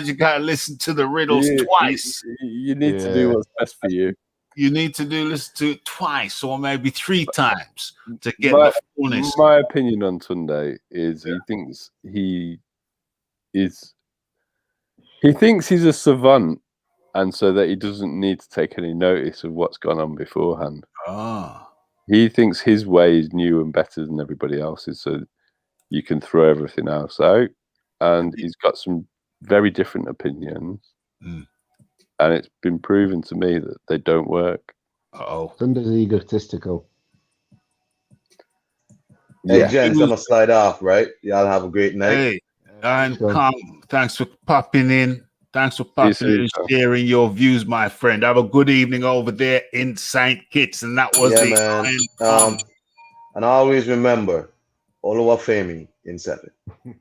you gotta listen to the riddles twice. You need to do what's best for you. You need to listen to it twice or maybe 3 times to get the fullness. My opinion on Tunde is he thinks he's a savant, and so that he doesn't need to take any notice of what's gone on beforehand. He thinks his way is new and better than everybody else's, so you can throw everything else out. And he's got some very different opinions, and it's been proven to me that they don't work. Tunde's egotistical. Hey, gents, I'm gonna slide off, right? Y'all have a great night. Hey, and thanks for popping in. Thanks for popping in and sharing your views, my friend. Have a good evening over there in St. Kitts. And that was man. And always remember, Oluwafemi in 7.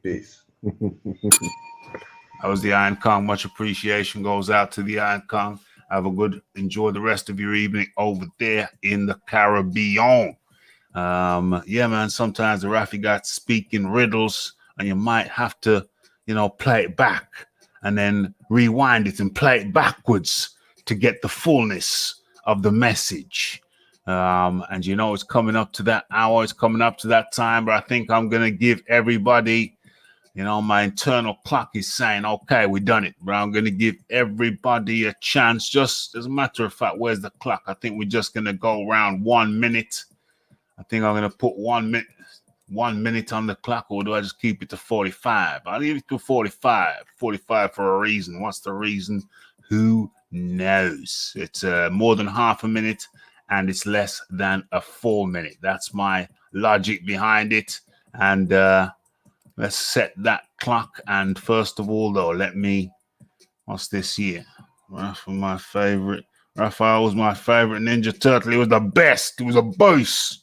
Peace. That was the Iron Kong. Much appreciation goes out to the Iron Kong. Enjoy the rest of your evening over there in the Caribbean. Yeah, man, sometimes the Raphie got speaking riddles and you might have to, play it back and then rewind it and play it backwards to get the fullness of the message. And it's coming up to that hour, it's coming up to that time, but I think I'm going to give everybody, my internal clock is saying, okay, we done it, but I'm going to give everybody a chance. Just as a matter of fact, where's the clock? I think we're just going to go around 1 minute. I think I'm going to put 1 minute on the clock, or do I just keep it to 45? I'll leave it to 45 for a reason. What's the reason? Who knows? It's more than half a minute and it's less than a full minute. That's my logic behind it. And let's set that clock. And first of all, though, what's this here? Raphael was my favorite Ninja Turtle. He was the best. He was a boss.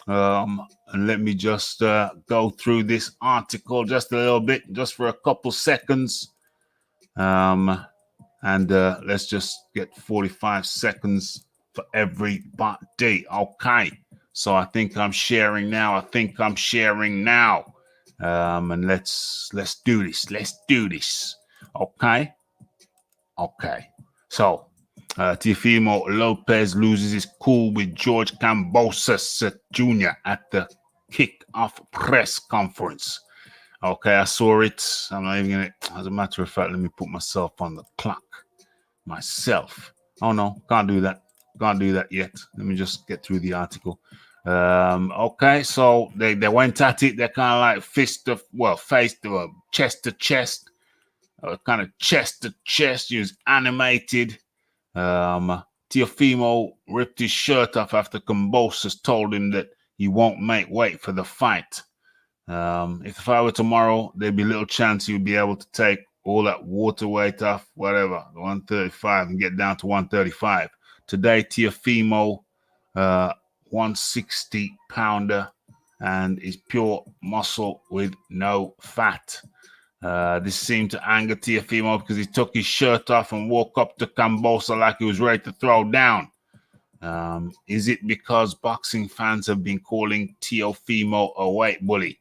And let me just go through this article just a little bit, just for a couple seconds. And let's just get 45 seconds for everybody. Okay. So I think I'm sharing now. And let's do this. Okay. So Teofimo Lopez loses his cool with George Kambosos Jr. at the kick-off press conference. Okay, I saw it. I'm not even going to, as a matter of fact, let me put myself on the clock. Myself. Oh, no, can't do that. Can't do that yet. Let me just get through the article. Okay, so they went at it. They're kind of like face to chest to chest. Kind of chest to chest. He was animated. Teofimo ripped his shirt off after Kambosos told him that he won't make weight for the fight. If the fight were tomorrow, there'd be little chance he would be able to take all that water weight off, whatever, 135, and get down to 135. Today, Teofimo, 160 pounder, and is pure muscle with no fat. This seemed to anger Teofimo because he took his shirt off and walked up to Kambosos like he was ready to throw down. Is it because boxing fans have been calling Teofimo a weight bully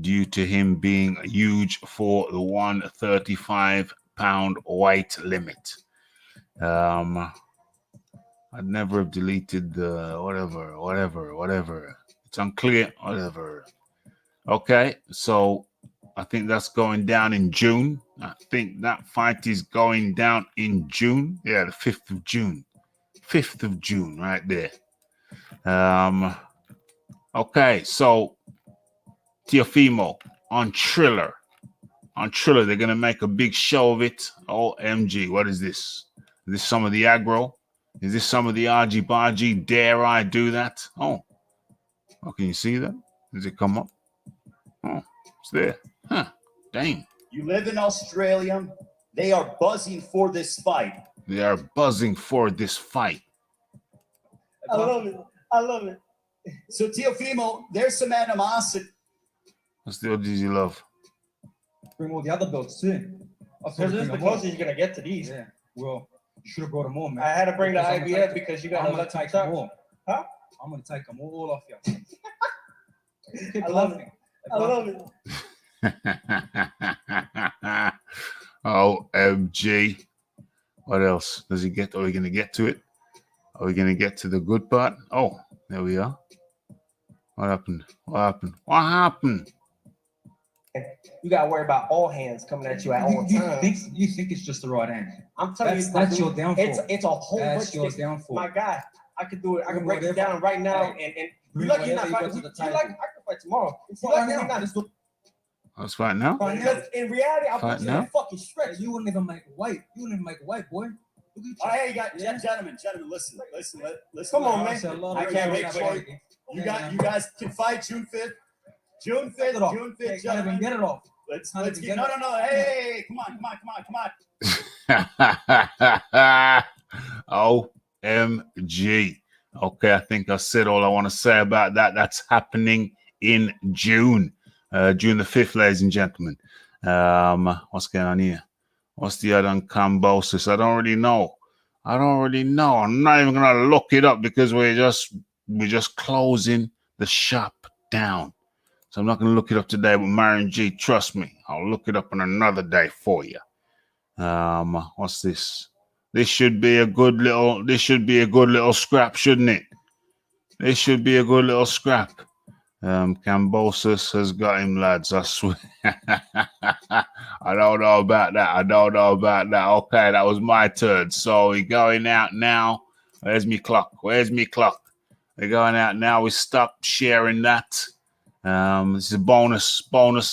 due to him being huge for the 135-pound weight limit? I'd never have deleted the whatever. It's unclear, whatever. Okay, so I think that's going down in June. I think that fight is going down in June. Yeah, the 5th of June. 5th of June, right there. Okay, so Teofimo on Triller. They're going to make a big show of it. OMG, what is this? Is this some of the aggro? Is this some of the AJbxng? Dare I do that? Oh, can you see that? Does it come up? Oh, it's there. Huh, dang. You live in Australia. They are buzzing for this fight. I love it. So, Teofimo, there's some animosity. What's the odds you love? Bring all the other belts too. Because this is the closest you're going to get to these. Yeah, well, you should have brought them all, man. I had to bring the IBF because you got to let take them all. Huh? I'm going to take them all off you. I love it. OMG. What else does he get? Are we going to get to it? Are we going to get to the good part? Oh, there we are. What happened? You got to worry about all hands coming at you at all times. You think it's just the right hand? I'm telling you, that's your downfall. It's a whole bunch of downfall. My guy, I could do it. I can break it down right now. And you're lucky you're not fighting. I can fight tomorrow. You're lucky you're not. Let's fight now. Because in reality, I'll put you in a fucking stretch. You wouldn't even make weight. boy. Oh, hey, you got gentlemen, listen. Come on, man. I can't wait for you. You guys can fight June 5th. June 5th, gentlemen. Get it off. Let's get no. Hey, come on. OMG. Okay, I think I said all I want to say about that. That's happening in June. June the 5th, ladies and gentlemen. What's going on here? What's the other Kambosos? I don't really know. I'm not even going to look it up because we're just closing the shop down. So I'm not going to look it up today with Marion G. Trust me, I'll look it up on another day for you. What's this? This should be a good little scrap, shouldn't it? This should be a good little scrap. Cambosis has got him, lads. I swear. I don't know about that. Okay, that was my turn. So we're going out now. Where's me clock? We're going out now. We stop sharing that. This is a bonus.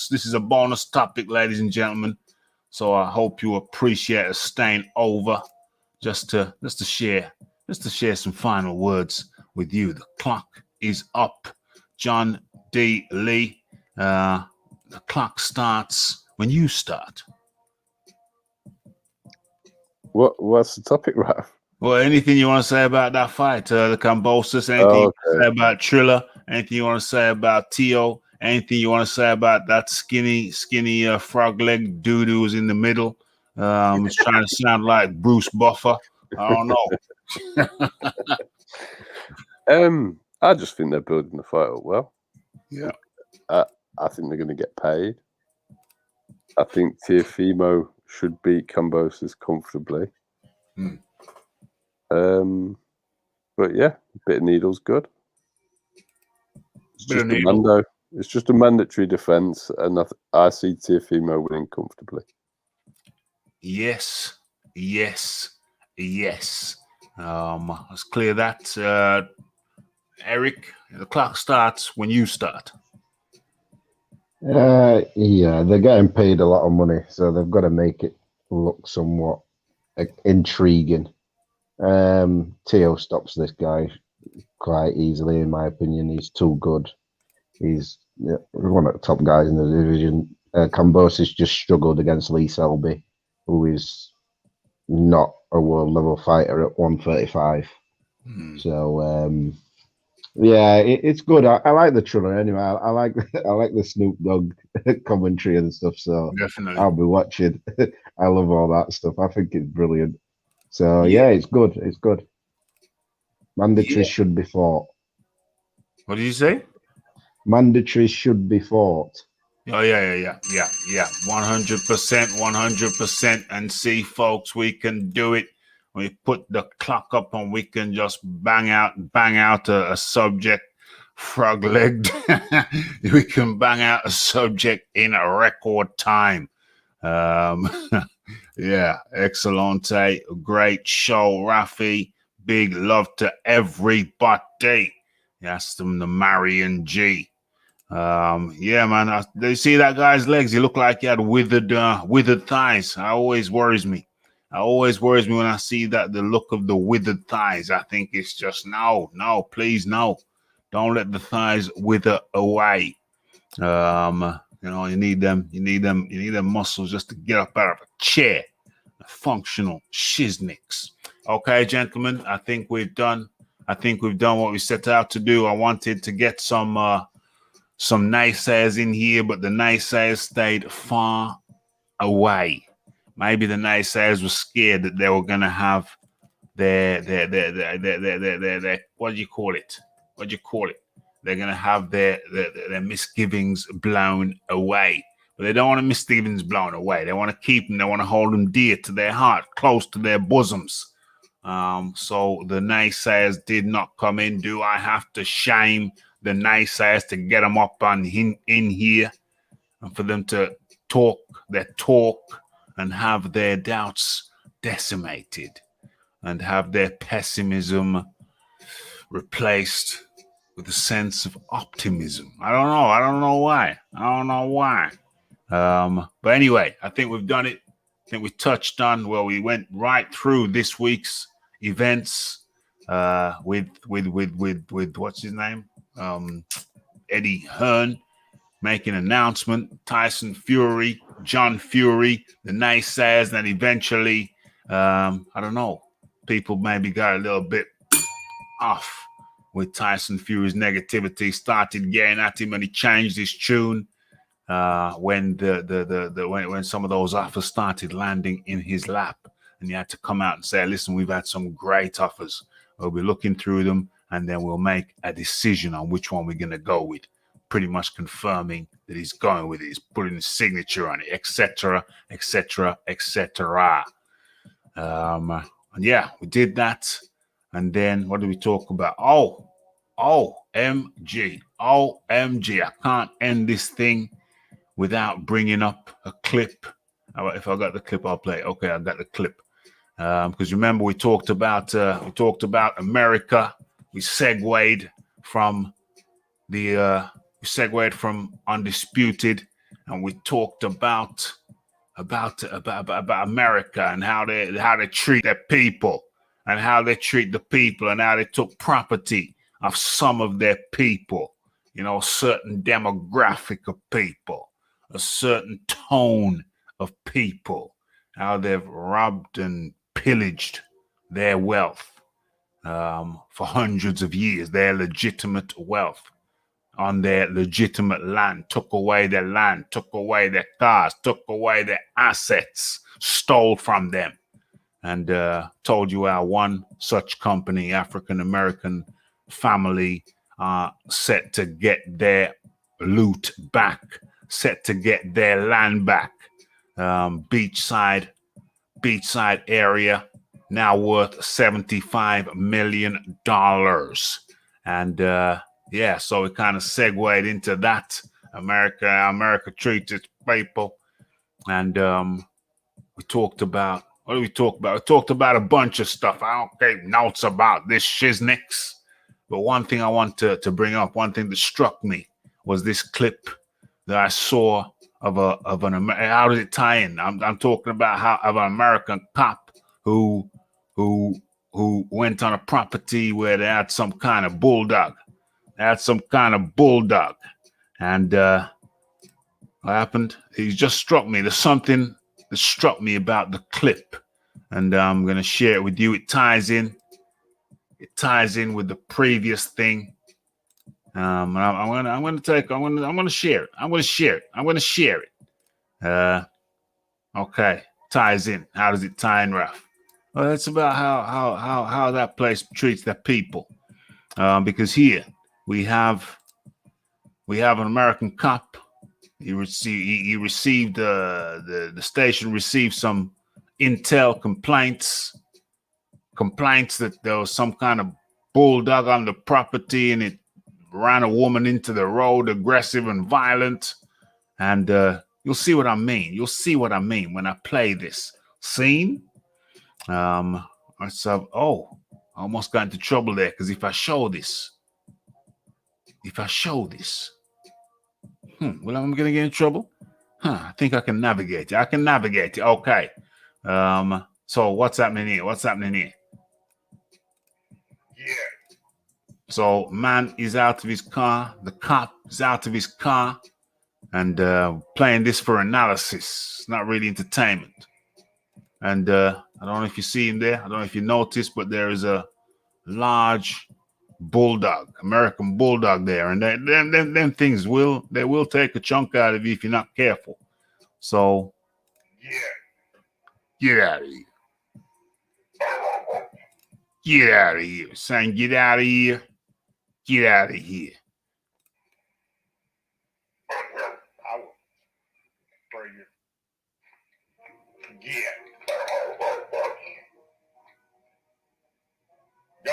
This is a bonus topic, ladies and gentlemen. So I hope you appreciate us staying over just to share some final words with you. The clock is up. John D. Lee, the clock starts when you start. What's the topic, Raph? Well, anything you want to say about that fight, the Cambosis, anything you want to say about Triller, anything you want to say about Tio, anything you want to say about that skinny frog leg dude who was in the middle? Was trying to sound like Bruce Buffer. I don't know. I just think they're building the fight up well. Yeah. I think they're going to get paid. I think Teofimo should beat Cambosis comfortably. But yeah, a bit of needle's good. It's just a mandatory defense, and I see Teofimo winning comfortably. Yes. Let's clear that. Eric, the clock starts when you start. Yeah, they're getting paid a lot of money, so they've got to make it look somewhat intriguing. Teo stops this guy quite easily, in my opinion. He's too good. He's one of the top guys in the division. Cambosis just struggled against Lee Selby, who is not a world level fighter at 135. So yeah, it's good. I like the Triller anyway. I like the Snoop Dogg commentary and stuff. So definitely, I'll be watching. I love all that stuff. I think it's brilliant. So yeah, it's good. It's good. Mandatories should be fought. What did you say? Mandatories should be fought. Oh yeah. 100%. And see, folks, we can do it. We put the clock up and we can just bang out a subject, frog-legged. We can bang out a subject in a record time. Yeah, excellente. Great show, Raphie. Big love to everybody. Yes, them the Marion G. Yeah, man. You see that guy's legs? He looked like he had withered thighs. It always worries me. When I see that, the look of the withered thighs. I think it's just no, please, no. Don't let the thighs wither away. You need them muscles just to get up out of a chair. Functional shiznicks. Okay, gentlemen, I think we've done what we set out to do. I wanted to get some naysayers in here, but the naysayers stayed far away. Maybe the naysayers were scared that they were going to have their what do you call it? They're going to have their misgivings blown away. But they don't want the misgivings blown away. They want to keep them. They want to hold them dear to their heart, close to their bosoms. So the naysayers did not come in. Do I have to shame the naysayers to get them up in here and for them to talk their talk and have their doubts decimated and have their pessimism replaced with a sense of optimism? I don't know why. But anyway, I think we've done it. I think we touched on, we went right through this week's events with what's his name? Eddie Hearn making an announcement, Tyson Fury, John Fury, the naysayers, and then eventually, I don't know, people maybe got a little bit off with Tyson Fury's negativity, started getting at him, and he changed his tune when when some of those offers started landing in his lap, and he had to come out and say, listen, we've had some great offers. We'll be looking through them and then we'll make a decision on which one we're going to go with, pretty much confirming that he's going with it. He's putting his signature on it, etc., etc., etc. And yeah, we did that. And then what did we talk about? OMG. I can't end this thing without bringing up a clip. If I got the clip, I'll play it. Okay, I got the clip. Because remember, we talked about America. We segued from Undisputed, and we talked about America and how they treat their people, and how they treat the people, and how they took property of some of their people. You know, a certain demographic of people, a certain tone of people, how they've robbed and pillaged their wealth for hundreds of years, their legitimate wealth on their legitimate land, took away their land, took away their cars, took away their assets, stole from them, and told you how one such company, African-American family, set to get their loot back, set to get their land back. Beachside area, now worth $75 million. And yeah, so it kind of segued into that. America treats its people. And we talked about, what did we talk about? We talked about a bunch of stuff. I don't take notes about this shiznix. But one thing I want to bring up, one thing that struck me was this clip that I saw of an how does it tie in? I'm talking about how of an American cop who went on a property where they had some kind of bulldog. And what happened? It just struck me. There's something that struck me about the clip, and I'm gonna share it with you. It ties in with the previous thing. I'm gonna share it. Okay, ties in. How does it tie in, Raph? Well, it's about how that place treats their people. Because here we have an American cop. The station received some intel complaints that there was some kind of bulldog on the property, and it ran a woman into the road, aggressive and violent. And you'll see what I mean. You'll see what I mean when I play this scene. I almost got into trouble there, because if I show this, well, I'm gonna get in trouble. I think I can navigate it. Okay. So what's happening here? Yeah. So man is out of his car. The cop is out of his car, and playing this for analysis, not really entertainment. And I don't know if you see him there. I don't know if you noticed, but there is a large bulldog, American bulldog there, and them things will take a chunk out of you if you're not careful. So yeah, get out of here. Get out of here. Saying get out of here. Get out of here. I will spray you. Yeah. Go.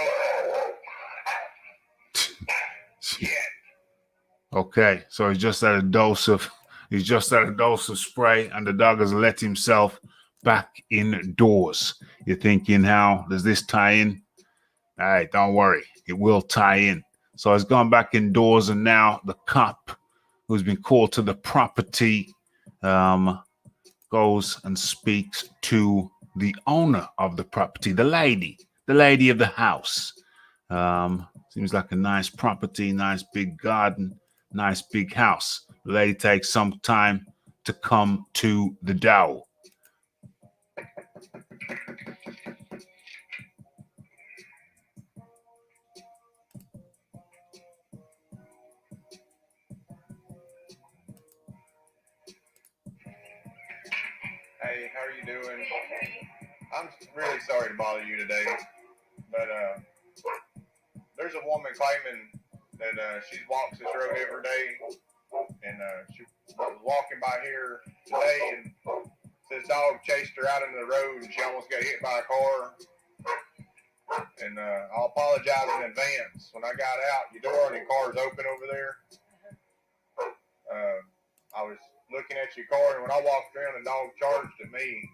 Okay, so he's just at a dose of spray, and the dog has let himself back indoors. You're thinking, how does this tie in? All right, don't worry, it will tie in. So he's gone back indoors, and now the cop who's been called to the property goes and speaks to the owner of the property, the lady of the house. Seems like a nice property, nice big garden, nice big house. The lady takes some time to come to the door. Hey, how are you doing? I'm really sorry to bother you today, but there's there's a woman claiming that she walks this road every day, and she was walking by here today, and this dog chased her out into the road, and she almost got hit by a car. And I'll apologize in advance. When I got out, your door and your car's open over there. I was looking at your car, and when I walked around, the dog charged at me,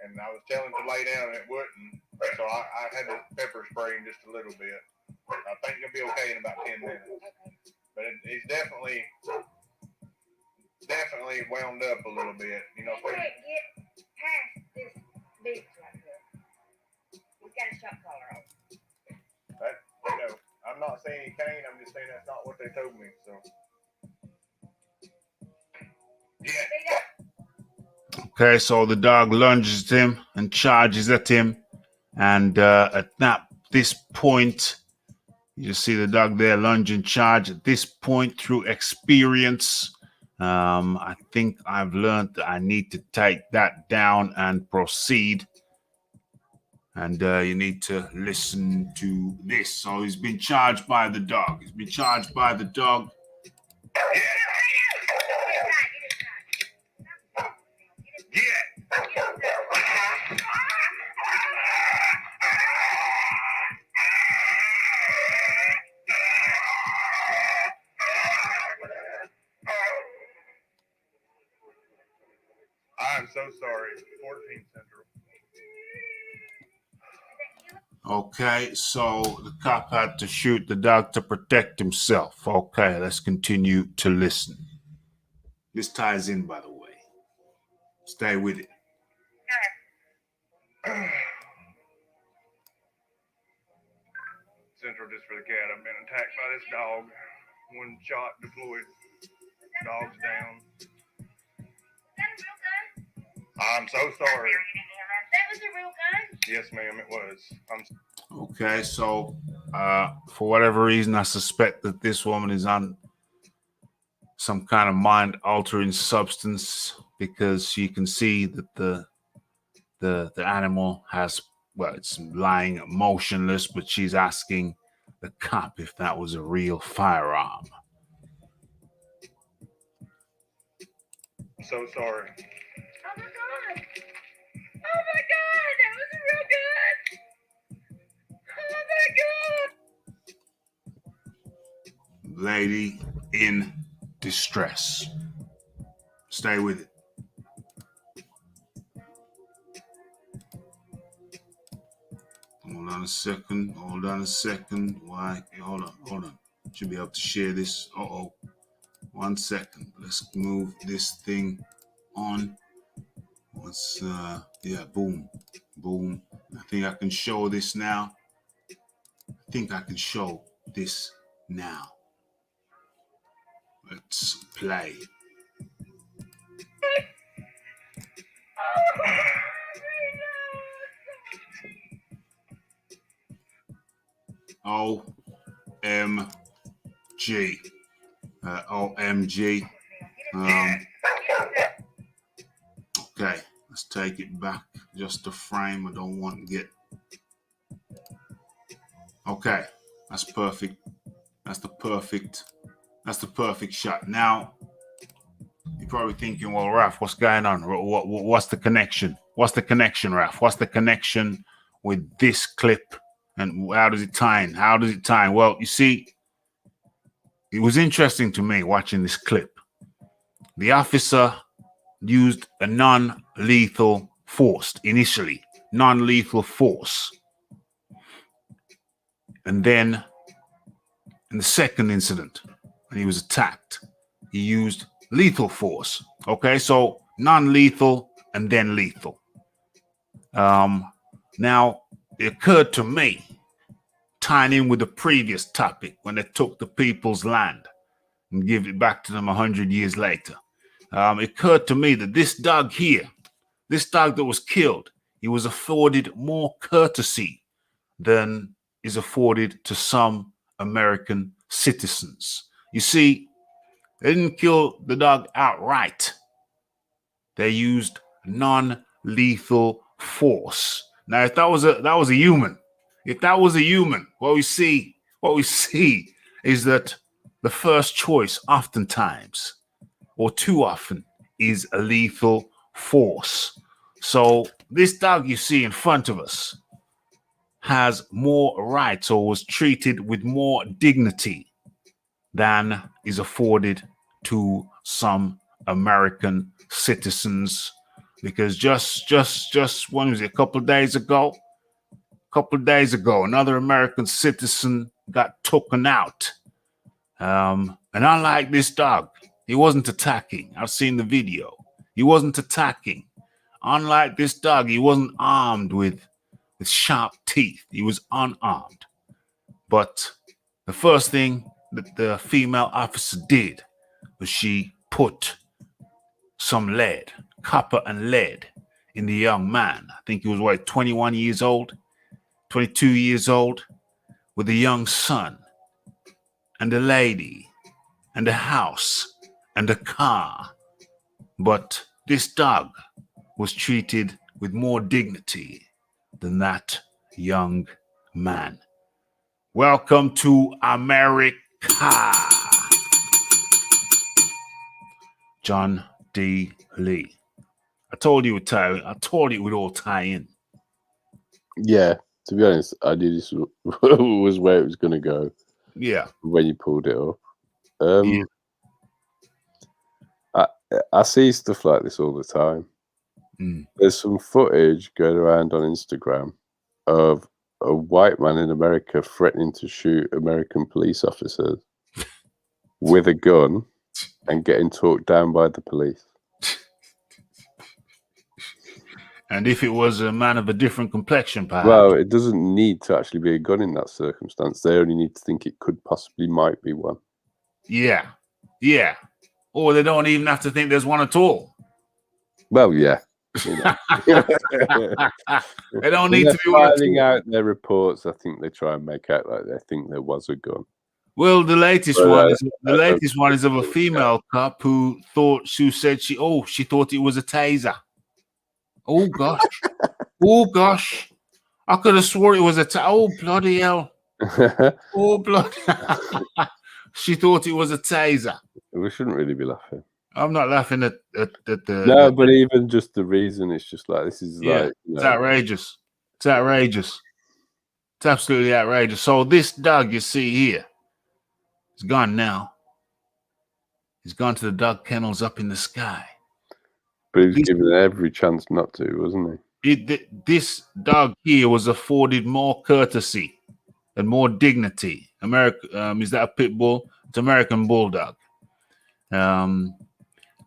and I was telling him to lay down, and it wouldn't. So I had to pepper spray him just a little bit. I think he'll be okay in about 10 minutes. But he's definitely wound up a little bit. You know, we can't get past this beach right here. We've got a shot collar on. That, you know, I'm not saying he can't. I'm just saying that's not what they told me. So. Yeah. Okay, so the dog lunges at him and charges at him. And at this point, you see the dog there lunge and charge. At this point, through experience, I think I've learned that I need to take that down and proceed. And you need to listen to this. So he's been charged by the dog. He's been charged by the dog. I'm so sorry. 14 Central. Okay, so the cop had to shoot the dog to protect himself. Okay, let's continue to listen. This ties in, by the way. Stay with it. Central, just for the cat. I've been attacked by this dog. One shot deployed. Dog's down. I'm so sorry. That was a real gun? Yes, ma'am, it was. Okay, so for whatever reason, I suspect that this woman is on some kind of mind-altering substance, because you can see that the animal has, well, it's lying motionless, but she's asking the cop if that was a real firearm. So sorry. Oh my God! Oh my God! That was a real gun! Oh my God! Lady in distress. Stay with it. Hold on a second. Hold on a second. Why? Hold on. Should be able to share this. Uh-oh. 1 second. Let's move this thing on. Let's, yeah, boom. Boom. I think I can show this now. Let's play. OMG. OMG. Okay, let's take it back just a frame. I don't want to get. Okay, that's perfect. That's the perfect shot. Now, you're probably thinking, well, Raph, what's going on? What's the connection? What's the connection, Raph? What's the connection with this clip? And how does it tie in? How does it tie in? Well, you see, it was interesting to me watching this clip. The officer used a non-lethal force initially. Non-lethal force. And then in the second incident, when he was attacked, he used lethal force. Okay, so non-lethal and then lethal. Now, it occurred to me, tying in with the previous topic, when they took the people's land and give it back to them 100 years later. It occurred to me that this dog here, this dog that was killed, he was afforded more courtesy than is afforded to some American citizens. You see, they didn't kill the dog outright. They used non-lethal force. Now, if that was a human, well, you see, what we see is that the first choice oftentimes, or too often, is a lethal force. So this dog you see in front of us has more rights, or was treated with more dignity than is afforded to some American citizens. Because just when was it, a couple of days ago, another American citizen got taken out. And unlike this dog, he wasn't attacking. I've seen the video. He wasn't attacking. Unlike this dog, he wasn't armed with sharp teeth. He was unarmed. But the first thing that the female officer did was she put some lead, copper and lead, in the young man. I think he was, 21 years old, 22 years old, with a young son and a lady and a house and a car. But this dog was treated with more dignity than that young man. Welcome to America. John D. Lee. I told you it would tie. I told you it would all tie in. Yeah, to be honest, I knew this was where it was going to go. Yeah. When you pulled it up. I see stuff like this all the time. There's some footage going around on Instagram of a white man in America threatening to shoot American police officers with a gun and getting talked down by the police. And if it was a man of a different complexion, perhaps. Well, it doesn't need to actually be a gun in that circumstance. They only need to think it could possibly might be one. Yeah. Yeah. Or they don't even have to think there's one at all. Well, yeah. You know. They don't need to be filing out their reports. I think they try and make out like they think there was a gun. Well, the latest one is of a female cop who said she thought it was a taser. Oh gosh. Oh gosh. I could have swore it was a oh bloody hell. Oh bloody. She thought it was a taser. We shouldn't really be laughing. I'm not laughing at the. No, but even just the reason, it's just like this is like it's outrageous. It's outrageous. It's absolutely outrageous. So this dog you see here, he's gone now. He's gone to the dog kennels up in the sky. But he was given every chance not to, wasn't he? This dog here was afforded more courtesy and more dignity. Is that a pit bull? It's American bulldog.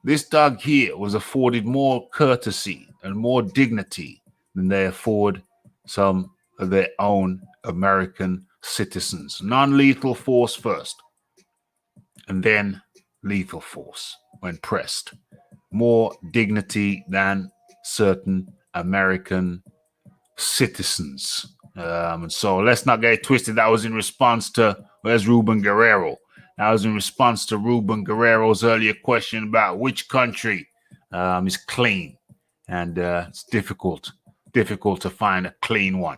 This dog here was afforded more courtesy and more dignity than they afford some of their own American citizens. Non-lethal force first, and then lethal force when pressed. More dignity than certain American citizens. And so let's not get it twisted. That was in response to, where's Ruben Guerrero? That was in response to Ruben Guerrero's earlier question about which country is clean. And it's difficult to find a clean one.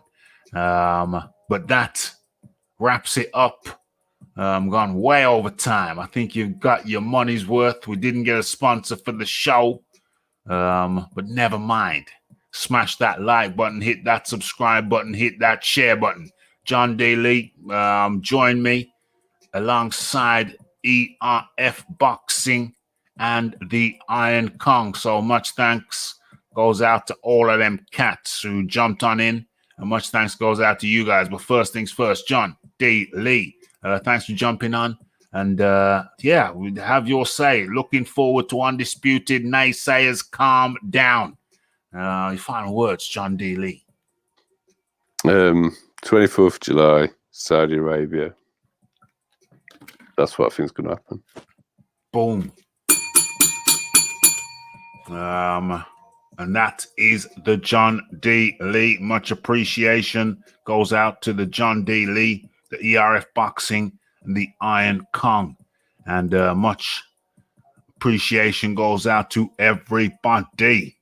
But that wraps it up. Gone way over time. I think you've got your money's worth. We didn't get a sponsor for the show, but never mind. Smash that like button, hit that subscribe button, hit that share button. John D. Lee, join me alongside AJbxng and the Iron Kong. So much thanks goes out to all of them cats who jumped on in, and much thanks goes out to you guys. But first things first, John D. Lee. Thanks for jumping on. And we have your say. Looking forward to Undisputed. Naysayers, calm down. Your final words, John D. Lee. 24th July, Saudi Arabia. That's what I think is going to happen. Boom. And that is the John D. Lee. Much appreciation goes out to the John D. Lee, the AJbxng, and the Iron Kong. And much appreciation goes out to everybody.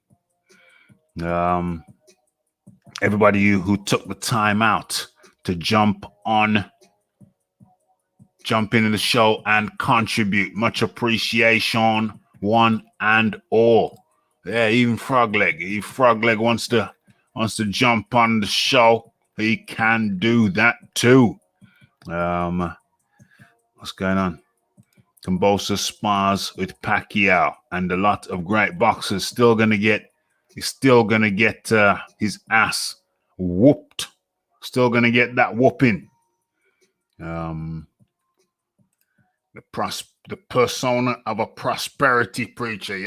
Everybody who took the time out to jump on jump into the show and contribute. Much appreciation, one and all. Yeah, even Frogleg. If Frogleg wants to jump on the show, he can do that too. What's going on? Kambosa spars with Pacquiao, and a lot of great boxers. He's still gonna get his ass whooped. Still gonna get that whooping. The persona of a prosperity preacher, they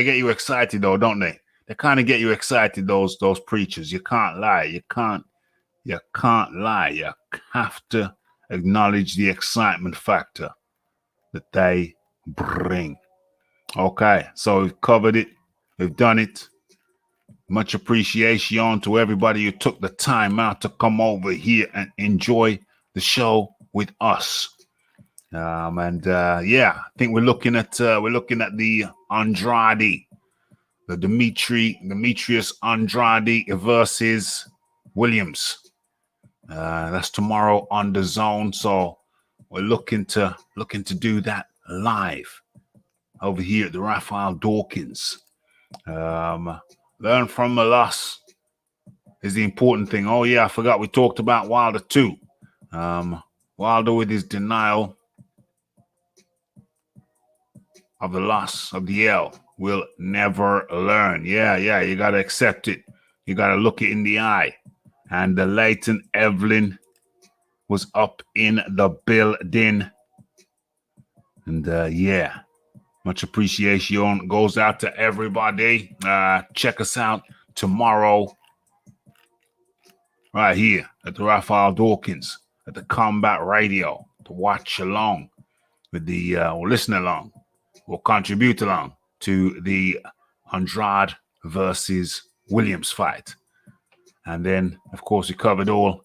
get you excited though, don't they? They kind of get you excited. Those preachers. You can't lie. You can't lie. You have to acknowledge the excitement factor that they bring. Okay, so we've covered it. We've done it. Much appreciation to everybody who took the time out to come over here and enjoy the show with us. I think we're looking at the Andrade, the Demetrius Andrade versus Williams. That's tomorrow on the Zone. So we're looking to do that live over here at the Raphael Dawkins. Learn from the loss is the important thing. Oh yeah, I forgot we talked about Wilder too. Wilder with his denial of the loss of the L will never learn. Yeah, you gotta accept it. You gotta look it in the eye. And the Leighton Evelyn was up in the building. And much appreciation goes out to everybody. Check us out tomorrow right here at the Raphael Dawkins at the Combat Radio to watch along with the or listen along or contribute along to the Andrade versus Williams fight. And then, of course, we covered all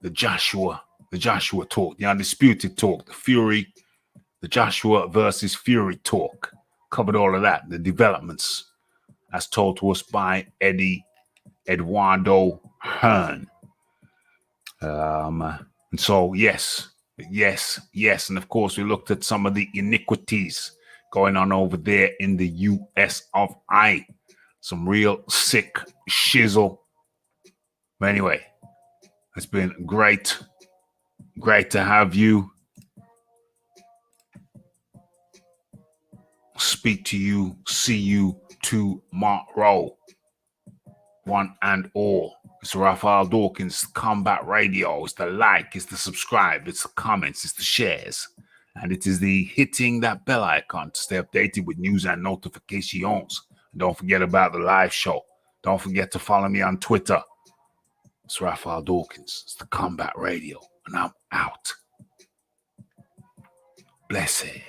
the Joshua talk, the Undisputed talk, the Fury, the Joshua versus Fury talk. Covered all of that, the developments as told to us by Eddie Eduardo Hearn. And so, yes. And of course, we looked at some of the iniquities going on over there in the US of I. Some real sick shizzle. But anyway, it's been great to have you. Speak to you, see you tomorrow. One and all. It's Raphael Dawkins Combat Radio. It's the like, it's the subscribe, it's the comments, it's the shares. And it is the hitting that bell icon to stay updated with news and notifications. And don't forget about the live show. Don't forget to follow me on Twitter. It's Raphael Dawkins. It's the Combat Radio. And I'm out. Blessed.